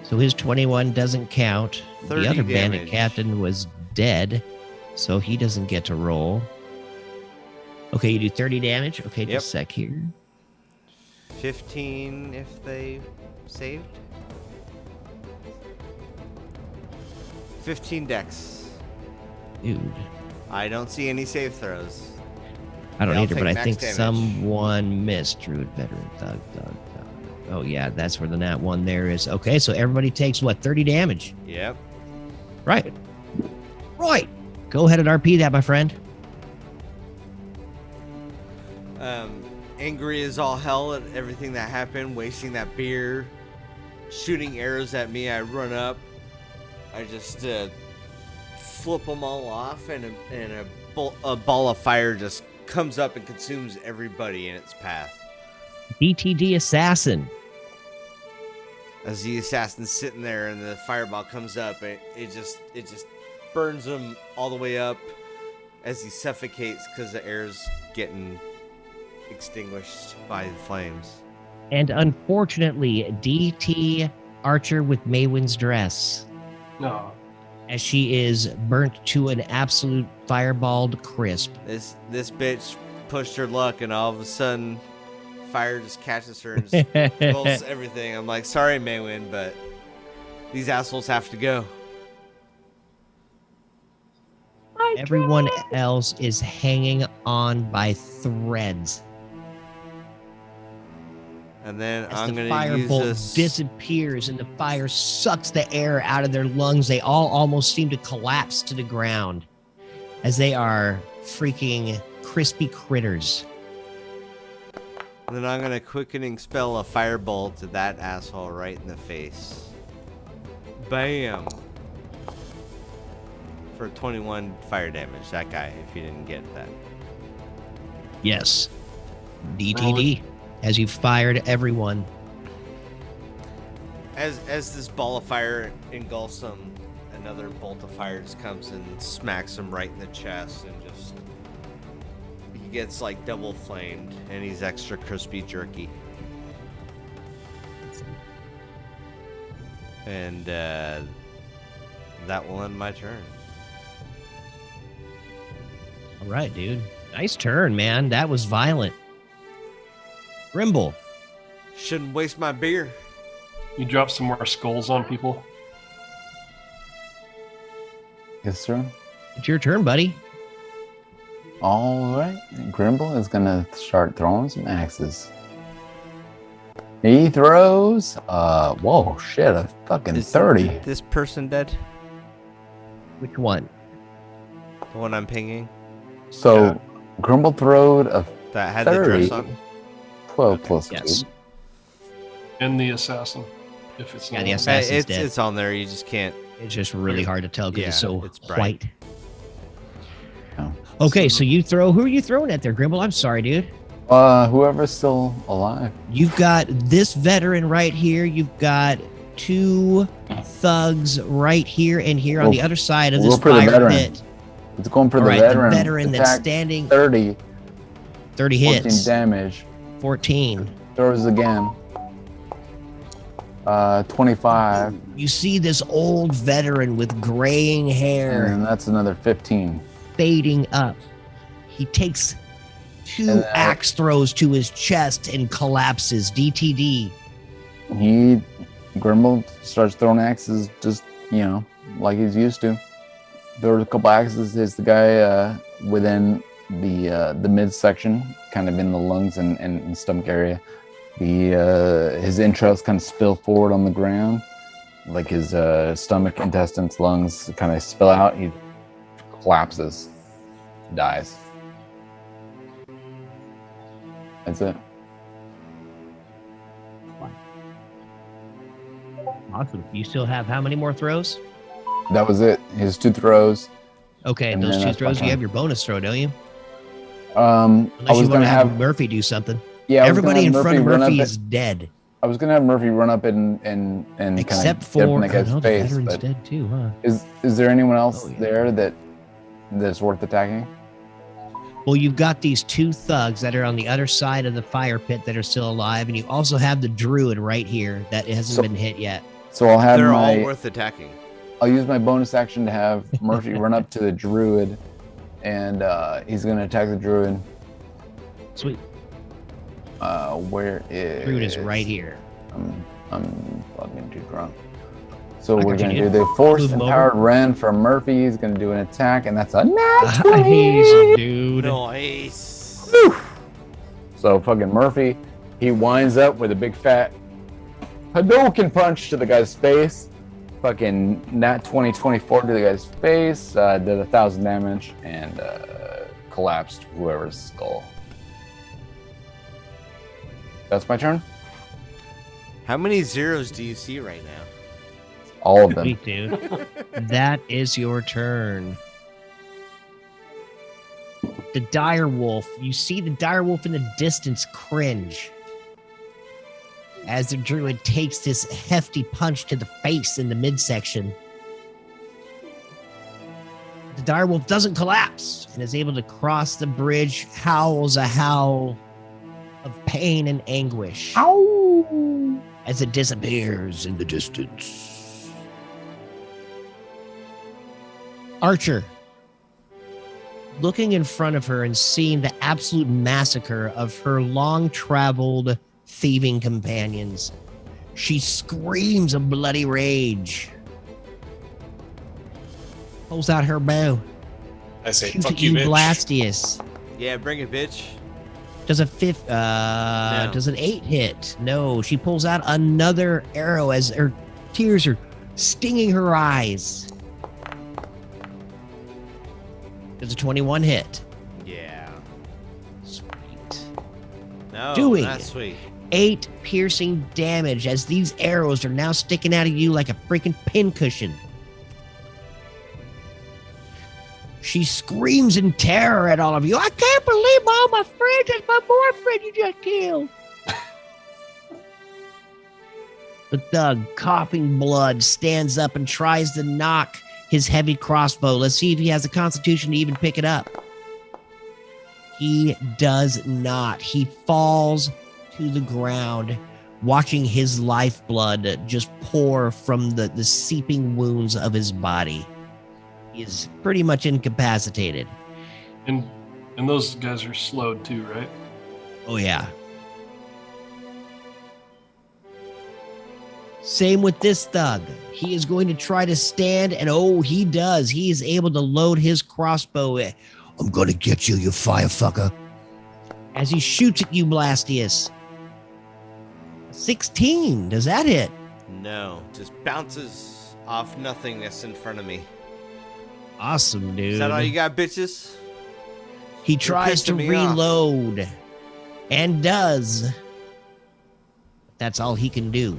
So his 21 doesn't count. 30 The other bandit damage. captain was dead, so he doesn't get to roll. Okay, you do 30 damage. Okay, Yep. just a sec here. 15 if they saved. 15 dex. Dude, I don't see any save throws. I don't They all either, take but I max think damage. someone missed. Druid veteran, thug. Oh yeah, that's where the nat one there is. Okay, so everybody takes what, 30 damage? Yep. Right. Right. Go ahead and RP that, my friend. angry as all hell at everything that happened, wasting that beer, shooting arrows at me. I run up. I just flip them all off, and a ball of fire just comes up and consumes everybody in its path. DTD assassin. As the assassin's sitting there and the fireball comes up, it just burns him all the way up as he suffocates because the air's getting extinguished by the flames. And unfortunately, DT Archer with Maywin's dress, No. as she is burnt to an absolute fireballed crisp. This bitch pushed her luck, and all of a sudden, fire just catches her and just pulls everything. I'm like, sorry, Maywin, but these assholes have to go. Everyone else is hanging on by threads. And then As I'm the going to use firebolt this. disappears and the fire sucks the air out of their lungs, they all almost seem to collapse to the ground as they are freaking crispy critters. And then I'm going to quickening spell a firebolt to that asshole right in the face. Bam. For 21 fire damage, that guy, if you didn't get that. Yes. DTD, as you fired everyone. As this ball of fire engulfs him, another bolt of fire just comes and smacks him right in the chest, and just he gets like double flamed, and he's extra crispy jerky. And that will end my turn. All right, dude. Nice turn, man. That was violent. Grimble. Shouldn't waste my beer. You drop some more skulls on people. Yes, sir. It's your turn, buddy. All right. Grimble is going to start throwing some axes. He throws, whoa, shit, a fucking Is 30. this person dead? Which one? The one I'm pinging? So, Grimble throwed a That had the 30. dress on? 12 plus Yes. 2. And the assassin. If it's Yeah, not the on. assassin's dead. It's on there. You just can't. It's just really hard to tell because it's Yeah, so it's bright. white. Oh. Okay, so you throw. Who are you throwing at there, Grimble? I'm sorry, dude. Whoever's still alive. You've got this veteran right here. You've got two thugs right here and here on the other side of we'll this go for the fire veteran. pit. It's going for All the right, veteran. the veteran that's Attack standing 30, 30 14 hits. damage. 14. Throws again. 25. You see this old veteran with graying hair And that's another 15. fading up. He takes two And axe throws to his chest and collapses. DTD. Grimble starts throwing axes just, like he's used to. Throws a couple axes, hits the guy within the midsection, kind of in the lungs and stomach area. His entrails kind of spill forward on the ground, like his stomach, intestines, lungs kind of spill out. He collapses, dies. That's it. Awesome. You still have how many more throws? That was it. His 2 throws. Okay, And those then two that's my throws, you turn. have your bonus throw, don't you? I Unless was you want gonna to have have Murphy do something. yeah. I was Everybody in gonna have front of run Murphy up is dead. I was gonna have Murphy run up and Except kind of for get up in the the guy's face. veteran's But dead too, huh? is there anyone else Oh, yeah. there that's worth attacking? Well, you've got these two thugs that are on the other side of the fire pit that are still alive, and you also have the druid right here that hasn't So- been hit yet. So I'll have They're all my worth attacking. I'll use my bonus action to have Murphy run up to the druid, and he's gonna attack the druid. Sweet. Where is Druid is right here. I'm fucking too drunk. So I we're got you, gonna dude. do the force Move him empowered run from Murphy. He's gonna do an attack, and that's a nat 20. Nice, dude. Nice. So fucking Murphy, he winds up with a big fat Hadouken punch to the guy's face. Fucking nat 20, 24 to the guy's face. Did 1,000 damage and collapsed whoever's skull. That's my turn. How many zeros do you see right now? All of them. Me too. That is your turn. The dire wolf. You see the dire wolf in the distance cringe as the druid takes this hefty punch to the face in the midsection. The dire wolf doesn't collapse and is able to cross the bridge, howls a howl of pain and anguish as it disappears in the distance. Archer, looking in front of her and seeing the absolute massacre of her long-traveled thieving companions, she screams of bloody rage. Pulls out her bow. I say, Shoots fuck at you, bitch. Blastius. Yeah, bring it, bitch. Does an 8 hit? No, she pulls out another arrow as her tears are stinging her eyes. Does a 21 hit? Yeah. Sweet. No, Doing not sweet. 8 piercing damage as these arrows are now sticking out of you like a freaking pincushion. She screams in terror at all of you. I can't believe all my friends. It's my boyfriend you just killed. The thug, coughing blood, stands up and tries to knock his heavy crossbow. Let's see if he has the constitution to even pick it up. He does not. He falls to the ground, watching his lifeblood just pour from the seeping wounds of his body. He is pretty much incapacitated. And those guys are slowed too, right? Oh, yeah. Same with this thug. He is going to try to stand, and oh, he does. He is able to load his crossbow. I'm going to get you, you firefucker. As he shoots at you, Blastius. 16. Does that hit? No, just bounces off nothingness in front of me. Awesome, dude. Is that all you got, bitches? He tries to pissing me reload and does. That's all he can do.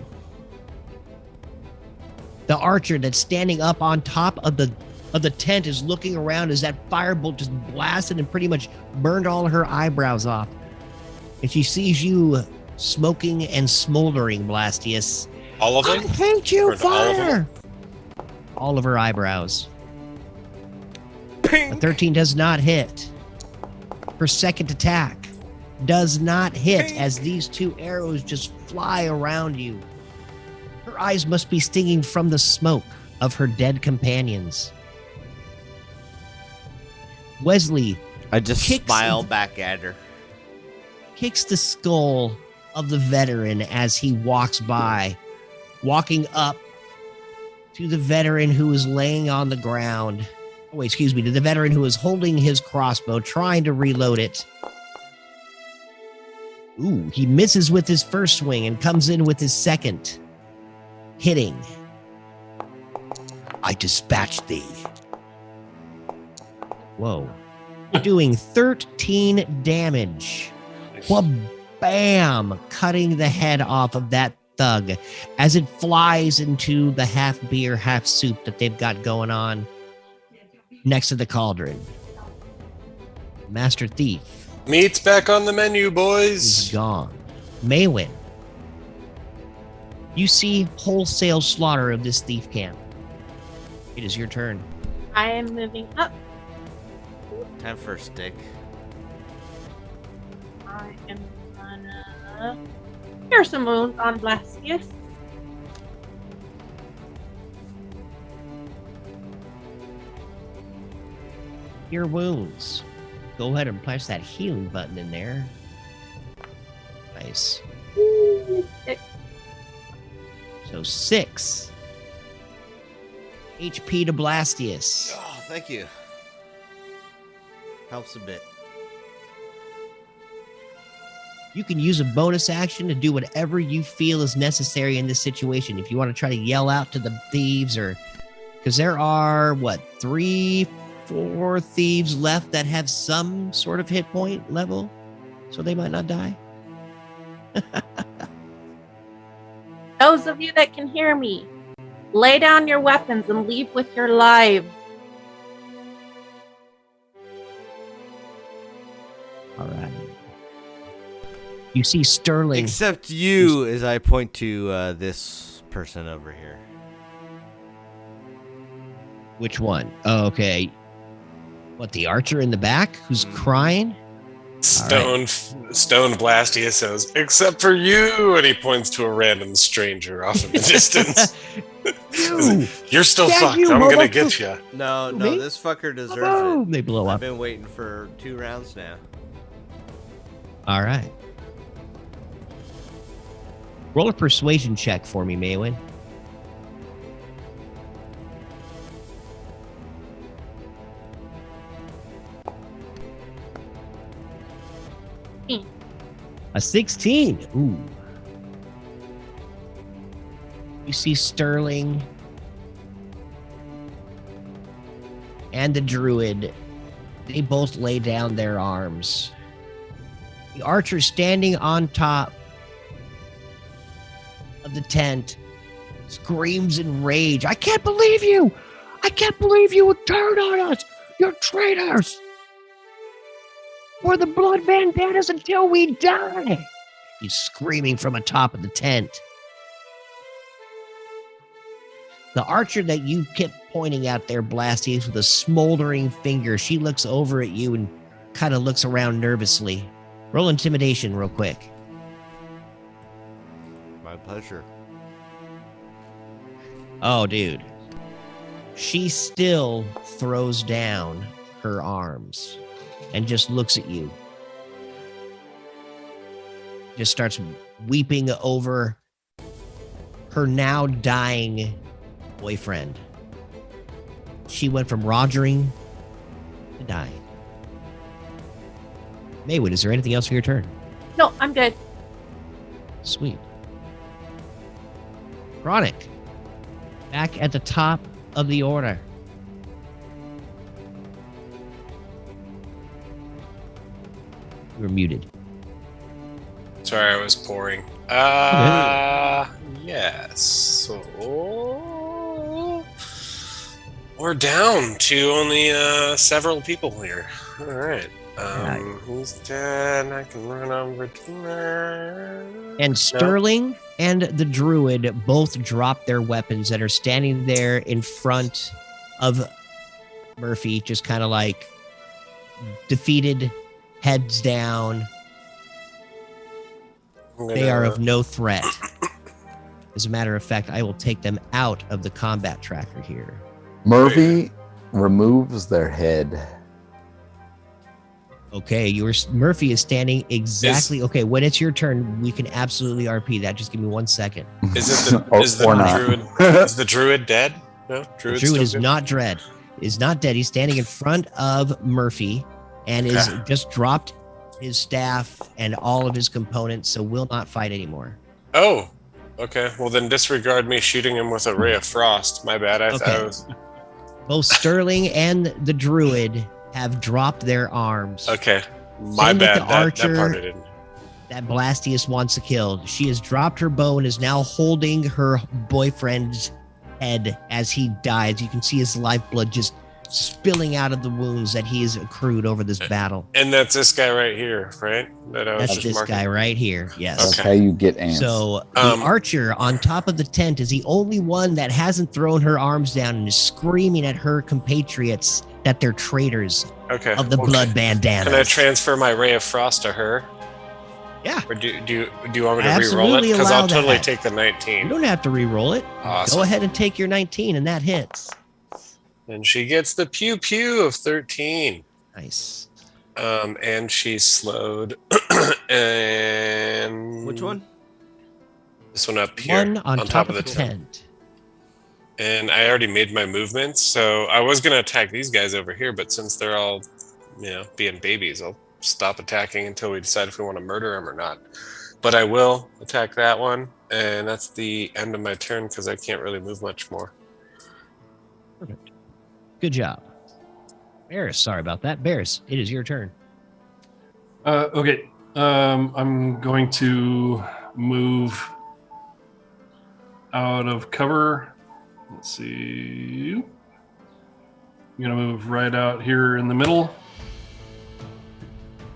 The archer that's standing up on top of the tent is looking around as that firebolt just blasted and pretty much burned all her eyebrows off. And she sees you smoking and smoldering, Blastius. All of them? I hate you, Or all of fire! them? All of her eyebrows. Ping! A 13 does not hit. Her second attack does not hit as these 2 arrows just fly around you. Her eyes must be stinging from the smoke of her dead companions. Wesley I just kicks- smile back at her. kicks the skull of the veteran as he walks by, walking up to the veteran who is laying on the ground. Oh, wait, excuse me, to the veteran who is holding his crossbow, trying to reload it. Ooh, he misses with his first swing and comes in with his second, hitting. I dispatched thee. Whoa. Doing 13 damage. Bam! Cutting the head off of that thug as it flies into the half beer, half soup that they've got going on next to the cauldron. Master Thief Meat's back on the menu, is boys. gone. Maywin, you see wholesale slaughter of this thief camp. It is your turn. I am moving up. Time for a stick. I am gonna cure some wounds on Blastius. Your wounds. Go ahead and press that healing button in there. Nice. So 6 HP to Blastius. Oh, thank you. Helps a bit. You can use a bonus action to do whatever you feel is necessary in this situation. If you want to try to yell out to the thieves, or because there are 3, 4 thieves left that have some sort of hit point level, so they might not die. Those of you that can hear me, lay down your weapons and leave with your lives. All right. You see Sterling. Except you, as I point to this person over here. Which one? Oh, okay. What, the archer in the back who's crying? Stone Blastia says, "Except for you," and he points to a random stranger off in the distance. You're still Yeah, fucked. you I'm gonna motherfucker. get you. No, Me? this fucker deserves Oh, it. they blow I've up. been waiting for 2 rounds now. All right. Roll a persuasion check for me, Maywin. A 16. Ooh. You see Sterling and the druid. They both lay down their arms. The archer standing on top of the tent screams in rage. I can't believe you! I can't believe you would turn on us! You're traitors! We're the blood bandanas until we die! He's screaming from atop of the tent. The archer that you kept pointing out there, Blasties, with a smoldering finger, she looks over at you and kind of looks around nervously. Roll intimidation real quick. My pleasure. Oh, dude. She still throws down her arms and just looks at you. Just starts weeping over her now dying boyfriend. She went from rogering to dying. Maywood, is there anything else for your turn? No, I'm good. Sweet. Chronic, back at the top of the order. You're muted. Sorry, I was pouring. Yes. So we're down to only several people here. All right. Who's dead? I can run over to her. And Sterling and the druid both drop their weapons and are standing there in front of Murphy, just kind of like defeated, heads down. They are of no threat. As a matter of fact, I will take them out of the combat tracker here. Murphy removes their head. Okay, Murphy is standing exactly. Okay, when it's your turn, we can absolutely RP that. Just give me 1 second. Is it Or the not. druid? Is the druid dead? No, The druid's druid still is good? not dread. Is not dead. He's standing in front of Murphy and is just dropped his staff and all of his components, so will not fight anymore. Oh, okay. Well, then disregard me shooting him with a ray of frost. My bad. I thought Okay. it was Both Sterling and the druid have dropped their arms. okay. My Same with bad. the That archer. part I didn't. That Blastius wants to kill. She has dropped her bow and is now holding her boyfriend's head as he dies. You can see his lifeblood just spilling out of the wounds that he has accrued over this battle. And that's this guy right here, right? That I was That's just this marking. guy right here. Yes. That's how you get ants. So the archer on top of the tent is the only one that hasn't thrown her arms down and is screaming at her compatriots that they're traitors Okay. of the Well, blood bandanas. Can I transfer my ray of frost to her? Yeah. Or do you want me I to re-roll it? absolutely Because I'll allow totally that. take the You 19. don't have to re-roll it. Awesome. Go ahead and take your 19, and that hits. And she gets the pew pew of 13. Nice. And she's slowed. And Which one? this one up here One on top of the tent. And I already made my movements, so I was gonna attack these guys over here, but since they're all, being babies, I'll stop attacking until we decide if we want to murder them or not. But I will attack that one, and that's the end of my turn because I can't really move much more. Perfect. Good job. Barris, sorry about that. Barris, it is your turn. Okay. I'm going to move out of cover. Let's see. I'm gonna move right out here in the middle,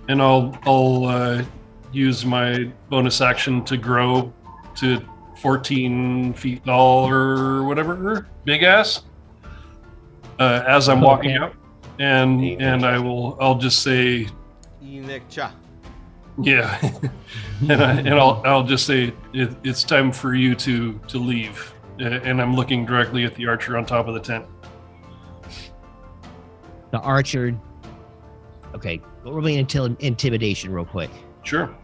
and I'll use my bonus action to grow to 14 feet tall or whatever, big ass. As I'm walking out, and I'll just say, Inikcha. yeah, and I'll just say it's time for you to leave, and I'm looking directly at the archer on top of the tent. The archer. Okay, roll me until intimidation real quick. Sure.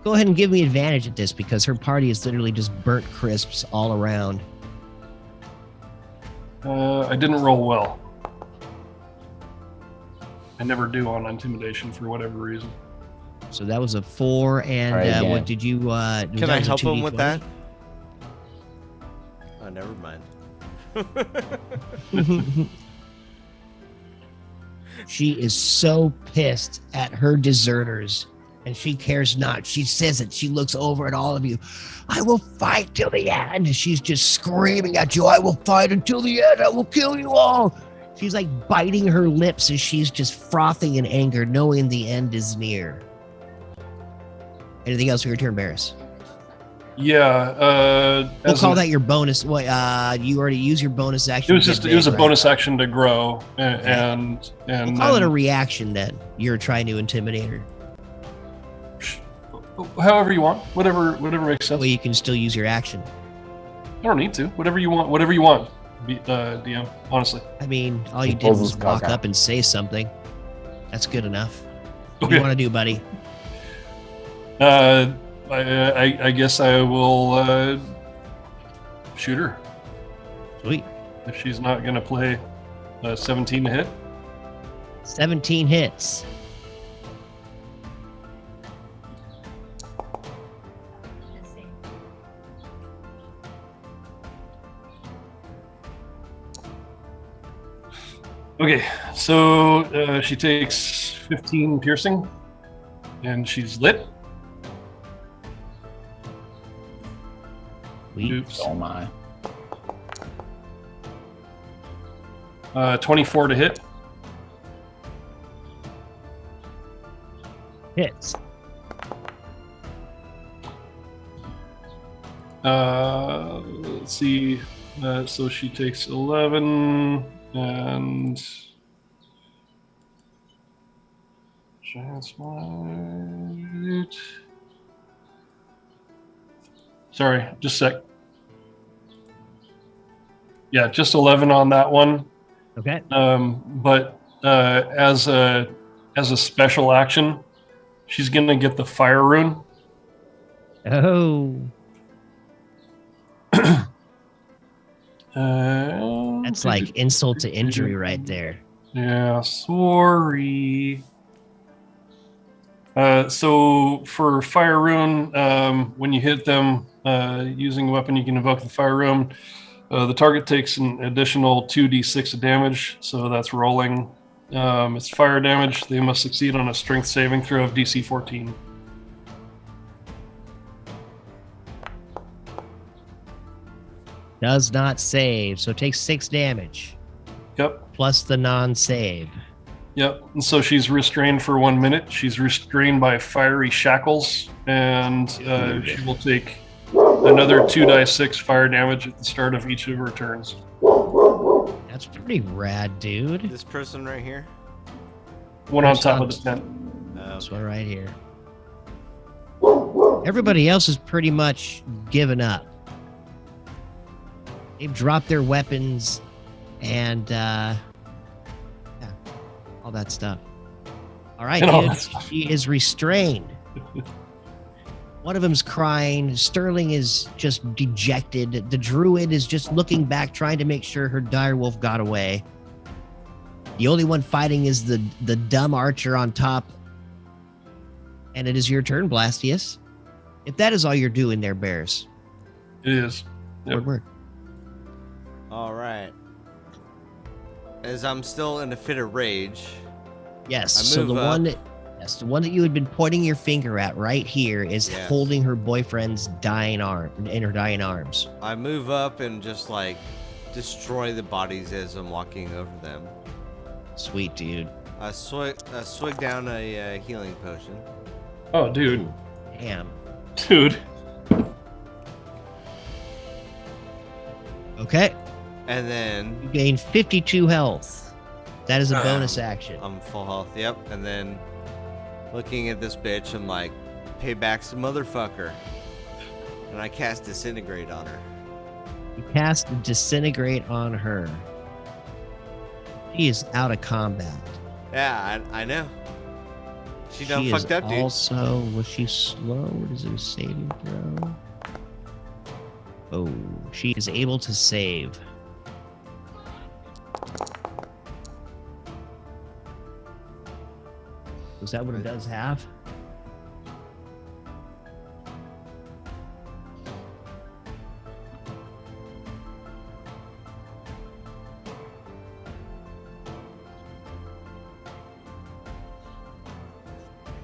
Go ahead and give me advantage at this because her party is literally just burnt crisps all around. I didn't roll well. I never do on intimidation for whatever reason. So that was a 4, and Try again. what did you? Can I help him with that? Oh, never mind. She is so pissed at her deserters, and she cares not. She says it. She looks over at all of you. I will fight till the end. She's just screaming at you. I will fight until the end. I will kill you all. She's like biting her lips as she's just frothing in anger, knowing the end is near. Anything else for your turn, Barris? Yeah. We'll call that your bonus. What? You already used your bonus action. It was a bonus action to grow, and we'll call it a reaction then. You're trying to intimidate her. However you want, whatever makes sense. Well, you can still use your action. I don't need to. Whatever you want. DM. Honestly. I mean, all you did was walk up and say something. That's good enough. What do you want to do, buddy? I guess I will shoot her. Sweet. If she's not going to play 17 to hit. 17 hits. Okay, so she takes 15 piercing, and she's lit. Oops. Oh my. 24 to hit. Hits. Let's see. So she takes 11 and chance light. Sorry, just a sec. Yeah, just 11 on that one. Okay. But as a special action, she's gonna get the fire rune. Oh. That's like insult to injury right there. Yeah, sorry. So for fire rune, when you hit them using a weapon, you can invoke the fire rune. The target takes an additional 2d6 of damage, so that's rolling. It's fire damage. They must succeed on a strength saving throw of DC 14. Does not save, so takes 6 damage. Yep. Plus the non-save. Yep. And so she's restrained for 1 minute. She's restrained by fiery shackles, and she will take another 2d6 fire damage at the start of each of her turns. That's pretty rad, dude. This person right here? One on top of the tent. This one right here. Everybody else is pretty much given up. They've dropped their weapons and yeah, all that stuff. All right, dude. She is restrained. One of them's crying. Sterling is just dejected. The druid is just looking back, trying to make sure her direwolf got away. The only one fighting is the dumb archer on top. And it is your turn, Blastius. If that is all you're doing there, Bears. It is. Yep. Word. All right. As I'm still in a fit of rage. Yes. I So move the up. one Yes, the one that you had been pointing your finger at right here is Yes. holding her boyfriend's dying arm in her dying arms. I move up and just like destroy the bodies as I'm walking over them. Sweet dude. I swig down a healing potion. Oh, dude. Damn. Dude. Okay. And then You gain 52 health. That is a bonus action. I'm full health. Yep. And then looking at this bitch, I'm like, payback's the motherfucker. And I cast Disintegrate on her. You cast Disintegrate on her. She is out of combat. Yeah, I know. She done She fucked is up, dude. Also, was she slow? What is it, a saving throw? Oh, she is able to save. Is that what it does have?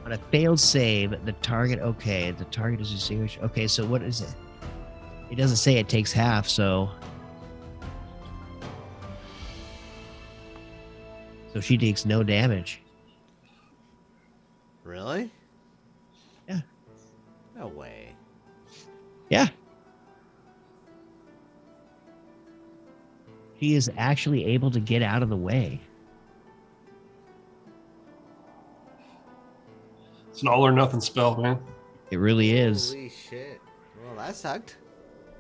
On a failed save, the target, okay, the target is distinguished. Okay, so what is it? It doesn't say it takes half, so. So she takes no damage. Really? Yeah. No way. Yeah. She is actually able to get out of the way. It's an all or nothing spell, man. It really is. Holy shit. Well, that sucked.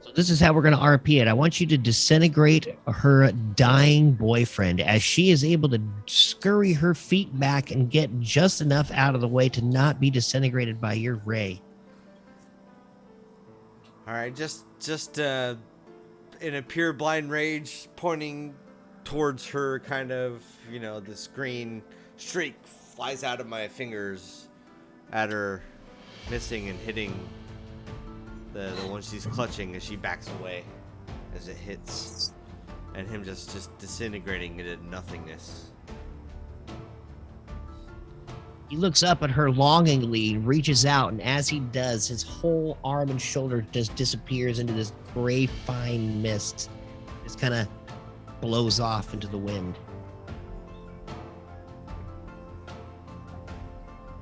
So this is how we're going to RP it. I want you to disintegrate her dying boyfriend as she is able to scurry her feet back and get just enough out of the way to not be disintegrated by your ray. All right, just in a pure blind rage, pointing towards her, kind of, you know, this green streak flies out of my fingers at her, missing and hitting the one she's clutching as she backs away as it hits, and him just disintegrating into nothingness. He looks up at her longingly, reaches out, and as he does, his whole arm and shoulder just disappears into this gray fine mist. Just kind of blows off into the wind.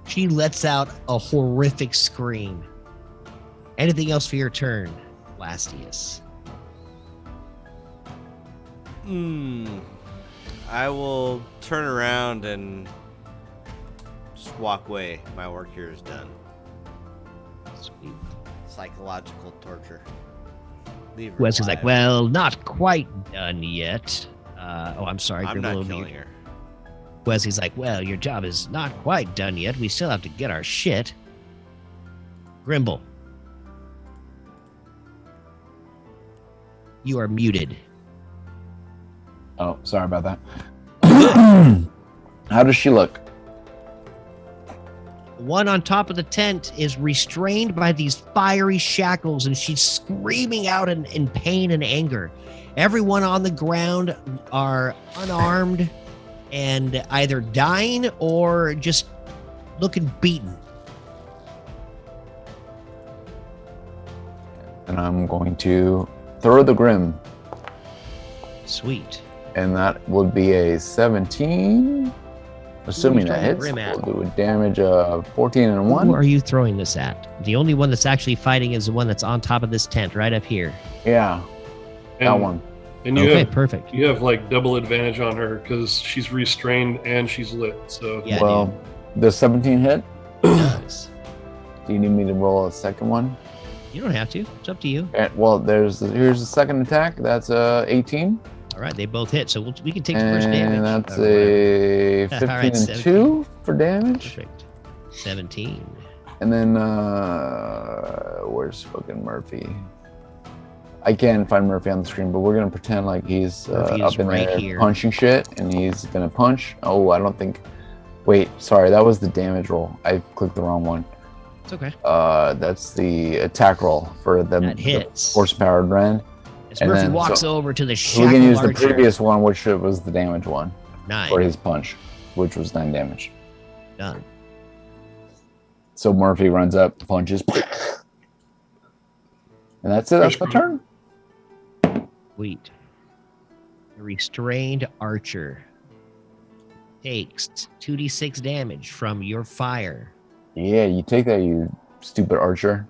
She lets out a horrific scream. Anything else for your turn, Blastius? I will turn around and just walk away. My work here is done. Sweet. Psychological torture. Leave her Wesley's alive. like, well, not quite done yet. I'm sorry. I'm Grimble, not killing her. Wesley's like, well, your job is not quite done yet. We still have to get our shit. Grimble. You are muted. Oh, sorry about that. How does she look? The one on top of the tent is restrained by these fiery shackles, and she's screaming out in pain and anger. Everyone on the ground are unarmed and either dying or just looking beaten. And I'm going to throw the Grim, Sweet. and that would be a 17. Assuming that hits, Grim at? we'll do a damage of 14 and 1. Who are you throwing this at? The only one that's actually fighting is the one that's on top of this tent right up here. Yeah, that one. And you Okay, have perfect. you have like double advantage on her because she's restrained and she's lit. So Yeah, Well, the 17 hit. Nice. Do you need me to roll a second one? You don't have to. It's up to you. Well, here's the second attack. That's 18. All right, they both hit, so we can take the first damage. And that's All right. a 15 All right, and 17. 2 for damage. Perfect. 17. And then where's fucking Murphy? I can't find Murphy on the screen, but we're gonna pretend like he's Murphy up is in right there here. punching shit, and he's gonna punch. Oh, I don't think. Wait, sorry, that was the damage roll. I clicked the wrong one. It's okay. That's the attack roll for the That hits. horse-powered Rend. As and Murphy then- walks so- over to the So we shackled can use the archer. previous one, which was the damage one, 9. for his punch, which was 9 damage. Done. So Murphy runs up, punches, and that's it. That's my turn. Sweet. The restrained archer takes 2d6 damage from your fire. Yeah, you take that, you stupid archer.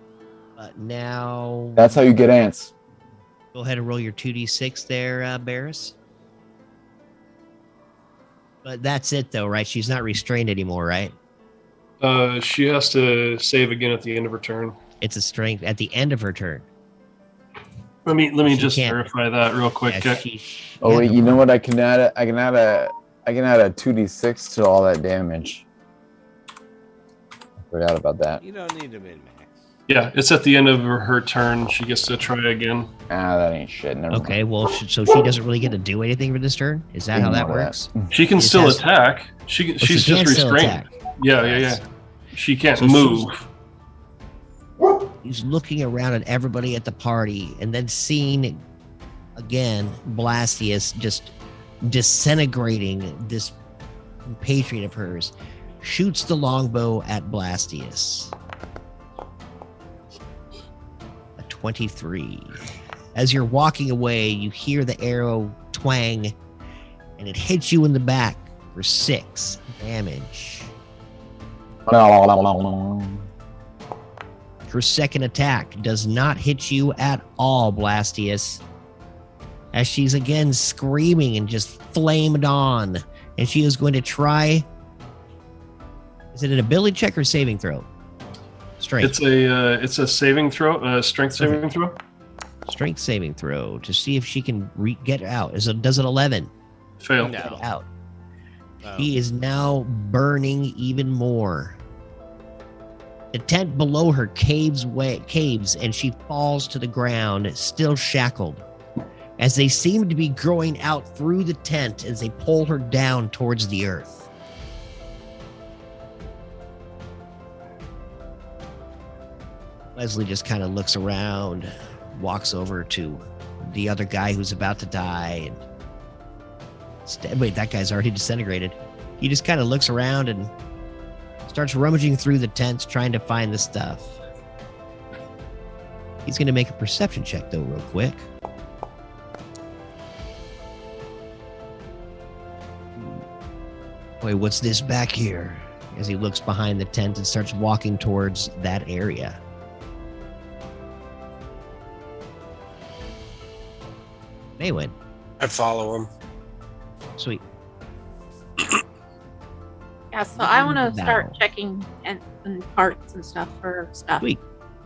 But now... That's how you get ants. Go ahead and roll your 2d6 there, Barris. But that's it, though, right? She's not restrained anymore, right? She has to save again at the end of her turn. It's a strength at the end of her turn. Let me She just can't. verify that real quick. Yeah, Oh wait, you know what? I can add a 2d6 to all that damage. I forgot about that. You don't need to min-max. Yeah, it's at the end of her turn. She gets to try again. Ah, that ain't shit. Never Okay, mind. well, so she doesn't really get to do anything for this turn? Is that how that Ignore works? She can It still has- attack. She's she just can still restrained. attack. Yeah. She can't So move. He's looking around at everybody at the party and then seeing again Blastius just disintegrating this compatriot of hers. Shoots the longbow at Blastius. A 23. As you're walking away, you hear the arrow twang and it hits you in the back for 6 damage. Her second attack does not hit you at all, Blastius. As she's again screaming and just flamed on. And she is going to try... Is it an ability check or saving throw? Strength. It's a saving throw, strength saving throw. Strength saving throw to see if she can get out. Does it 11? Fail. No. Get out. Oh. He is now burning even more. The tent below her caves and she falls to the ground, still shackled. As they seem to be growing out through the tent as they pull her down towards the earth. Leslie just kind of looks around, walks over to the other guy who's about to die. And wait, that guy's already disintegrated. He just kind of looks around and starts rummaging through the tents, trying to find the stuff. He's going to make a perception check, though, real quick. Wait, what's this back here? As he looks behind the tent and starts walking towards that area. Maywin. I follow him. Sweet. Yeah, so I want to Battle. start checking tents and parts and stuff for stuff. Sweet.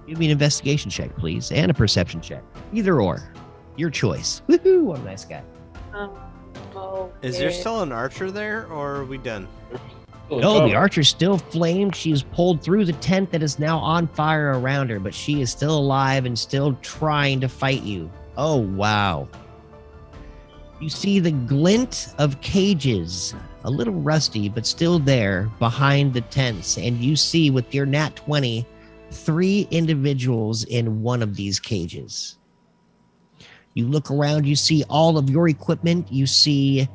Give me an investigation check, please, and a perception check. Either or. Your choice. Woohoo! What a nice guy. Well, Is there still an archer there, or are we done? No, the archer's still flamed. She's pulled through the tent that is now on fire around her, but she is still alive and still trying to fight you. Oh, wow. You see the glint of cages, a little rusty, but still there behind the tents. And you see with your nat 20, 3 individuals in one of these cages. You look around, you see all of your equipment. You see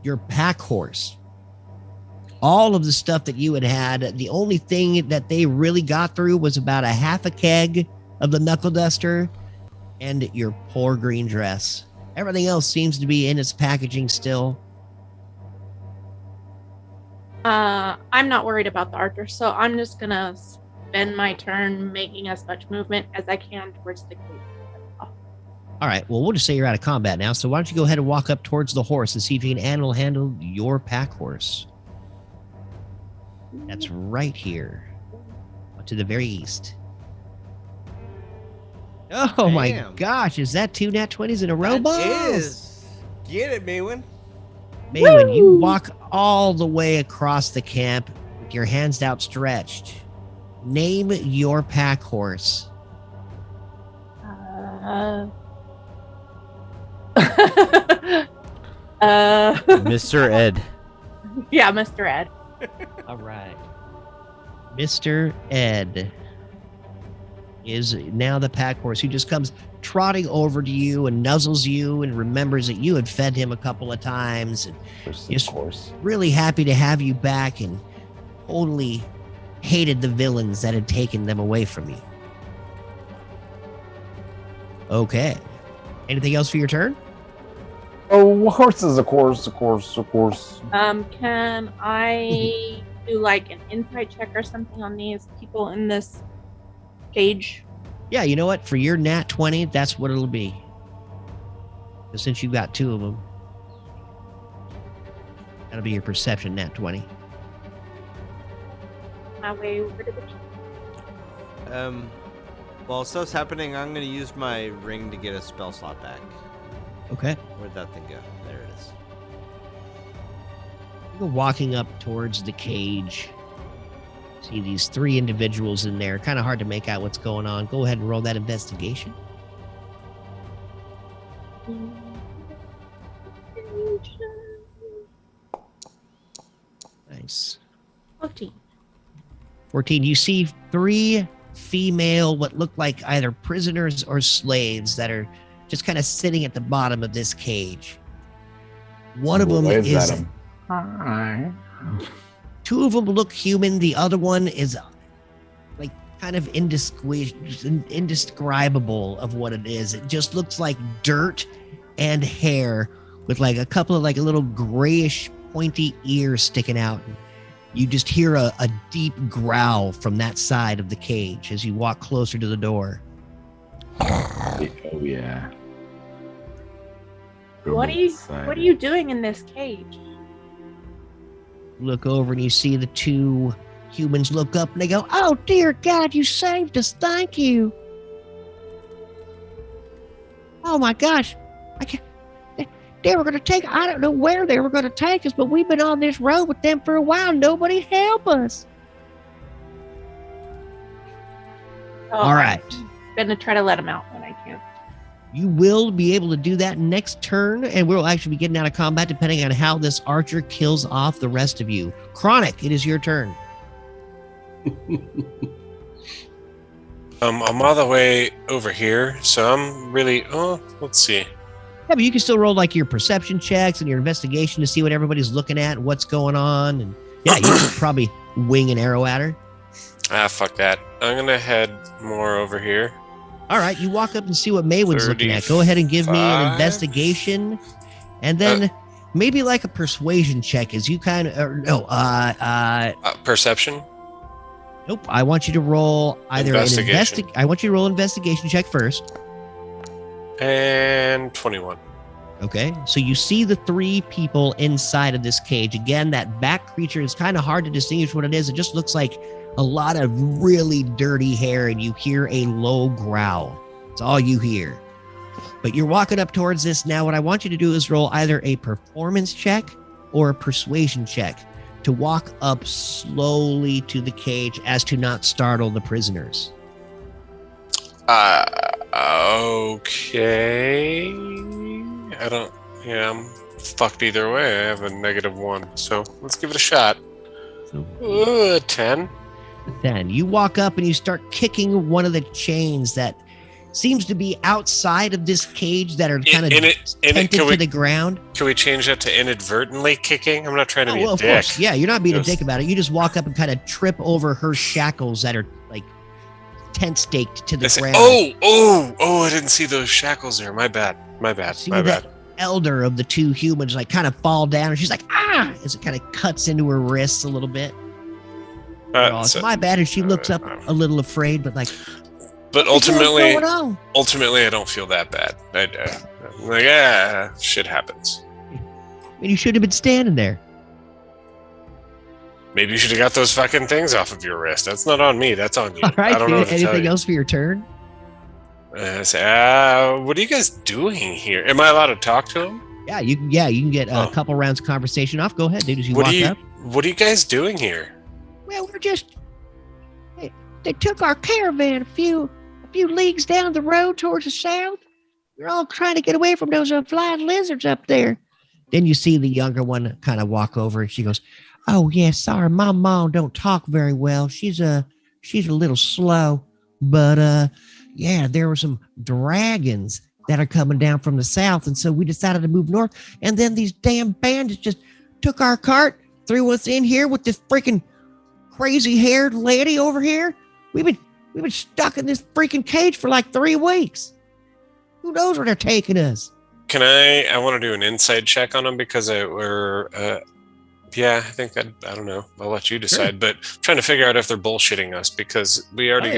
your pack horse. All of the stuff that you had. The only thing that they really got through was about a half a keg of the knuckle duster and your poor green dress. Everything else seems to be in its packaging still. I'm not worried about the archer, so I'm just gonna spend my turn making as much movement as I can towards the cave. All right, well, we'll just say you're out of combat now, so why don't you go ahead and walk up towards the horse and see if you can handle your pack horse. That's right here, to the very east. Oh my Damn. gosh, is that 2 nat 20s in a row, That boss? is. Get it, Maywin. Maywin, you walk all the way across the camp with your hands outstretched. Name your pack horse. Mr. Ed. Yeah, Mr. Ed. All right. Mr. Ed is now the pack horse who just comes trotting over to you and nuzzles you and remembers that you had fed him a couple of times. And Of Yes. course. really happy to have you back and totally hated the villains that had taken them away from you. Okay. Anything else for your turn? Oh, horses, of course. Can I do like an insight check or something on these people in this cage? Yeah, you know what? For your nat 20, that's what it'll be. Since you've got 2 of them, that'll be your perception nat 20. My way over to the While stuff's happening, I'm going to use my ring to get a spell slot back. Okay. Where'd that thing go? There it is. You're walking up towards the cage. See these 3 individuals in there. Kind of hard to make out what's going on. Go ahead and roll that investigation. Nice. 14. You see 3 female, what look like either prisoners or slaves that are just kind of sitting at the bottom of this cage. One of them Waves is... at him. Hi. 2 of them look human. The other one is like kind of indescribable of what it is. It just looks like dirt and hair with like a couple of like a little grayish pointy ears sticking out. You just hear a deep growl from that side of the cage as you walk closer to the door. Oh yeah. What are you doing in this cage? Look over and you see the 2 humans look up and they go, "Oh dear God, you saved us. Thank you. Oh my gosh. I can't. They were going to take, I don't know where they were going to take us, but we've been on this road with them for a while. Nobody help us." Oh, All right. I'm gonna try to let him out when I can. You will be able to do that next turn, and we'll actually be getting out of combat depending on how this archer kills off the rest of you. Chronic, it is your turn. I'm all the way over here, so I'm really. Oh, let's see. Yeah, but you can still roll like your perception checks and your investigation to see what everybody's looking at, what's going on, and yeah, you could probably wing an arrow at her. Ah, fuck that. I'm gonna head more over here. All right, you walk up and see what Maywood's looking at. Go ahead and give me an 35. investigation, and then maybe like a persuasion check as you kind of Perception. Nope. I want you to roll either Investigation. I want you to roll an investigation check first. And 21. Okay. So you see the 3 people inside of this cage. Again, that back creature is kind of hard to distinguish what it is. It just looks like a lot of really dirty hair, and you hear a low growl. It's all you hear. But you're walking up towards this now. What I want you to do is roll either a performance check or a persuasion check to walk up slowly to the cage as to not startle the prisoners. Okay. I'm fucked either way. I have a -1, so let's give it a shot. So 10. then you walk up and you start kicking one of the chains that seems to be outside of this cage that are kind of tented to the ground. Can we change that to inadvertently kicking? I'm not trying to be a of dick. course. Yeah, you're not being a dick about it. You just walk up and kind of trip over her shackles that are like tent staked to the ground. I didn't see those shackles there. My bad. See that elder of the 2 humans like kind of fall down, and she's like, "Ah!" as it kind of cuts into her wrists a little bit. It's my bad, and she looks up a little afraid, but like. But ultimately, I don't feel that bad. I'm like, shit happens. And you should have been standing there. Maybe you should have got those fucking things off of your wrist. That's not on me. That's on you. All right. I don't know what to tell Anything you. else for your turn? What are you guys doing here? Am I allowed to talk to him? Yeah, you can get a couple rounds of conversation off. Go ahead, dude. As you walk up. What are you guys doing here? Well, we're just. They took our caravan a few leagues down the road towards the south. We're all trying to get away from those flying lizards up there. Then you see the younger one kind of walk over, and she goes, "Oh yeah, sorry, my mom don't talk very well. She's a little slow, but yeah, there were some dragons that are coming down from the south, and so we decided to move north. And then these damn bandits just took our cart, threw us in here with this freaking crazy haired lady over here? We've been stuck in this freaking cage for like 3 weeks. Who knows where they're taking us? Can I want to do an inside check on them because I think I don't know. I'll let you decide. But I'm trying to figure out if they're bullshitting us because we already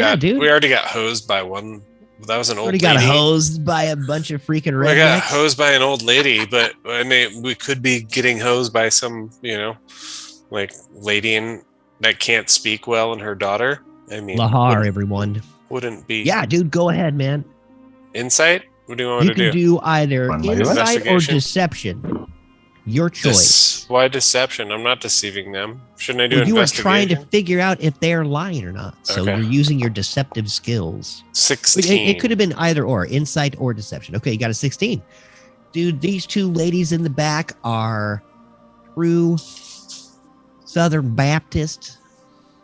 got hosed by one. That was an old lady. Got hosed by a bunch of freaking rednecks. We got hosed by an old lady, but I mean, we could be getting hosed by some, like lady that can't speak well and her daughter. I mean, Lahar, everyone. Wouldn't be. Yeah, dude, go ahead, man. Insight? What do you want me to do? You can do either insight or deception. Your choice. Why deception? I'm not deceiving them. Shouldn't I do You are investigation? trying to figure out if they're lying or not. So Okay. you're using your deceptive skills. 16. It could have been either or, insight or deception. Okay, you got a 16. Dude, these two ladies in the back are true Southern Baptist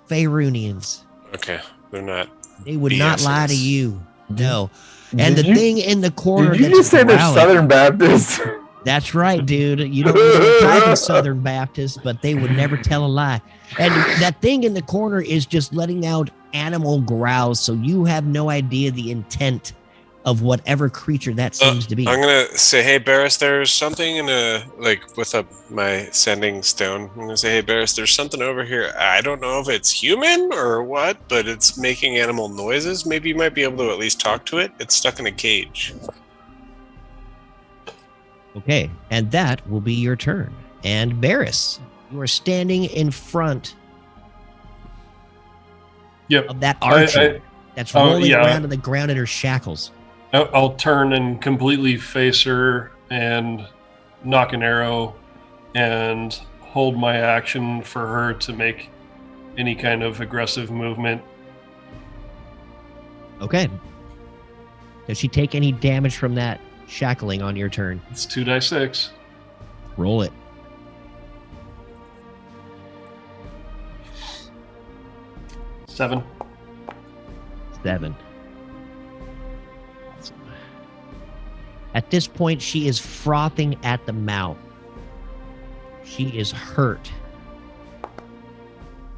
Faerunians. Okay, they're not. They would not BSing lie us. to you. No. And Did the you- thing in the corner Did you that's just say they're growling- Southern Baptists? That's right, dude. You don't know what type of Southern Baptist, but they would never tell a lie. And that thing in the corner is just letting out animal growls, so you have no idea the intent of whatever creature that seems to be. I'm gonna say, hey Barris, there's something in my sending stone. I'm gonna say, hey Barris, there's something over here. I don't know if it's human or what, but it's making animal noises. Maybe you might be able to at least talk to it. It's stuck in a cage. Okay, and that will be your turn. And Barris, you are standing in front of that archer that's rolling around on the ground in her shackles. I'll turn and completely face her and knock an arrow and hold my action for her to make any kind of aggressive movement. Okay. Does she take any damage from that shackling on your turn? It's 2d6. Roll it. Seven. 7. Awesome. At this point, she is frothing at the mouth. She is hurt.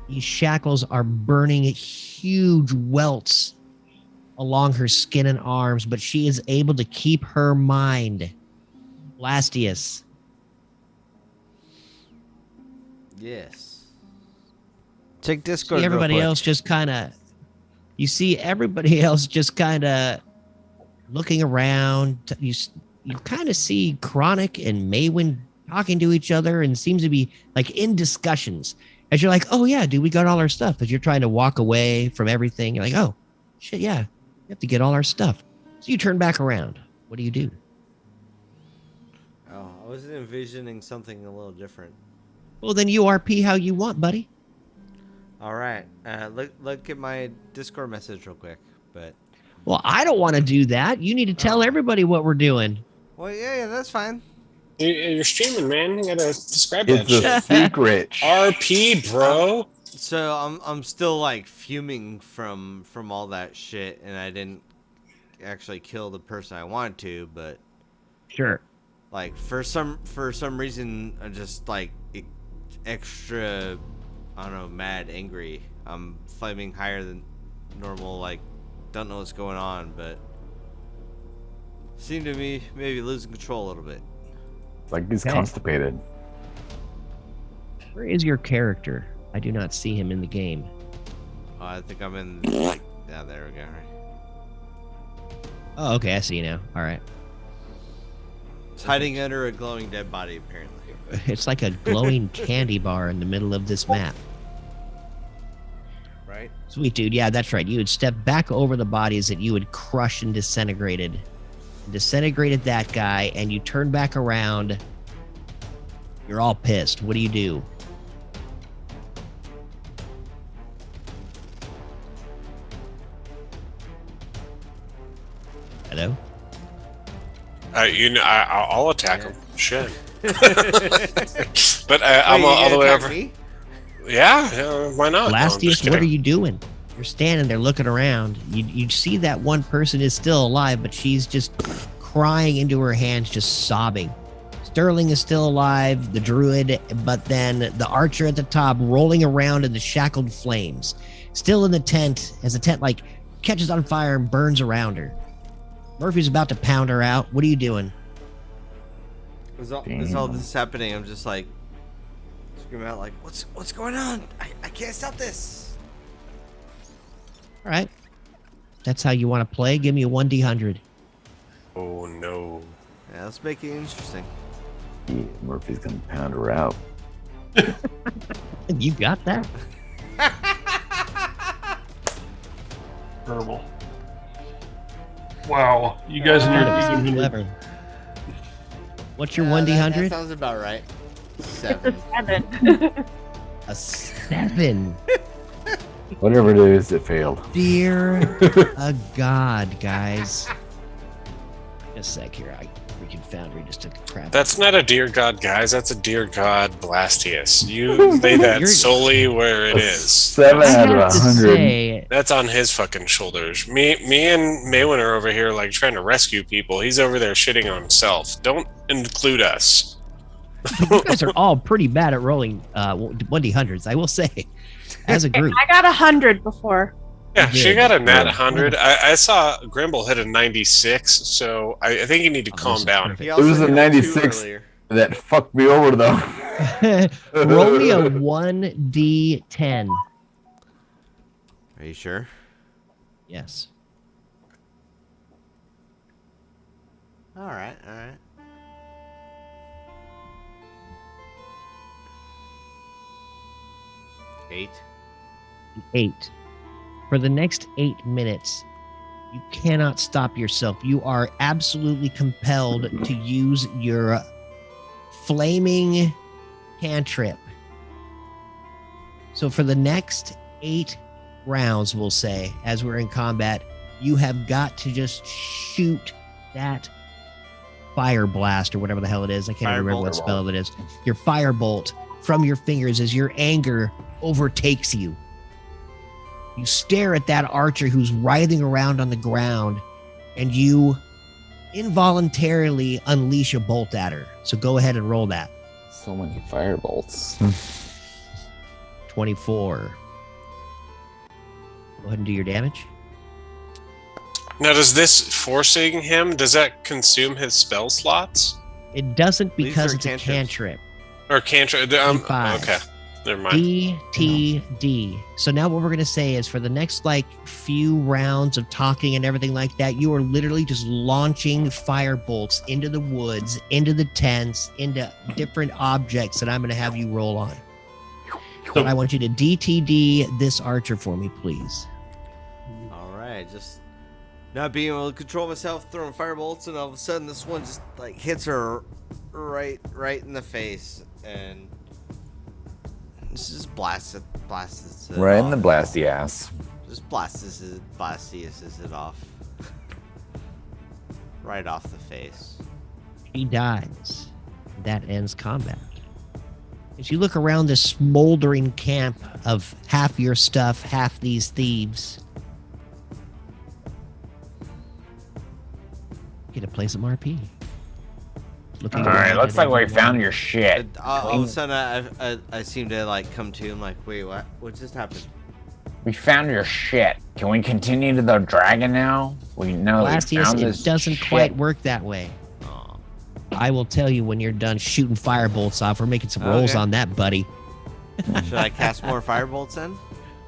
These shackles are burning huge welts along her skin and arms, but she is able to keep her mind. Blastius. Yes. Check Discord. See everybody real quick. else just kind of. You see everybody else just kind of looking around. You kind of see Chronic and Maywin talking to each other and seems to be like in discussions. As you're like, oh yeah, dude, we got all our stuff. As you're trying to walk away from everything, you're like, oh shit, yeah, we have to get all our stuff. So you turn back around. What do? Oh, I was envisioning something a little different. Well, then you RP how you want, buddy. All right. Look at my Discord message real quick. But Well, I don't want to do that. You need to tell everybody what we're doing. well, yeah, that's fine. You're streaming, man. You gotta describe that It's a shit. secret. RP, bro. So I'm still like fuming from all that shit, and I didn't actually kill the person I wanted to, but Sure. like for some reason I'm just like extra, I don't know, mad, angry. I'm flaming higher than normal, like don't know what's going on, but seem to me maybe losing control a little bit. It's like he's Okay. constipated. Where is your character? I do not see him in the game. Oh, I think I'm in like, yeah, there we go. Right. Oh, okay, I see you now. All right. It's hiding under a glowing dead body apparently. It's like a glowing candy bar in the middle of this map. Right? Sweet dude, yeah, that's right. You would step back over the bodies that you had crushed and disintegrated. Disintegrated that guy, and you turn back around. You're all pissed. What do? Hello? I'll attack him. Shit. But I'm Wait, you all the way gonna over. attack me? Yeah, why not? No, I'm just Blastius, what are kidding. you doing? You're standing there looking around. You see that one person is still alive, but she's just crying into her hands, just sobbing. Just Sterling is still alive, the druid, but then the archer at the top rolling around in the shackled flames. Still in the tent, as the tent like catches on fire and burns around her. Murphy's about to pound her out. What are you doing? As all this is happening, I'm just like screaming out like, what's going on? I can't stop this. All right. That's how you want to play. Give me a 1d100. Oh no. Yeah, let's make it interesting. Yeah, Murphy's gonna pound her out. You got that? Terrible. Wow, you guys in your Clever. What's your That 1d100? sounds about right. It's 7. a 7. A 7. Whatever it is, it failed. Dear God, guys. Just a sec here. I freaking Foundry just took a crap. That's not a dear God, guys. That's a dear God, Blastius. You lay that You're- solely where it is. 7 I out of have to 100. say, That's on his fucking shoulders. Me and Maywin are over here like trying to rescue people. He's over there shitting on himself. Don't include us. you guys are all pretty bad at rolling 1d100s, I will say, as a group. I got 100 before. Yeah, You she did. got a nat Yeah. 100. I saw Grimble hit a 96, so I think you need to Oh, calm this is down. perfect. He also was a hit 2 96. earlier. That fucked me over though. Roll me a 1d10. Are you sure? Yes. All right. 8. 8. For the next 8 minutes, you cannot stop yourself. You are absolutely compelled to use your flaming cantrip. So for the next 8 rounds, we'll say, as we're in combat, you have got to just shoot that fire blast or whatever the hell it is. I can't remember what spell it is. Your firebolt from your fingers as your anger overtakes you. You stare at that archer who's writhing around on the ground, and you involuntarily unleash a bolt at her. So go ahead and roll that. So many firebolts. 24. Go ahead and do your damage. Now, does this forcing him, does that consume his spell slots? It doesn't These because are it's a cantrip. Or cantrip? D5. Okay, never mind. DTD. So now what we're going to say is for the next like few rounds of talking and everything like that, you are literally just launching fire bolts into the woods, into the tents, into different objects that I'm going to have you roll on. But I want you to DTD this archer for me, please. All right, just not being able to control myself, throwing firebolts, and all of a sudden this one just like hits her right in the face, and just blasts it Right in off. the blasty ass. Just blasts it off. Right off the face. He dies. That ends combat. As you look around this smoldering camp of half your stuff, half these thieves, get to play some RP. Looking All right, around looks at like we everyone. found your shit. All of a sudden, I seem to like come to. I'm like, wait, what? What just happened? We found your shit. Can we continue to the dragon now? We know we Blastius, found it this doesn't shit. quite work that way. I will tell you when you're done shooting firebolts off. We're making some rolls Okay. on that, buddy. Should I cast more firebolts then?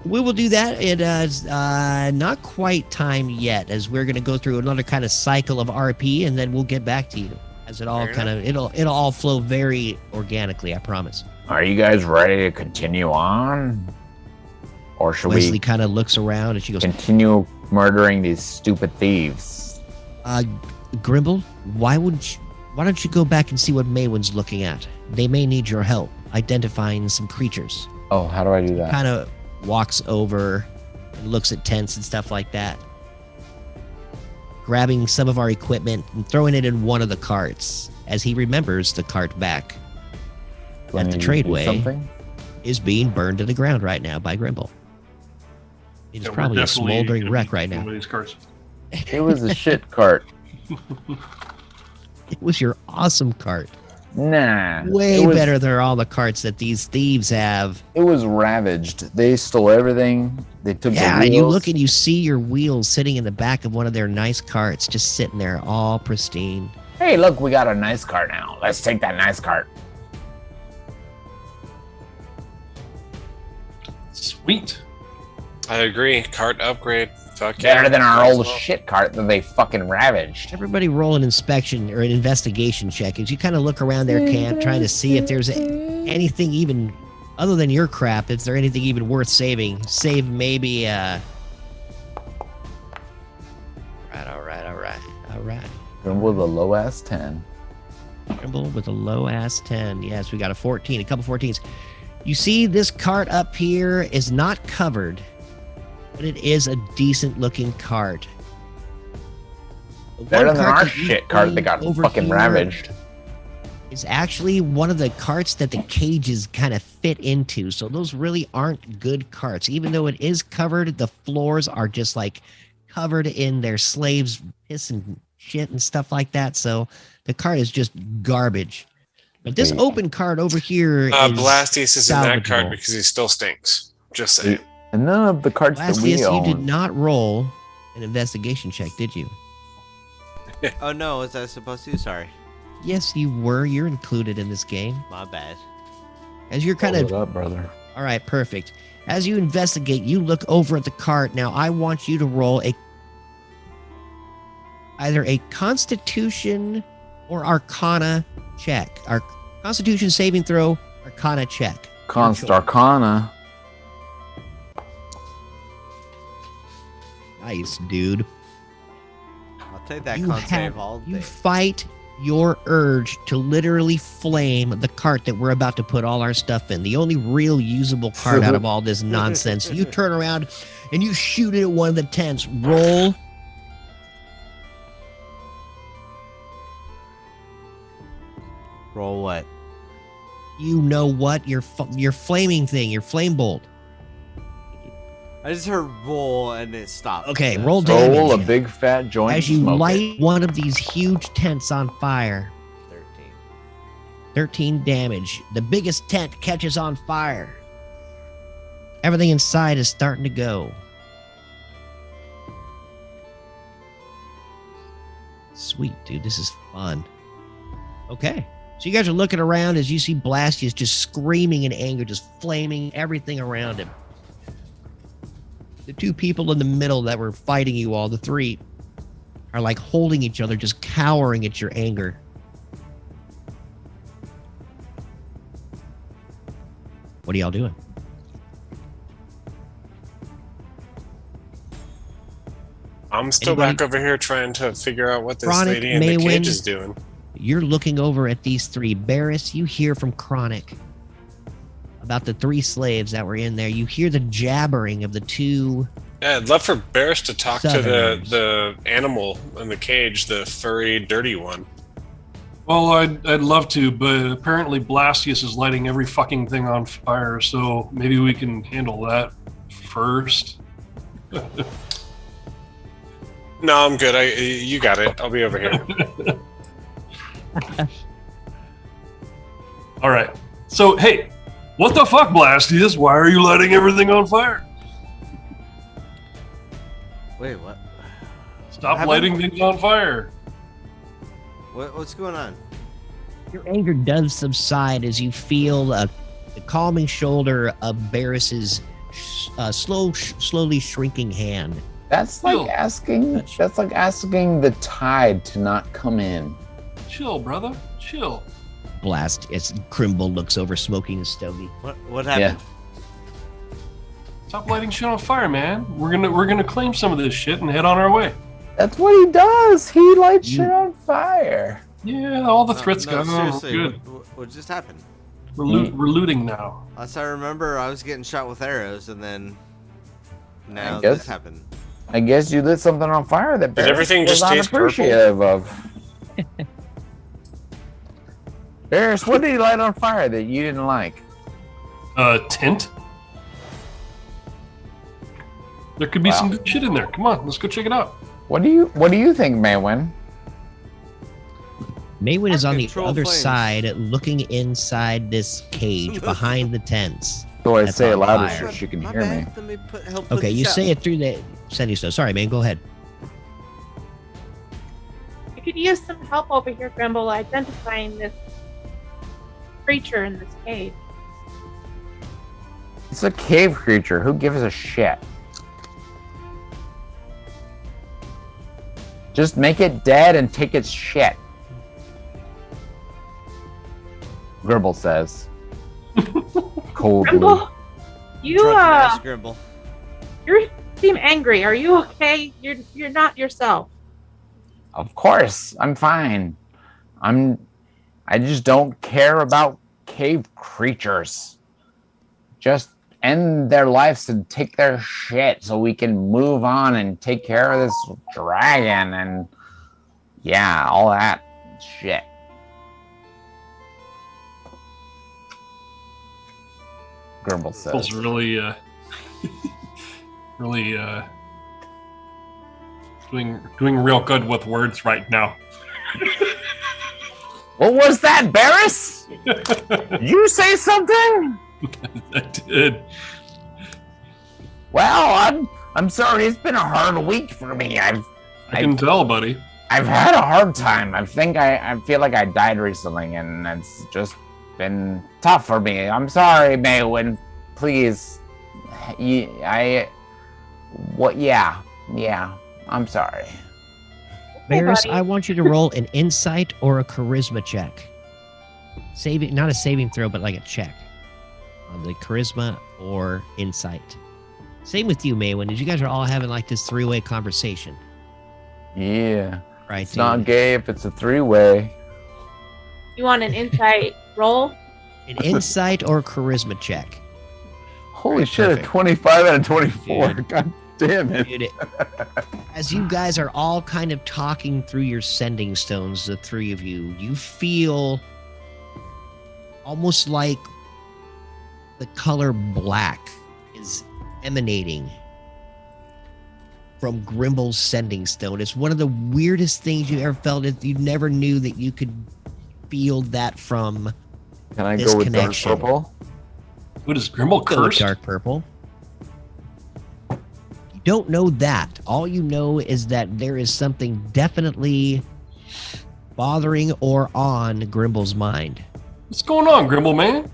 We will do that. It is not quite time yet, as we're going to go through another kind of cycle of RP, and then we'll get back to you. As it all Fair kind of it'll all flow very organically. I promise. Are you guys ready to continue on? Or should Wesley we kind of looks around and she goes, continue murdering these stupid thieves? Grimble, why don't you go back and see what Maywin's looking at? They may need your help identifying some creatures. Oh, how do I do that? Kind of walks over and looks at tents and stuff like that, grabbing some of our equipment and throwing it in one of the carts as he remembers the cart back Do I at the need to do tradeway something? is being burned to the ground right now by Grimble. It is Yeah, we're probably a definitely smoldering gonna wreck be right now. somebody's carts. It was a shit cart. It was your awesome cart. Nah. Way it was, better than all the carts that these thieves have. It was ravaged. They stole everything. They took Yeah, the and wheels. you look and you see your wheels sitting in the back of one of their nice carts, just sitting there all pristine. Hey, look, we got a nice cart now. Let's take that nice cart. Sweet. I agree. Cart upgrade. Fuck Better yeah. than our Might as old well. shit cart that they fucking ravaged. Everybody roll an inspection or an investigation check as you kind of look around their camp, trying to see if there's anything even other than your crap. Is there anything even worth saving? Save maybe. All right. Remember the low ass 10. Trimble with a low ass 10. Yes, we got a 14, a couple 14s. You see, this cart up here is not covered, but it is a decent looking cart. The Better one than cart our that you shit cart that find got over fucking here ravaged. is actually one of the carts that the cages kind of fit into. So those really aren't good carts. Even though it is covered, the floors are just like covered in their slaves' piss and shit and stuff like that. So the cart is just garbage. But this Wait. open cart over here is Blastius is in that cart salvageable. because he still stinks. Just saying. And none of the carts that we Blastius, you own. did not roll an investigation check, did you? Oh no, was I supposed to? Sorry. Yes, you were. You're included in this game. My bad. As you're kind Hold of it up, brother. All right, perfect. As you investigate, you look over at the cart. Now, I want you to roll either a Constitution or Arcana check. Our Constitution saving throw, Arcana check. Const Your choice. Arcana. Nice, dude. I'll take that You con have- save all You day. fight your urge to literally flame the cart that we're about to put all our stuff in. The only real usable cart out of all this nonsense. You turn around and you shoot it at one of the tents. Roll. Roll what? You know what? Your flaming thing, your flame bolt. I just heard roll and it stopped. Okay, So- roll so- damage. Roll a big fat joint. As and you smoke light it. one of these huge tents on fire. 13. 13 damage. The biggest tent catches on fire. Everything inside is starting to go. Sweet, dude. This is fun. Okay. So you guys are looking around as you see Blastius just screaming in anger, just flaming everything around him. The two people in the middle that were fighting you all, the three, are like holding each other, just cowering at your anger. What are y'all doing? I'm still Anybody- back over here trying to figure out what this Chronic, lady in the Maywin. cage is doing. You're looking over at these three. Barris, you hear from Chronic about the three slaves that were in there. You hear the jabbering of the two. Yeah, I'd love for Barris to talk to Southerners. the animal in the cage, the furry, dirty one. Well, I'd love to, but apparently Blastius is lighting every fucking thing on fire, so maybe we can handle that first. No, I'm good. You got it. I'll be over here. All right. So, hey, what the fuck, Blastius? Why are you lighting everything on fire? Wait, what? Stop happened? lighting things on fire. What's going on? Your anger does subside as you feel the calming shoulder of Barris's slowly shrinking hand. That's like Chill. asking. That's like asking the tide to not come in. Chill, brother. Chill. Blast. As Crimble looks over, smoking his stogie. What happened? Stop lighting shit on fire, man. We're gonna claim some of this shit and head on our way. That's what he does. He lights You- shit on fire. Yeah, all the No, threats no, gone. seriously, Good. what just happened? We're looting now. Last I remember, I was getting shot with arrows, and then now I guess- this happened. I guess you lit something on fire that Barris everything was just not taste purple? appreciative of. Barris, what did he light on fire that you didn't like? Tent. There could be Wow. some good shit in there. Come on, let's go check it out. What do you think, Maywin? Maywin is on the Control other flames. side, looking inside this cage behind the tents. So I That's say it on louder fire. so she can My hear me. bad. Let me help put Okay, you this say out. it through the sending stone. Sorry, man. Go ahead. You could use some help over here, Grimble, identifying this creature in this cave. It's a cave creature. Who gives a shit? Just make it dead and take its shit. Gribble says. Coldly. Grimble, you Drunken ass Grimble. you seem angry. Are you okay? You're not yourself. Of course, I'm fine. I just don't care about cave creatures. Just end their lives and take their shit so we can move on and take care of this dragon and yeah, all that shit. Grimble Feels says. really, really doing real good with words right now. What was that, Barris? You say something? I did. Well, I'm sorry. It's been a hard week for me. I can tell, buddy. I've had a hard time. I feel like I died recently, and it's just been tough for me. I'm sorry, Maywin. Please, yeah. I'm sorry. Varys, buddy. I want you to roll an insight or a charisma check. Saving, not a saving throw, but like a check on the charisma or insight. Same with you, Maywin, as you guys are all having like this three-way conversation, Yeah. right? It's not gay if it's a three-way. You want an insight roll? An insight or charisma check. Holy Right, shit, perfect. a 25 out of 24. Dude. God damn it. Dude, as you guys are all kind of talking through your sending stones, the three of you, you feel almost like the color black is emanating from Grimble's sending stone. It's one of the weirdest things you ever felt. You never knew that you could feel that from. Can I This go with dark connection. purple? What is Grimble Go with cursed? dark purple. You don't know that. All you know is that there is something definitely bothering or on Grimble's mind. What's going on, Grimble man?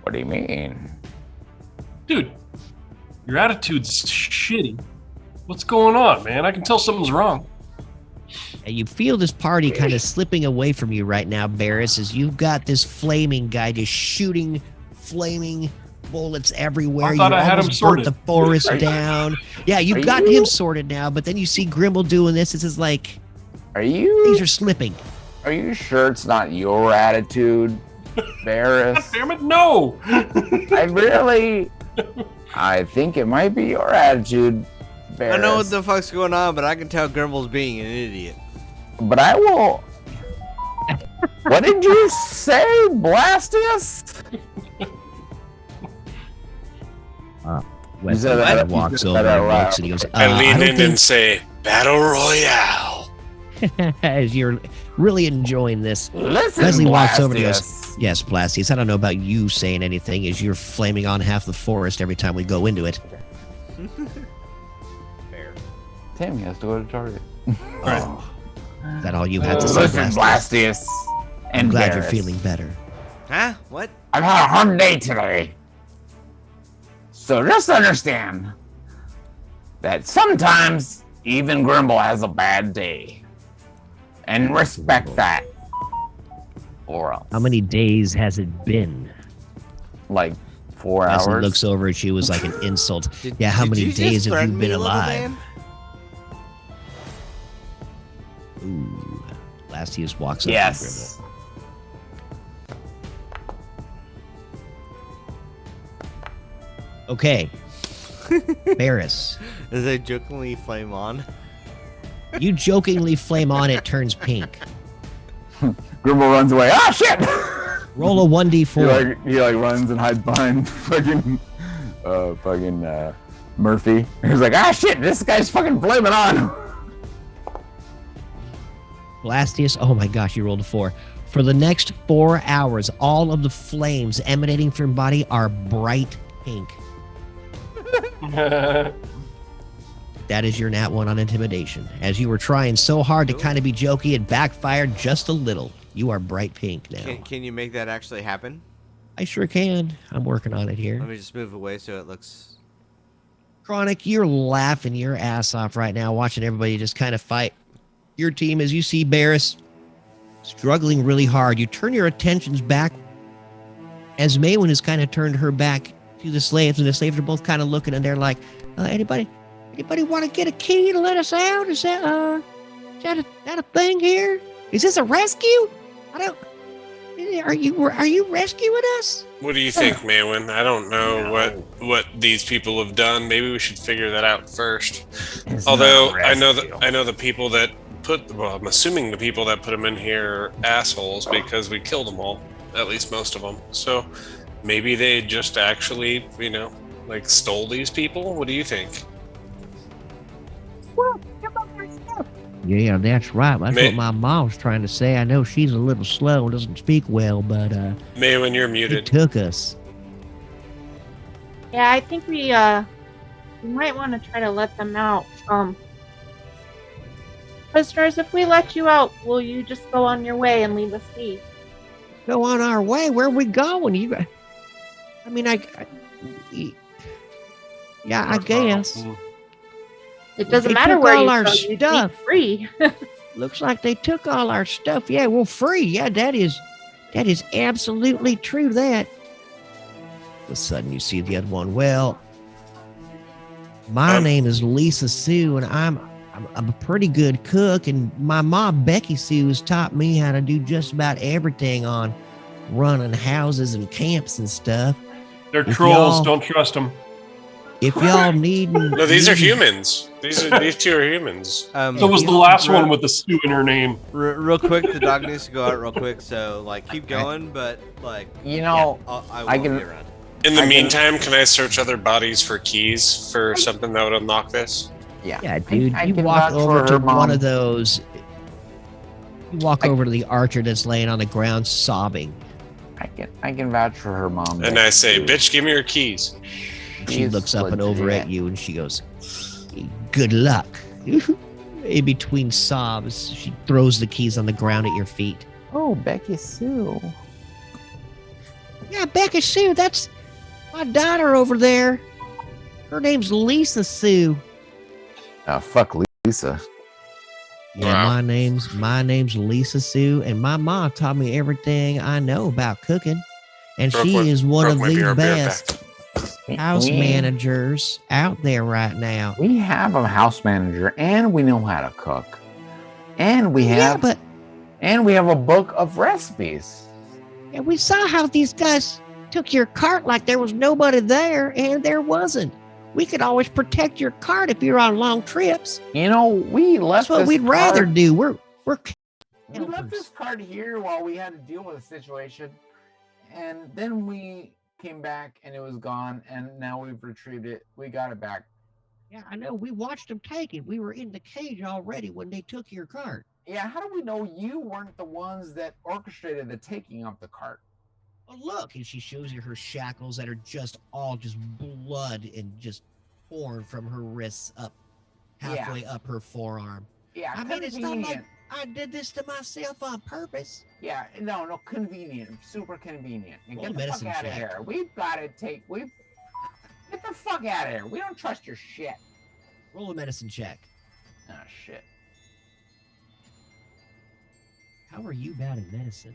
What do you mean? Dude, your attitude's shitty. What's going on, man? I can tell something's wrong. And you feel this party kind of slipping away from you right now, Barris, as you've got this flaming guy just shooting flaming bullets everywhere. I thought you I had him almost burnt sorted. the forest Are you- down. Yeah, Are you've got you- him sorted now, but then you see Grimble doing this. This is like Are you things are slipping. sure it's not your attitude, God Barris? damn it, no! I think it might be your attitude, Barris. I know what the fuck's going on, but I can tell Grimble's being an idiot. But I will. What did you say, Blastius? Wesley said that- walks you over said that and loud. looks and he goes, I lean don't in think and say, "Battle Royale." as you're really enjoying this. Listen, Leslie walks over and Blastius. goes, yes, Blastius, I don't know about you saying anything as you're flaming on half the forest every time we go into it. Fair. Tammy has to go to Target. Oh, is that all you had to say, Listen, Blastius? Blastius. I'm And glad you're Barris. feeling better. Huh? What? I've had a hard day today. So just understand that sometimes even Grimble has a bad day. And respect that. Or else. How many days has it been? Like 4 Wesley hours. looks over at you as like an insult. Did- Yeah, how did many you just days have you threaten me, been little alive? man? Ooh, Blastius walks up Yes. to Grimble. Okay. Barris, As I jokingly flame on. you jokingly flame on, it turns pink. Grimble runs away. Ah, shit! Roll a 1d4. He runs and hides behind fucking Murphy. He's like, ah, shit! This guy's fucking flaming on. Blastius, oh my gosh, you rolled a 4. For the next 4 hours, all of the flames emanating from your body are bright pink. That is your nat 1 on intimidation. As you were trying so hard to kind of be jokey, it backfired just a little. You are bright pink now. Can you make that actually happen? I sure can. I'm working on it here. Let me just move away so it looks... Chronic, you're laughing your ass off right now, watching everybody just kind of fight. Your team, as you see Barris struggling really hard, you turn your attentions back as Maywin has kind of turned her back to the slaves, and the slaves are both kind of looking, and they're like, anybody want to get a key to let us out? Is that a thing here? Is this a rescue? Are you rescuing us? What do you think, Maywin? I don't know what these people have done. Maybe we should figure that out first. Although I know the people that I'm assuming the people that put them in here are assholes because we killed them all, at least most of them. So maybe they just actually, stole these people. What do you think? Yeah, that's right. That's what my mom's trying to say. I know she's a little slow and doesn't speak well, but Maywin, you're muted. It took us. Yeah, I think we might want to try to let them out. Sisters, if we let you out, will you just go on your way and leave us be? Go on our way? Where are we going? I guess. It doesn't matter where you our go, stuff. You'd be free. Looks like they took all our stuff. Yeah, we're free. Yeah, that is absolutely true. That. All of a sudden, you see the other one. Well, my name is Lisa Sue, and I'm a pretty good cook, and my mom Becky Sue has taught me how to do just about everything on running houses and camps and stuff. They're trolls. Don't trust them. If y'all need... No, these are humans. These two are humans. So was the last one with the Sue in her name. Real quick, the dog needs to go out real quick, so keep going, but I won't be around. In the meantime, can I search other bodies for keys for something that would unlock this? Yeah, dude. You walk over to one of those. You walk over to the archer that's laying on the ground sobbing. I can vouch for her mom. And I say, bitch, give me your keys. She looks up and over at you and she goes, good luck. In between sobs, she throws the keys on the ground at your feet. Oh, Becky Sue. Yeah, Becky Sue, that's my daughter over there. Her name's Lisa Sue. Fuck Lisa. Yeah, wow. my name's Lisa Sue, and my mom taught me everything I know about cooking. And she is one of the best house managers out there right now. We have a house manager, and we know how to cook, and we have a book of recipes. And we saw how these guys took your cart like there was nobody there, and there wasn't. We could always protect your cart if you're on long trips. We left. That's what we'd rather do. We left this cart here while we had to deal with a situation, and then we came back and it was gone, and now we've retrieved it. We got it back. Yeah, I know. We watched them take it. We were in the cage already when they took your cart. Yeah, how do we know you weren't the ones that orchestrated the taking of the cart? Well, look, and she shows you her shackles that are just blood and just torn from her wrists up, halfway up her forearm. Yeah, I mean, it's not like I did this to myself on purpose. Yeah, no, convenient, super convenient. And Roll get the fuck out of here. Get the fuck out of here. We don't trust your shit. Roll a medicine check. Oh, shit. How are you bad at medicine?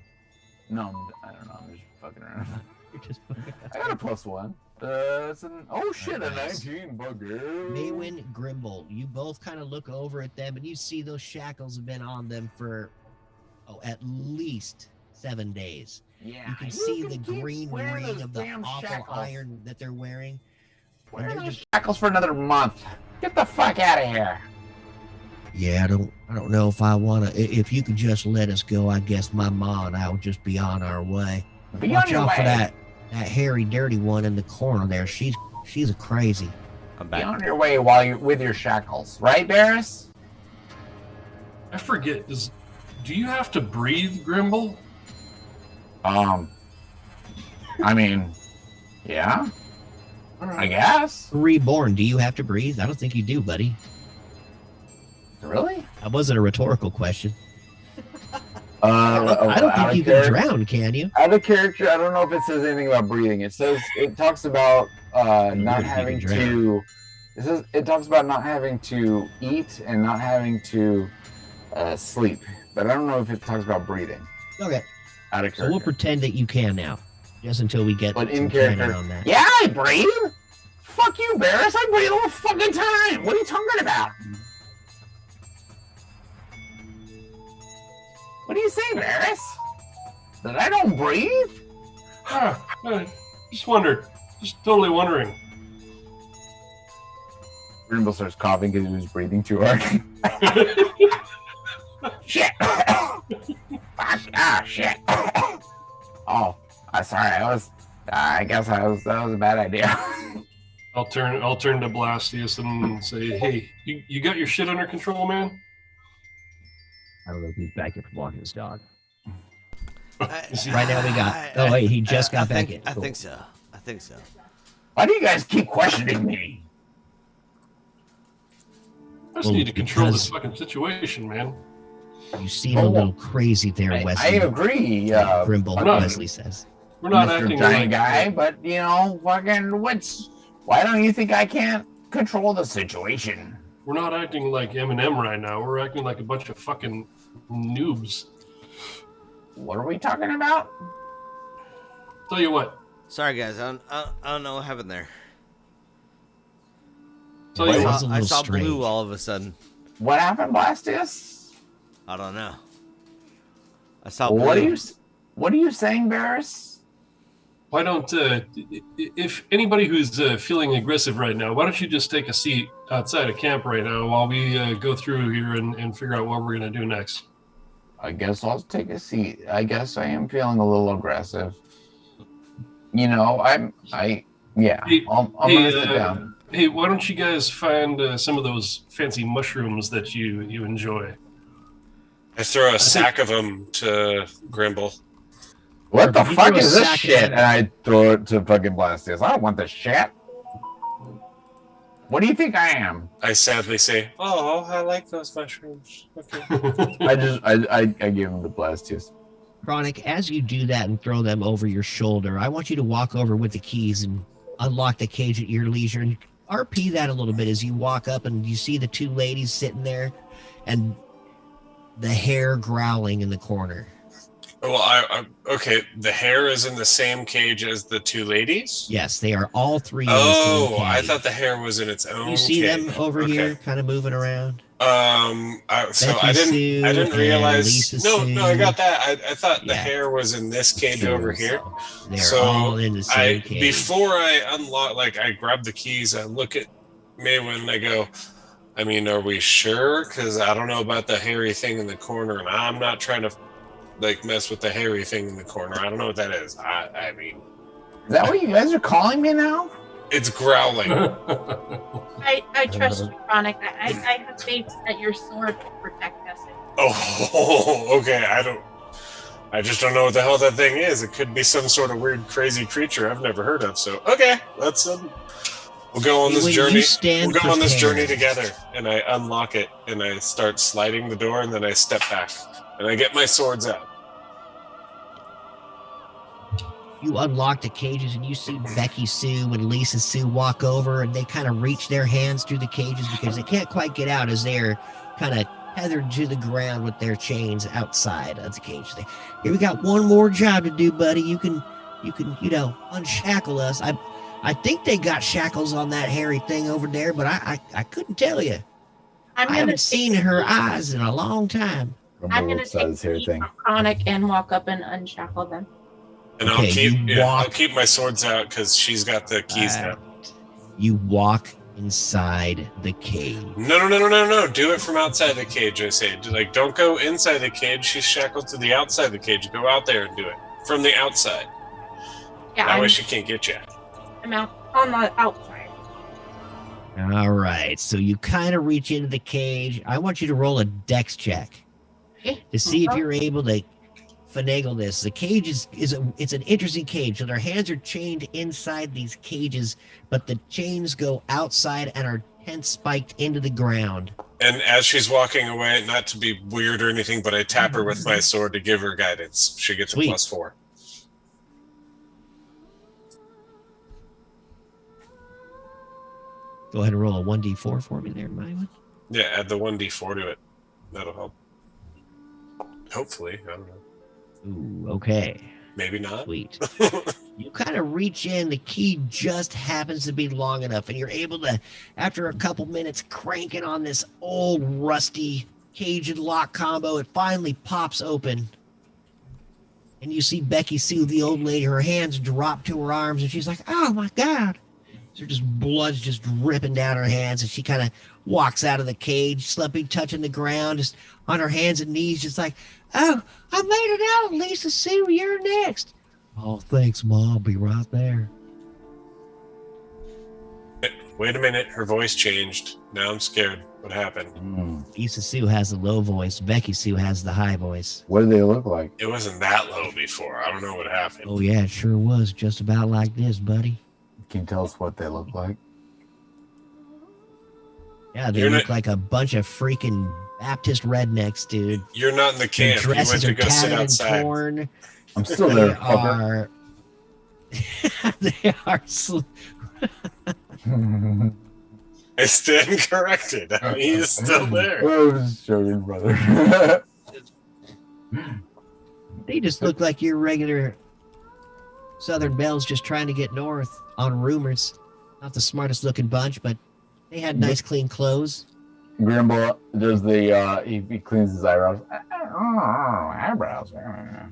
No, I don't know. I'm just fucking around. You're just fucking I got a +1. It's a 19 bugger. Maywin, Grimble, you both kind of look over at them and you see those shackles have been on them for at least 7 days. Yeah. You can see the green ring of the awful iron that they're wearing. Wear those shackles for another month. Get the fuck out of here. Yeah, I don't know if I want to. If you could just let us go, I guess my mom and I will just be on our way. Watch out for that hairy, dirty one in the corner there. She's a crazy. I'm back. Be on your way while you're with your shackles, right, Barris? I forget. Do you have to breathe, Grimble? I mean, yeah, I guess. Reborn, do you have to breathe? I don't think you do, buddy. Really? That wasn't a rhetorical question. I I don't think you can drown, can you? Out of character, I don't know if it says anything about breathing. It talks about not having to. It talks about not having to eat and not having to sleep, but I don't know if it talks about breathing. Okay. Out of character. So we'll pretend that you can now, just until we get But some in character, training on that. yeah, I breathe. Fuck you, Barris. I breathe all the fucking time. What are you talking about? What do you say, Barris? That I don't breathe? Just wondered. Just totally wondering. Grimble starts coughing because he was breathing too hard. Shit. Shit. Oh, sorry. I guess that was a bad idea. I'll turn to Blastius and say, "Hey, you got your shit under control, man?" I don't know if he's back here from walking his dog. Right now we got. Oh wait, he just got back in. I Cool. think so. I think so. Why do you guys keep questioning me? I just need to control this fucking situation, man. You seem a little crazy there, Wesley. I agree. Grimble, not- Wesley says. We're not Mr. acting Giant like Guy, but you know, fucking why don't you think I can't control the situation? we're not acting like Eminem right now. We're acting like a bunch of fucking noobs. What are we talking about? Tell you what. Sorry, guys. I don't know what happened there. Tell you what. I saw blue all of a sudden. What happened, Blastius? I don't know. I saw blue. What are you saying, Barris? Why don't if anybody who's feeling aggressive right now, why don't you just take a seat outside of camp right now while we go through here and figure out what we're gonna do next? I guess I'll take a seat. I guess I am feeling a little aggressive. You know, I'm gonna sit down. Hey, why don't you guys find some of those fancy mushrooms that you enjoy? I throw a sack of them to Grimble. What the You fuck throw a is this sack shit? at him. And I throw it to fucking Blastius. I don't want this shit. What do you think I am? I sadly say, "Oh, I like those mushrooms." Okay. I give him the Blastius. Chronic, as you do that and throw them over your shoulder, I want you to walk over with the keys and unlock the cage at your leisure and RP that a little bit as you walk up and you see the two ladies sitting there and the hair growling in the corner. Well, okay. The hair is in the same cage as the two ladies. Yes, they are all three. Oh, in the same I cage. thought the hair was in its own. You see cage. them over here, kind of moving around. I Becky Sue didn't and realize. Lisa No, Sue. I got that. I thought the Yeah. hair was in this cage over here. They're So all in the same cage. Before I unlock, I grab the keys. I look at Maywin and I go, I mean, are we sure? Because I don't know about the hairy thing in the corner, and I'm not trying to mess with the hairy thing in the corner. I don't know what that is. I mean, Is that what you guys are calling me now? it's growling. I trust you, Chronic. I have faith that your sword will protect us. Oh, okay. I just don't know what the hell that thing is. It could be some sort of weird, crazy creature I've never heard of. So, okay, let's we'll go on this journey. We'll go on this journey together. And I unlock it, and I start sliding the door, and then I step back, and I get my swords out. You unlock the cages and you see Becky Sue and Lisa Sue walk over and they kind of reach their hands through the cages because they can't quite get out as they're kind of tethered to the ground with their chains outside of the cage. Here, we got one more job to do, buddy. You can unshackle us. I think they got shackles on that hairy thing over there, but I couldn't tell you. I haven't seen her eyes in a long time. I'm going to take the Chronic and walk up and unshackle them. And I'll keep my swords out because she's got the keys now. You walk inside the cage. No. Do it from outside the cage, I say. Don't go inside the cage. She's shackled to the outside of the cage. Go out there and do it. From the outside. Yeah, that way she can't get you. I'm out on the outside. All right. So you kind of reach into the cage. I want you to roll a dex check. Okay. to see if you're able to finagle this. The cage it's an interesting cage. So their hands are chained inside these cages, but the chains go outside and are tense spiked into the ground. And as she's walking away, not to be weird or anything, but I tap her with my sword to give her guidance. She gets Sweet. a +4. Go ahead and roll a 1d4 for me there, Mylan. Yeah, add the 1d4 to it. That'll help. Hopefully, I don't know. Ooh, okay. Maybe not. Sweet. You kind of reach in, the key just happens to be long enough, and you're able to, after a couple minutes cranking on this old rusty cage and lock combo, it finally pops open. And you see Becky Sue, the old lady, her hands drop to her arms, and she's like, oh my God. So just blood's just dripping down her hands, and she kind of walks out of the cage, slumping, touching the ground, just on her hands and knees, just like, oh, I made it out, Lisa Sue, you're next. Oh, thanks, Mom. I'll be right there. Wait a minute, her voice changed. Now I'm scared. What happened? Lisa Sue has the low voice. Becky Sue has the high voice. What do they look like? It wasn't that low before. I don't know what happened. Oh, yeah, it sure was. Just about like this, buddy. Can you tell us what they look like? Yeah, they look like a bunch of freaking Baptist rednecks, dude. You're not in the camp. You went to go sit outside. Torn. I'm still there, fucker. They are. I stand corrected. I mean, he's still there. I was just joking, brother. They just look like your regular Southern Belles just trying to get north on rumors. Not the smartest looking bunch, but they had nice, clean clothes. Grimble does the he cleans his eyebrows. Oh, eyebrows.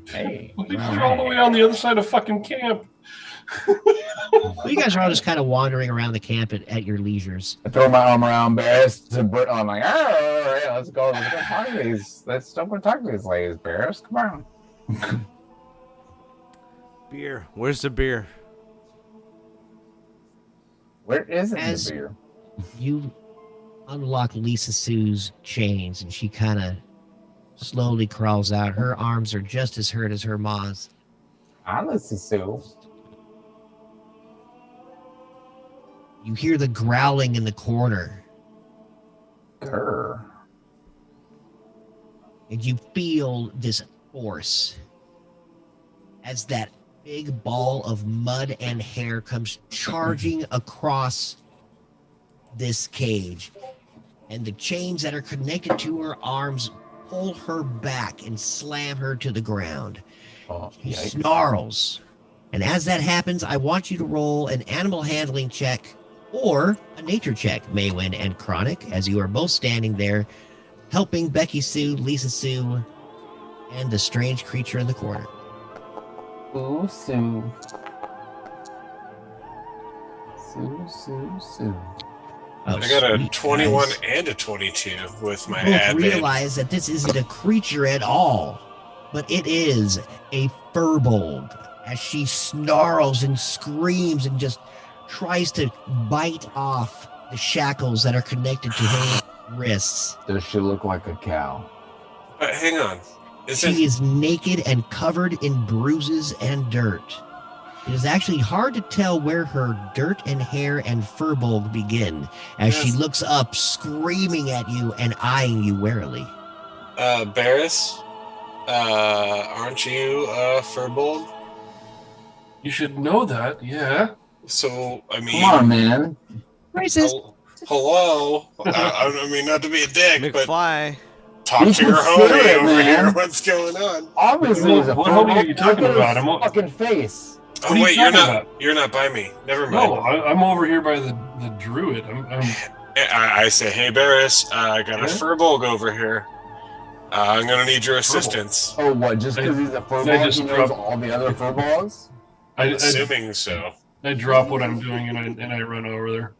Hey. He's all the way on the other side of fucking camp. Well, you guys are all just kind of wandering around the camp at your leisures. I throw my arm around Barris to Brit. I'm like, oh, yeah, let's go talk to these. Let's go talk to these ladies, Barris. Come on. Beer. Where's the beer? Where is it, As the beer? you unlock Lisa Sue's chains, and she kind of slowly crawls out. Her arms are just as hurt as her ma's. Lisa Sue. You hear the growling in the corner, Grr. and you feel this force as that big ball of mud and hair comes charging across this cage, and the chains that are connected to her arms pull her back and slam her to the ground. Oh, She yikes. snarls, and as that happens, I want you to roll an animal handling check or a nature check, Maywin and Chronic, as you are both standing there helping Becky Sue, Lisa Sue, and the strange creature in the corner. Ooh, Sue. Sue. Oh, I got a sweet, 21 guys. and a 22 with my You both ad. realize that this isn't a creature at all, but it is a furbolg, as she snarls and screams and just tries to bite off the shackles that are connected to her wrists. Does she look like a cow? Hang on. Isn't She is naked and covered in bruises and dirt. It is actually hard to tell where her dirt and hair and furbolg begin, as she Yes. looks up, screaming at you and eyeing you warily. Barris? Aren't you Furbolg? You should know that, yeah. So, I mean, Come on, man. Racist. hello. I mean, not to be a dick, but McFly. talk You to your consider homie it, over man. here. What's going on? Obviously, he's a What homie are you furbolg. talking Look at about? his I'm- fucking face. Oh What are you wait, you're talking not. about? You're not by me. Never mind. No, I'm over here by the druid. I say, hey Barris, I got a Yeah? Furbolg over here. I'm gonna need your assistance. Oh, what? Just because he's a furbolg, just he knows dropped- all the other furbolgs? Assuming so. I drop what I'm doing and I run over there.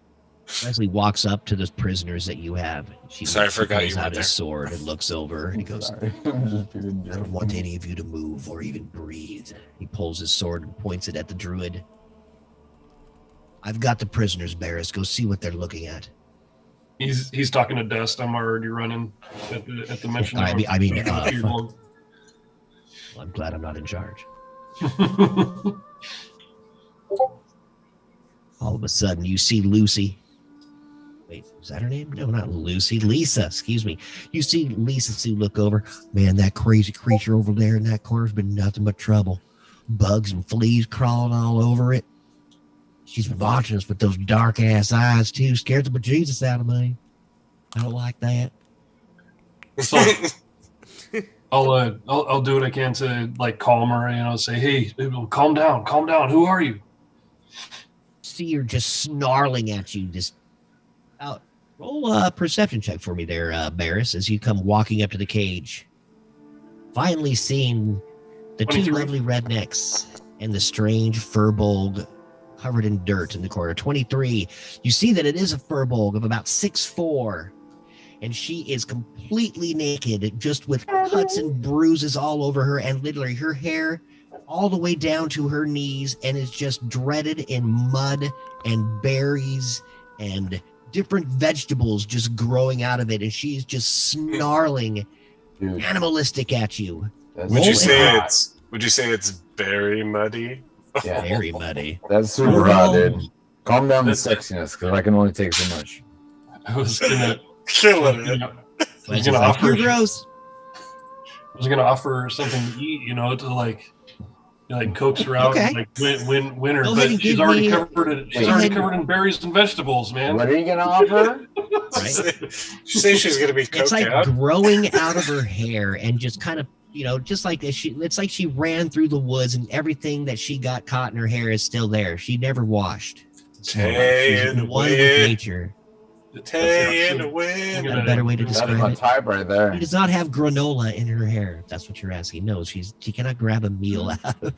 Leslie walks up to the prisoners that you have. She Sorry, I forgot pulls you were out there. his sword and looks over and he goes, Sorry. I'm just being I don't want any of you to move or even breathe. He pulls his sword and points it at the druid. I've got the prisoners, Barris. Go see what they're looking at. He's talking to Dust. I'm already running at the mention of I mean, fuck. Well, I'm glad I'm not in charge. All of a sudden, you see Lucy. Wait, is that her name? No, not Lucy. Lisa, excuse me. You see Lisa Sue look over. Man, that crazy creature over there in that corner's been nothing but trouble. Bugs and fleas crawling all over it. She's been watching us with those dark ass eyes too. Scared the bejesus out of me. I don't like that. So I'll do what I can to like calm her. Say, hey, calm down. Who are you? See her just snarling at you. Just roll a perception check for me there, Barris, as you come walking up to the cage. Finally seeing the 23. two lovely rednecks and the strange furbolg covered in dirt in the corner. 23. You see that it is a furbolg of about 6'4", and she is completely naked, just with cuts and bruises all over her, and literally her hair all the way down to her knees, and is just dreaded in mud and berries and different vegetables just growing out of it, and she's just snarling animalistic at you. Would you say it's very muddy? Yeah. Very muddy. That's super hot, dude. Calm down the sexiness, because I can only take so much. I was gonna Killing it. I was gonna offer. You're gross. I was gonna offer something to eat, to like coax her out, Okay. and like win her. Go ahead But and she's give already me- covered it. She's Wait. already covered in berries and vegetables, man. What are you gonna offer? Right? She say she's gonna be It's coked like out. growing out of her hair and just kind of, just like it's like she ran through the woods and everything that she got caught in her hair is still there. She never washed. She's and one with win. nature. Tay in the wind. Got a better way to That's describe my it. type right She there. does not have granola in her hair. If that's what you're asking. No, she cannot grab a meal out of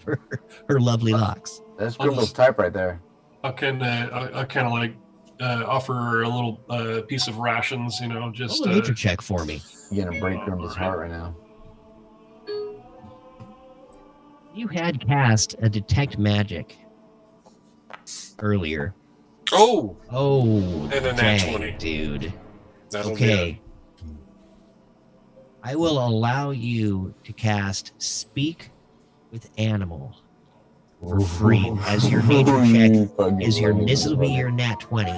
her lovely locks. That's Grimble's type right there. I kind of like offer her a little piece of rations, just Roll a nature check for me. You're gonna break Grimble's heart right now. You had cast a detect magic earlier. Oh, Oh, And a nat dang, 20. dude. that'll Okay. I will allow you to cast Speak with Animal for free as your nature check this will be your nat 20.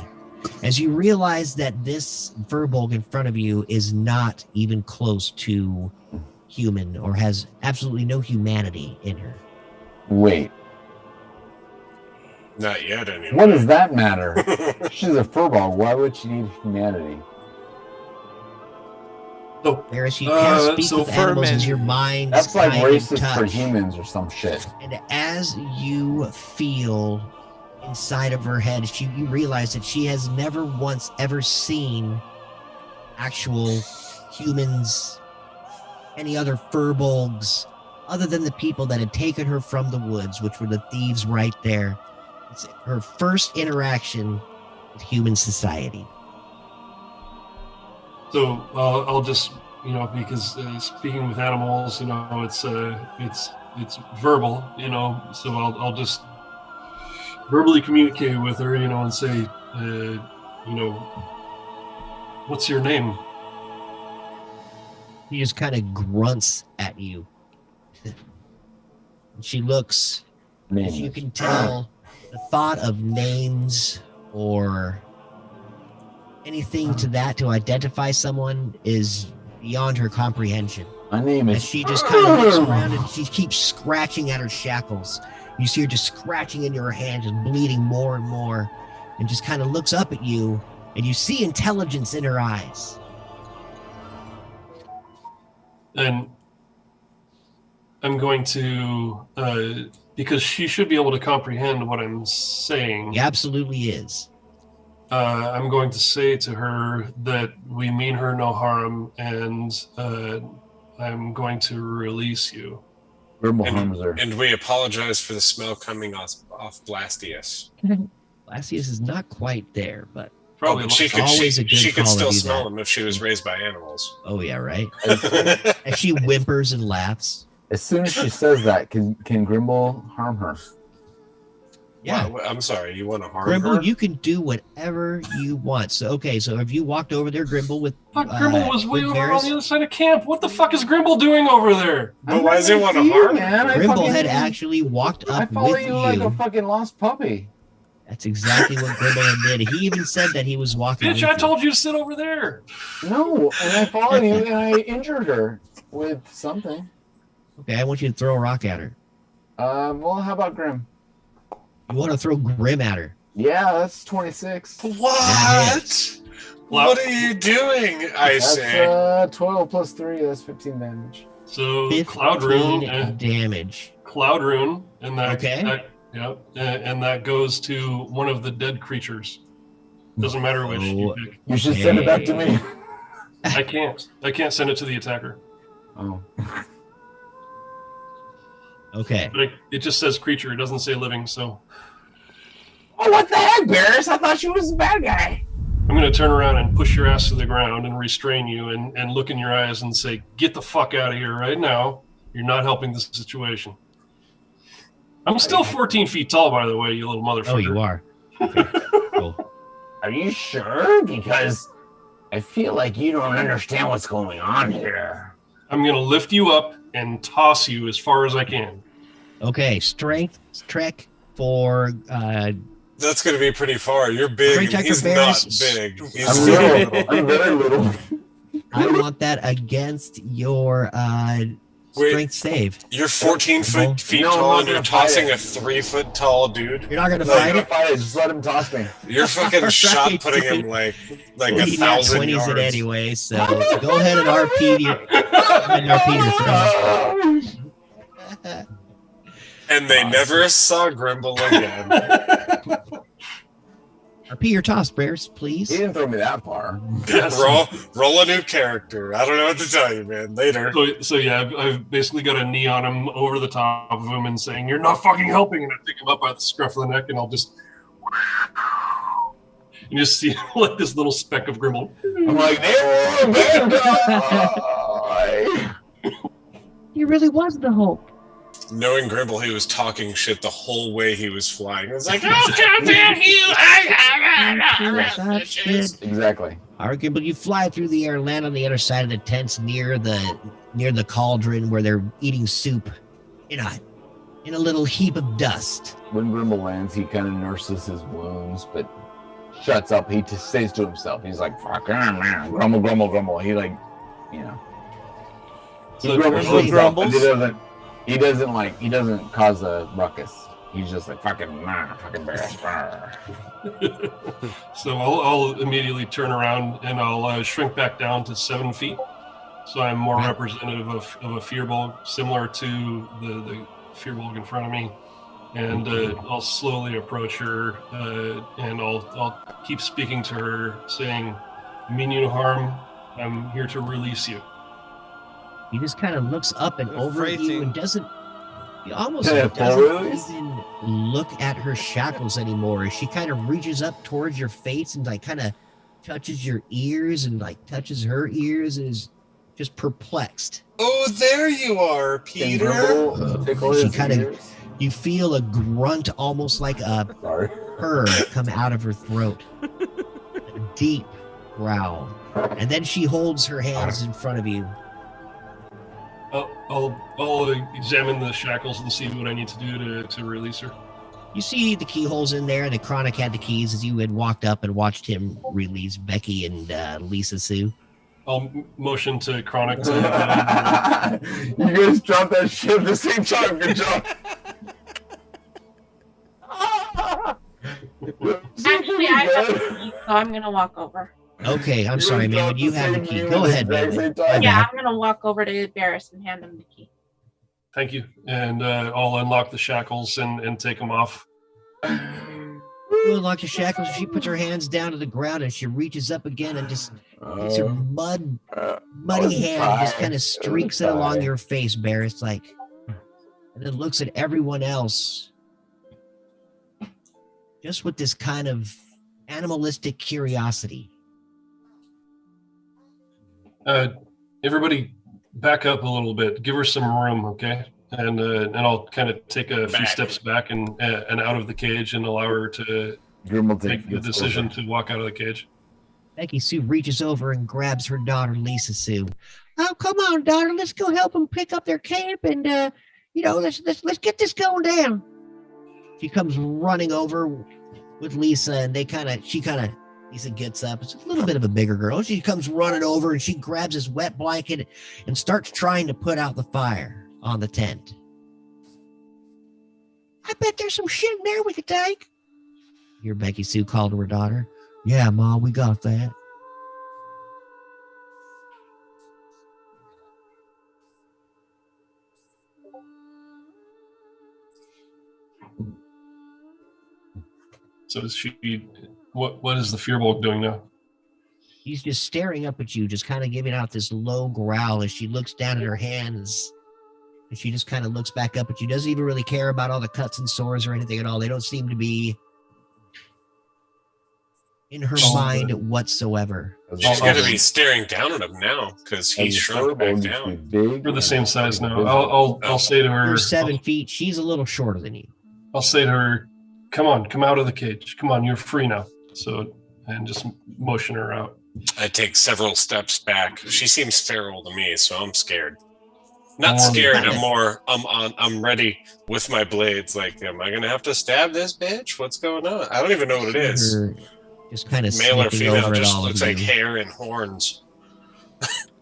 As you realize that this Furbolg in front of you is not even close to human or has absolutely no humanity in her. Wait, Not yet, anyway. what does that matter? She's a furball. Why would she need humanity? So, Whereas you cast Speak so with Animals Furman- as your mind That's like kind of racist for touch. humans or some shit. And as you feel inside of her head, you realize that she has never once ever seen actual humans, any other furbolgs, other than the people that had taken her from the woods, which were the thieves right there. It's her first interaction with human society. So I'll just because speaking with animals, it's verbal, so I'll just verbally communicate with her, and say, what's your name? He just kind of grunts at you. She looks, as you can tell, the thought of names or anything to identify someone is beyond her comprehension. My name As is. she just kind of looks around and she keeps scratching at her shackles. You see her just scratching into her hand, just bleeding more and more, and just kind of looks up at you, and you see intelligence in her eyes. And I'm going to, because she should be able to comprehend what I'm saying. He absolutely is. I'm going to say to her that we mean her no harm, and I'm going to release you. Grimble harms her. And we apologize for the smell coming off Blastius. Blastius is not quite there, but Probably But she could, always a good she could call to still do smell that. them if she was raised by animals. oh yeah, right? As she whimpers and laughs. As soon as she says that, can Grimble harm her? Yeah. I'm sorry. You want to harm Grimble, her? you can do whatever you want. So okay, so have you walked over there, Grimble, with Fuck, Grimble was way with over on Varys? the other side of camp. What the fuck is Grimble doing over there? But why does he want to harm her? man? Grimble had actually walked I up follow with you like a fucking lost puppy. That's exactly what Grimble did. He even said that he was walking. Bitch, with I you. told you to sit over there. No, and I followed you and I injured her with something. Okay, I want you to throw a rock at her. Well, how about Grim? You want to throw Grim at her? Yeah, that's 26. What? What are you doing? I say. That's 12 plus 3. That's 15 damage. So 15 Cloud Rune, damage. Cloud Rune, and that. Okay. Yep, and that goes to one of the dead creatures. Doesn't matter which you pick. You should send it back to me. I can't. I can't send it to the attacker. Oh. Okay. But it just says creature. It doesn't say living. So Oh, what the heck, Barris? I thought you was the bad guy. I'm going to turn around and push your ass to the ground and restrain you and look in your eyes and say, "Get the fuck out of here right now. You're not helping this situation." I'm still 14 feet tall, by the way, you little motherfucker. Oh, you are. Okay. Cool. Are you sure? Because I feel like you don't understand what's going on here. I'm going to lift you up and toss you as far as I can. Okay, strength trek for That's going to be pretty far. You're big, and he's not big. He's I'm little. I'm very little. I want that against your strength save. You're 14 feet tall, and you're tossing a 3-foot tall dude. You're not gonna No, I'm fight gonna it. fight it. Just let him toss me. You're fucking shot putting him like Well, 1,000 20s yards. it anyway, so go ahead and RP your throw. And they never saw Grimble again. RP your toss, Bears, please. He didn't throw me that far. Yes. Roll a new character. I don't know what to tell you, man. Later. So yeah, I've basically got a knee on him over the top of him and saying, "You're not fucking helping," and I pick him up by the scruff of the neck and I'll just you just see like this little speck of Grimble. I'm like, they were a bad guy. He really was the hope. Knowing Grimble, he was talking shit the whole way he was flying. It was like, "Oh, come down, you!" Exactly. Arguably, you fly through the air, land on the other side of the tents near the cauldron where they're eating soup in a little heap of dust. When Grimble lands, he kind of nurses his wounds, but shuts up. He just stays to himself. He's like, "Fuck, grumble, grumble, grumble." He like, you know. So He grumbles Grimble to himself, but grumbles? He doesn't cause a ruckus. He's just like fucking bear. So I'll immediatally turn around and I'll shrink back down to 7 feet. So I'm more representative of a Fearbulk, similar to the Fearbulk in front of me. And I'll slowly approach her and I'll keep speaking to her, saying, "Mean you no harm. I'm here to release you." He just kind of looks up and over at you and doesn't. He almost Yeah, doesn't even look at her shackles anymore. She kind of reaches up towards your face and like kind of touches your ears and like touches her ears and is just perplexed. Oh, there you are, Peter. She kind of, you feel a grunt, almost like a purr, come out of her throat. A deep growl, and then she holds her hands in front of you. I'll examine the shackles and see what I need to do to release her. You see the keyholes in there. The Chronic had the keys as you had walked up and watched him release Becky and Lisa Sue. I'll motion to Chronic to... You guys dropped that shit at the same time. Good job. Actually, I have the key, so I'm gonna walk over. Okay, I'm sorry, man. You have the key. Go ahead, man. Yeah, I'm gonna walk over to Barris and hand him the key. Thank you. And I'll unlock the shackles and take them off. You unlock the shackles. She puts her hands down to the ground and she reaches up again and just gets her muddy hand and just kind of streaks it along your face, Barris, like, and then looks at everyone else just with this kind of animalistic curiosity. Everybody back up a little bit. Give her some room, okay? and I'll kind of take a few Back. steps back and out of the cage and allow her to Grim will take make the decision to walk out of the cage. Becky Sue reaches over and grabs her daughter, Lisa Sue. Oh, come on, daughter. Let's go help them pick up their camp and, let's get this going down. She comes running over with Lisa, and Lisa gets up. It's a little bit of a bigger girl. She comes running over, and she grabs his wet blanket and starts trying to put out the fire on the tent. I bet there's some shit in there we could take. Hear Becky Sue call to her daughter. Yeah, Ma, we got that. So is she? What is the Fearbulk doing now? She's just staring up at you, just kind of giving out this low growl as she looks down at her hands. And she just kind of looks back up at you. Doesn't even really care about all the cuts and sores or anything at all. They don't seem to be in her mind whatsoever. She's got to be staring down at him now because he's shrunk back down. We're the same size now. I'll say to her, You're 7 feet. She's a little shorter than you. I'll say to her, come out of the cage. Come on, you're free now. So, and just motion her out. I take several steps back. She seems feral to me, so I'm scared. Not scared. I'm ready with my blades. Like, am I gonna have to stab this bitch? What's going on? I don't even know what it is. Just kind of male or female, over just all looks of like you. hair and horns.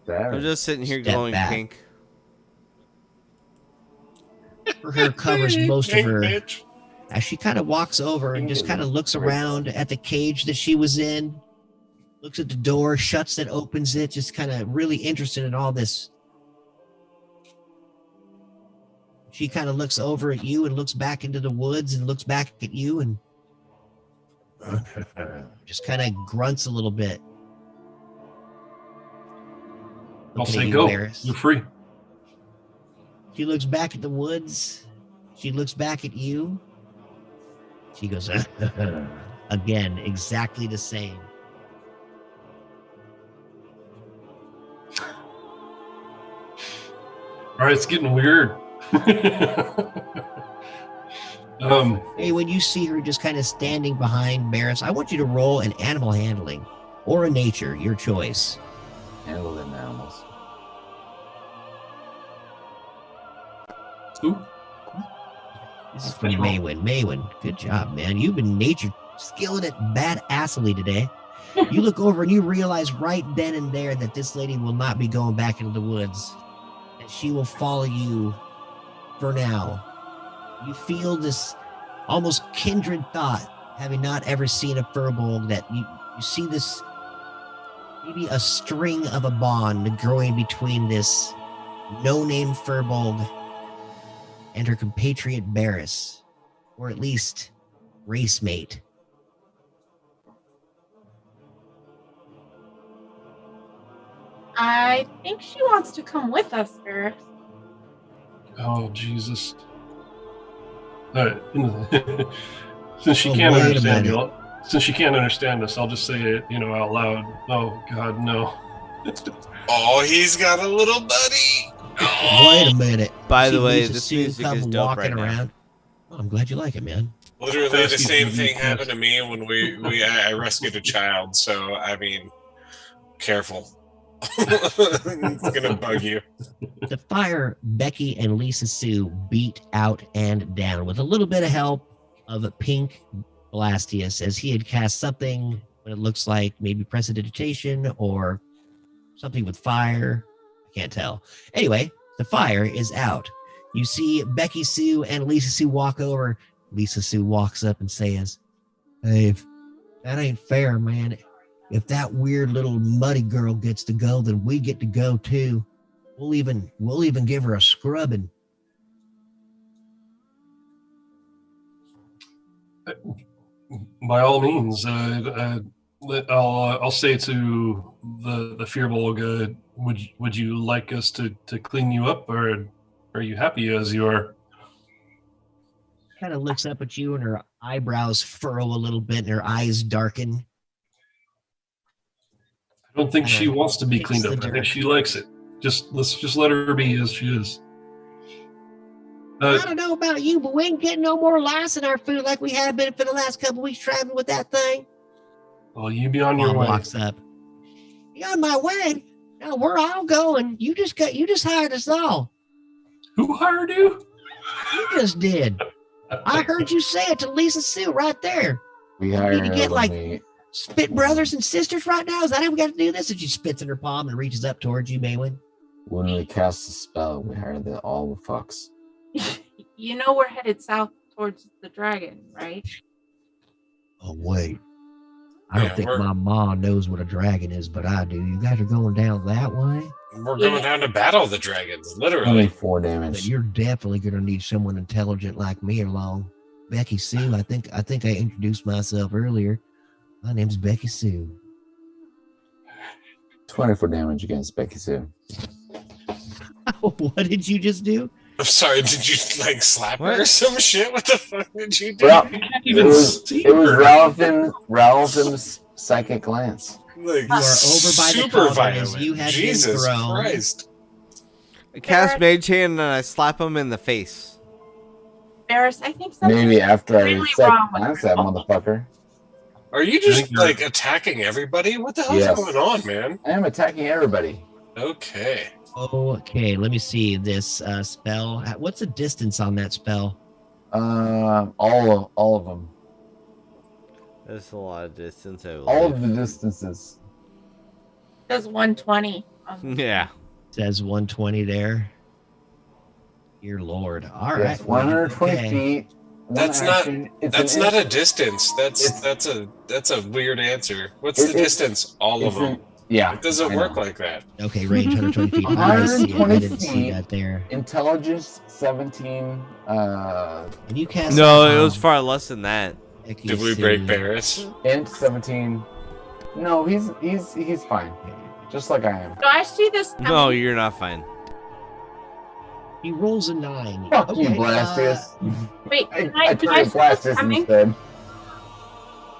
I'm just sitting here Step glowing back. pink. Her hair covers most of Pink her. bitch. As she kind of walks over and just kind of looks around at the cage that she was in, looks at the door, shuts it, opens it, just kind of really interested in all this. She kind of looks over at you and looks back into the woods and looks back at you and just kind of grunts a little bit. I'll Looking say, at you, go. Varys. You're free. She looks back at the woods. She looks back at you. She goes, again, exactly the same. All right, it's getting weird. Hey, when you see her just kind of standing behind Barris, I want you to roll an animal handling or a nature, your choice. Handle them animals. Ooh. This is from Maywin. Maywin, good job, man. You've been nature skilling it badassly today. You look over and you realize right then and there that this lady will not be going back into the woods. And she will follow you for now. You feel this almost kindred thought, having not ever seen a furbolg, that you see this, maybe a string of a bond growing between this no-name furbolg and her compatriot Barris, or at least race mate. I think she wants to come with us, Barris. Oh, Jesus. All right. Since she Oh, can't wait a understand minute. you, since she can't understand us, I'll just say it, out loud. Oh God, no. Oh, he's got a little buddy. Wait a minute. By See the way, Lisa this Sue music come is dope walking right now. around. Oh, I'm glad you like it, man. Literally, the Rescue same TV, thing yes. happened to me when I rescued a child. So I mean, careful. It's gonna bug you. The fire, Becky and Lisa Sue beat out and down with a little bit of help of Pink Blastius, as he had cast something what it looks like maybe prestidigitation or something with fire. I can't tell. Anyway, the fire is out. You see Becky Sue and Lisa Sue walk over. Lisa Sue walks up and says, "Hey, that ain't fair, man. If that weird little muddy girl gets to go, then we get to go too. We'll even give her a scrubbing." By all means, I'll say to the Fearbulk, would you like us to clean you up, or are you happy as you are? Kind of looks up at you and her eyebrows furrow a little bit and her eyes darken. I don't think she Kinda wants to be kicks cleaned the up. I dirt. think she likes it. Let's just let her be as she is. I don't know about you, but we ain't getting no more lice in our food like we have been for the last couple weeks traveling with that thing. Well, you be on your Mom way. walks up. You on my way? No, we're all going. You just hired us all. Who hired you? You just did. I heard you say it to Lisa Sue right there. We You hired need to get her like when we spit brothers and sisters right now. Is that how we got to do this? And she spits in her palm and reaches up towards you, Maywin. when we cast the spell. We hired all the fucks. You know we're headed south towards the dragon, right? Oh wait, I don't Yeah, think we're- my mom knows what a dragon is, but I do. You guys are going down that way. We're going down to battle the dragons, Only literally. 4 Then damage. you're definitely going to need someone intelligent like me along. Becky Sue, I think I introduced myself earlier. My name's Becky Sue. 24 damage against Becky Sue. What did you just do? I'm sorry, did you like slap her or What? some shit? What the fuck did you do? Well, You can't it even was see it was Ralph's psychic glance. Like, You are over by the super cauldron as violent. you had been Jesus thrown. Christ. I cast Mage Hand and I slap him in the face. Barris, I think something Maybe after I really psychic wrong with glance that Grimble. motherfucker. Are you I just think you're- like attacking everybody? What the hell's Yes. going on, man? I am attacking everybody. Okay. Okay, let me see this spell. What's the distance on that spell? All of them. There's a lot of distance. I All of believe. the distances. does 120. Yeah. Says 120 there. Dear Lord. All right. Yes, 120 okay. feet. One That's not- action. It's That's an not a instant. distance. That's a weird answer. What's the It- distance? All of It's them. an, yeah. It doesn't I work know. like that. Okay, range 120 feet. I see it. I 120 didn't see feet. that there. Intelligence 17. And you cast No, that it was on far less than that. Becky Did we Sue. break Barris? Int 17. No, he's fine. Just like I am. Do I see this coming? No, you're not fine. He rolls a 9. Fuck you, Okay, Blastius. Wait, I did I turned see this Blastius coming? instead.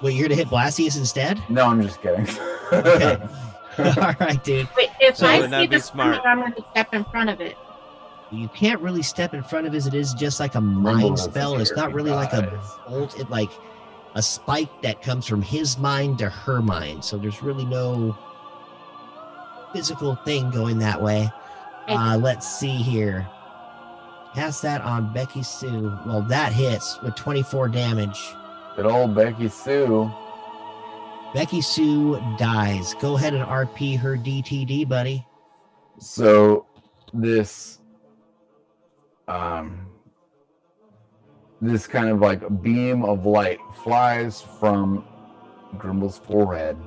Wait, you're gonna hit Blastius instead? No, I'm just kidding. Okay. All right, dude. Wait, if So I would that see be this smart? coming, I'm going to step in front of it. You can't really step in front of it. It is just like a Rumble mind doesn't spell. It's care not if really he like a dies. bolt. It like a spike that comes from his mind to her mind. So there's really no physical thing going that way. Let's see here. Cast that on Becky Sue. Well, that hits with 24 damage. Good old Becky Sue. Becky Sue dies. Go ahead and RP her DTD, buddy. So this this kind of like beam of light flies from Grimble's forehead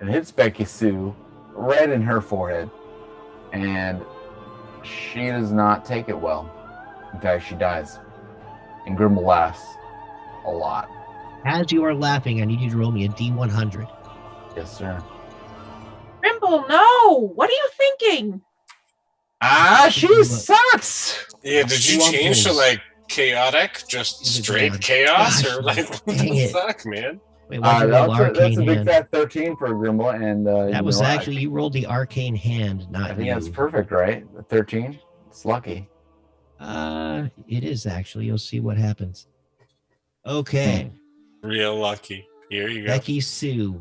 and hits Becky Sue right in her forehead, and she does not take it well. In fact, she dies. And Grimble laughs a lot. As you are laughing, I need you to roll me a D100. Yes, sir. Grimble, no! What are you thinking? Ah, she sucks. Yeah, did you change to like chaotic, just Is it straight bad? chaos, Gosh, or like what dang the it. fuck, man? Wait, why'd you roll That's arcane a big hand? fat 13 for Grimble, and That you was know, actually, you rolled the arcane hand, I not think you. that's perfect, right? 13. It's lucky. It is actually. You'll see what happens. Okay, Real lucky. Here you go. Becky Sue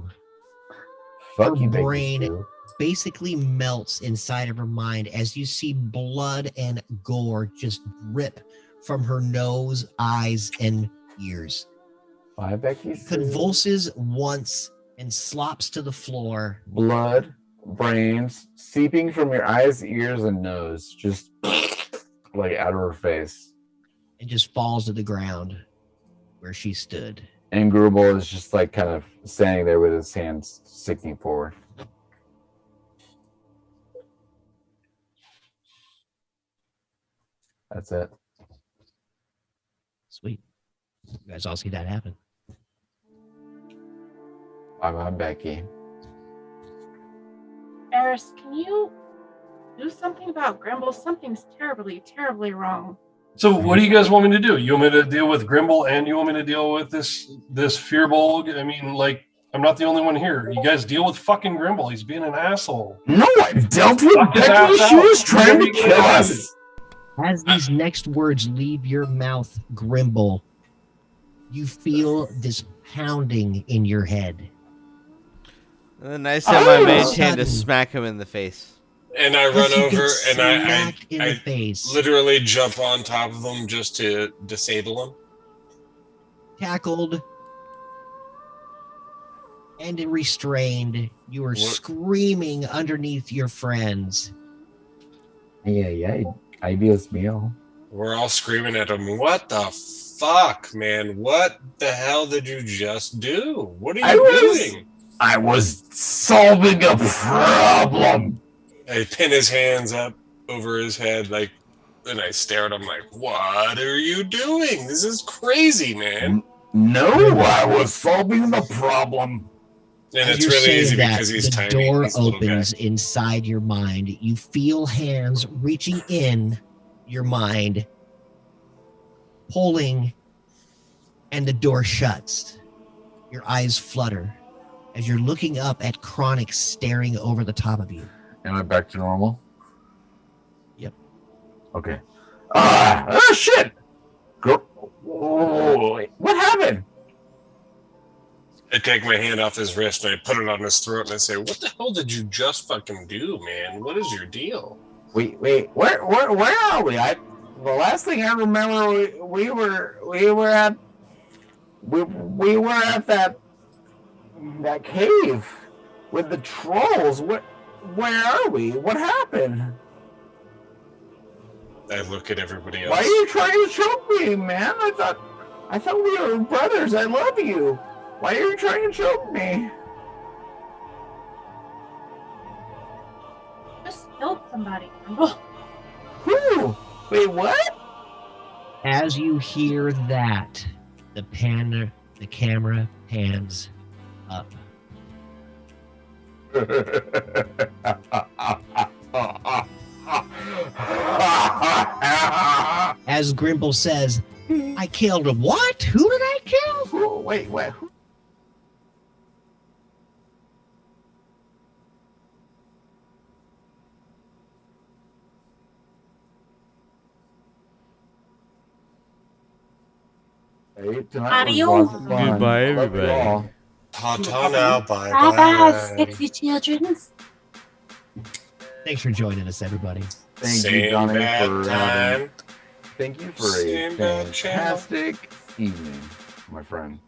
Fuck Her you, Becky brain- Sue. basically melts inside of her mind as you see blood and gore just drip from her nose, eyes, and ears. Bye, Becky Sue. Convulses once and slops to the floor. Blood, brains seeping from your eyes, ears, and nose, just like out of her face. And just falls to the ground where she stood. And Grubel is just like kind of standing there with his hands sticking forward. That's it. Sweet. You guys all see that happen. Bye bye, Becky. Eris, can you do something about Grimble? Something's terribly, terribly wrong. So what do you guys want me to do? You want me to deal with Grimble and you want me to deal with this Fearbolg? I mean, like, I'm not the only one here. You guys deal with fucking Grimble. He's being an asshole. No, I've dealt with Knock his Becky. ass She out. was trying What are to you kill gonna us. As these next words leave your mouth, Grimble, you feel this pounding in your head. And then I send my mage hand to Sudden. smack him in the face. And I As run you get over and smacked in the I face. literally jump on top of him just to disable him. Tackled and restrained, you are What? screaming underneath your friends. Ay, Dios mío. We're all screaming at him. What the fuck, man? What the hell did you just do? What are you doing? I was solving a problem. I pin his hands up over his head, like, and I stare at him like, what are you doing? This is crazy, man. No, I was solving the problem. And As it's you're really saying easy that, because he's the tiny. door He's a little guy. opens inside your mind. You feel hands reaching in your mind, pulling, and the door shuts. Your eyes flutter as you're looking up at Chronic staring over the top of you. Am I back to normal? Yep. Okay. Shit! What happened? I take my hand off his wrist and I put it on his throat and I say, what the hell did you just fucking do, man? What is your deal? Wait, where are we? The last thing I remember, we were at that cave with the trolls. Where are we? What happened? I look at everybody else. Why are you trying to choke me, man? I thought we were brothers. I love you. Why are you trying to choke me? Just killed somebody. Oh, Who? Wait, what? As you hear that, the camera pans up. As Grimble says, I killed him. What? Who did I kill? Wait. Hey, tonight was Adios. lots of fun. Goodbye, I love you everybody. all. Ta-ta now, bye bye-bye. bye, sexy children. Thanks for joining us, everybody. Thank you, Same Johnny, bad for time. thank you for Same a bad channel. fantastic evening, my friend.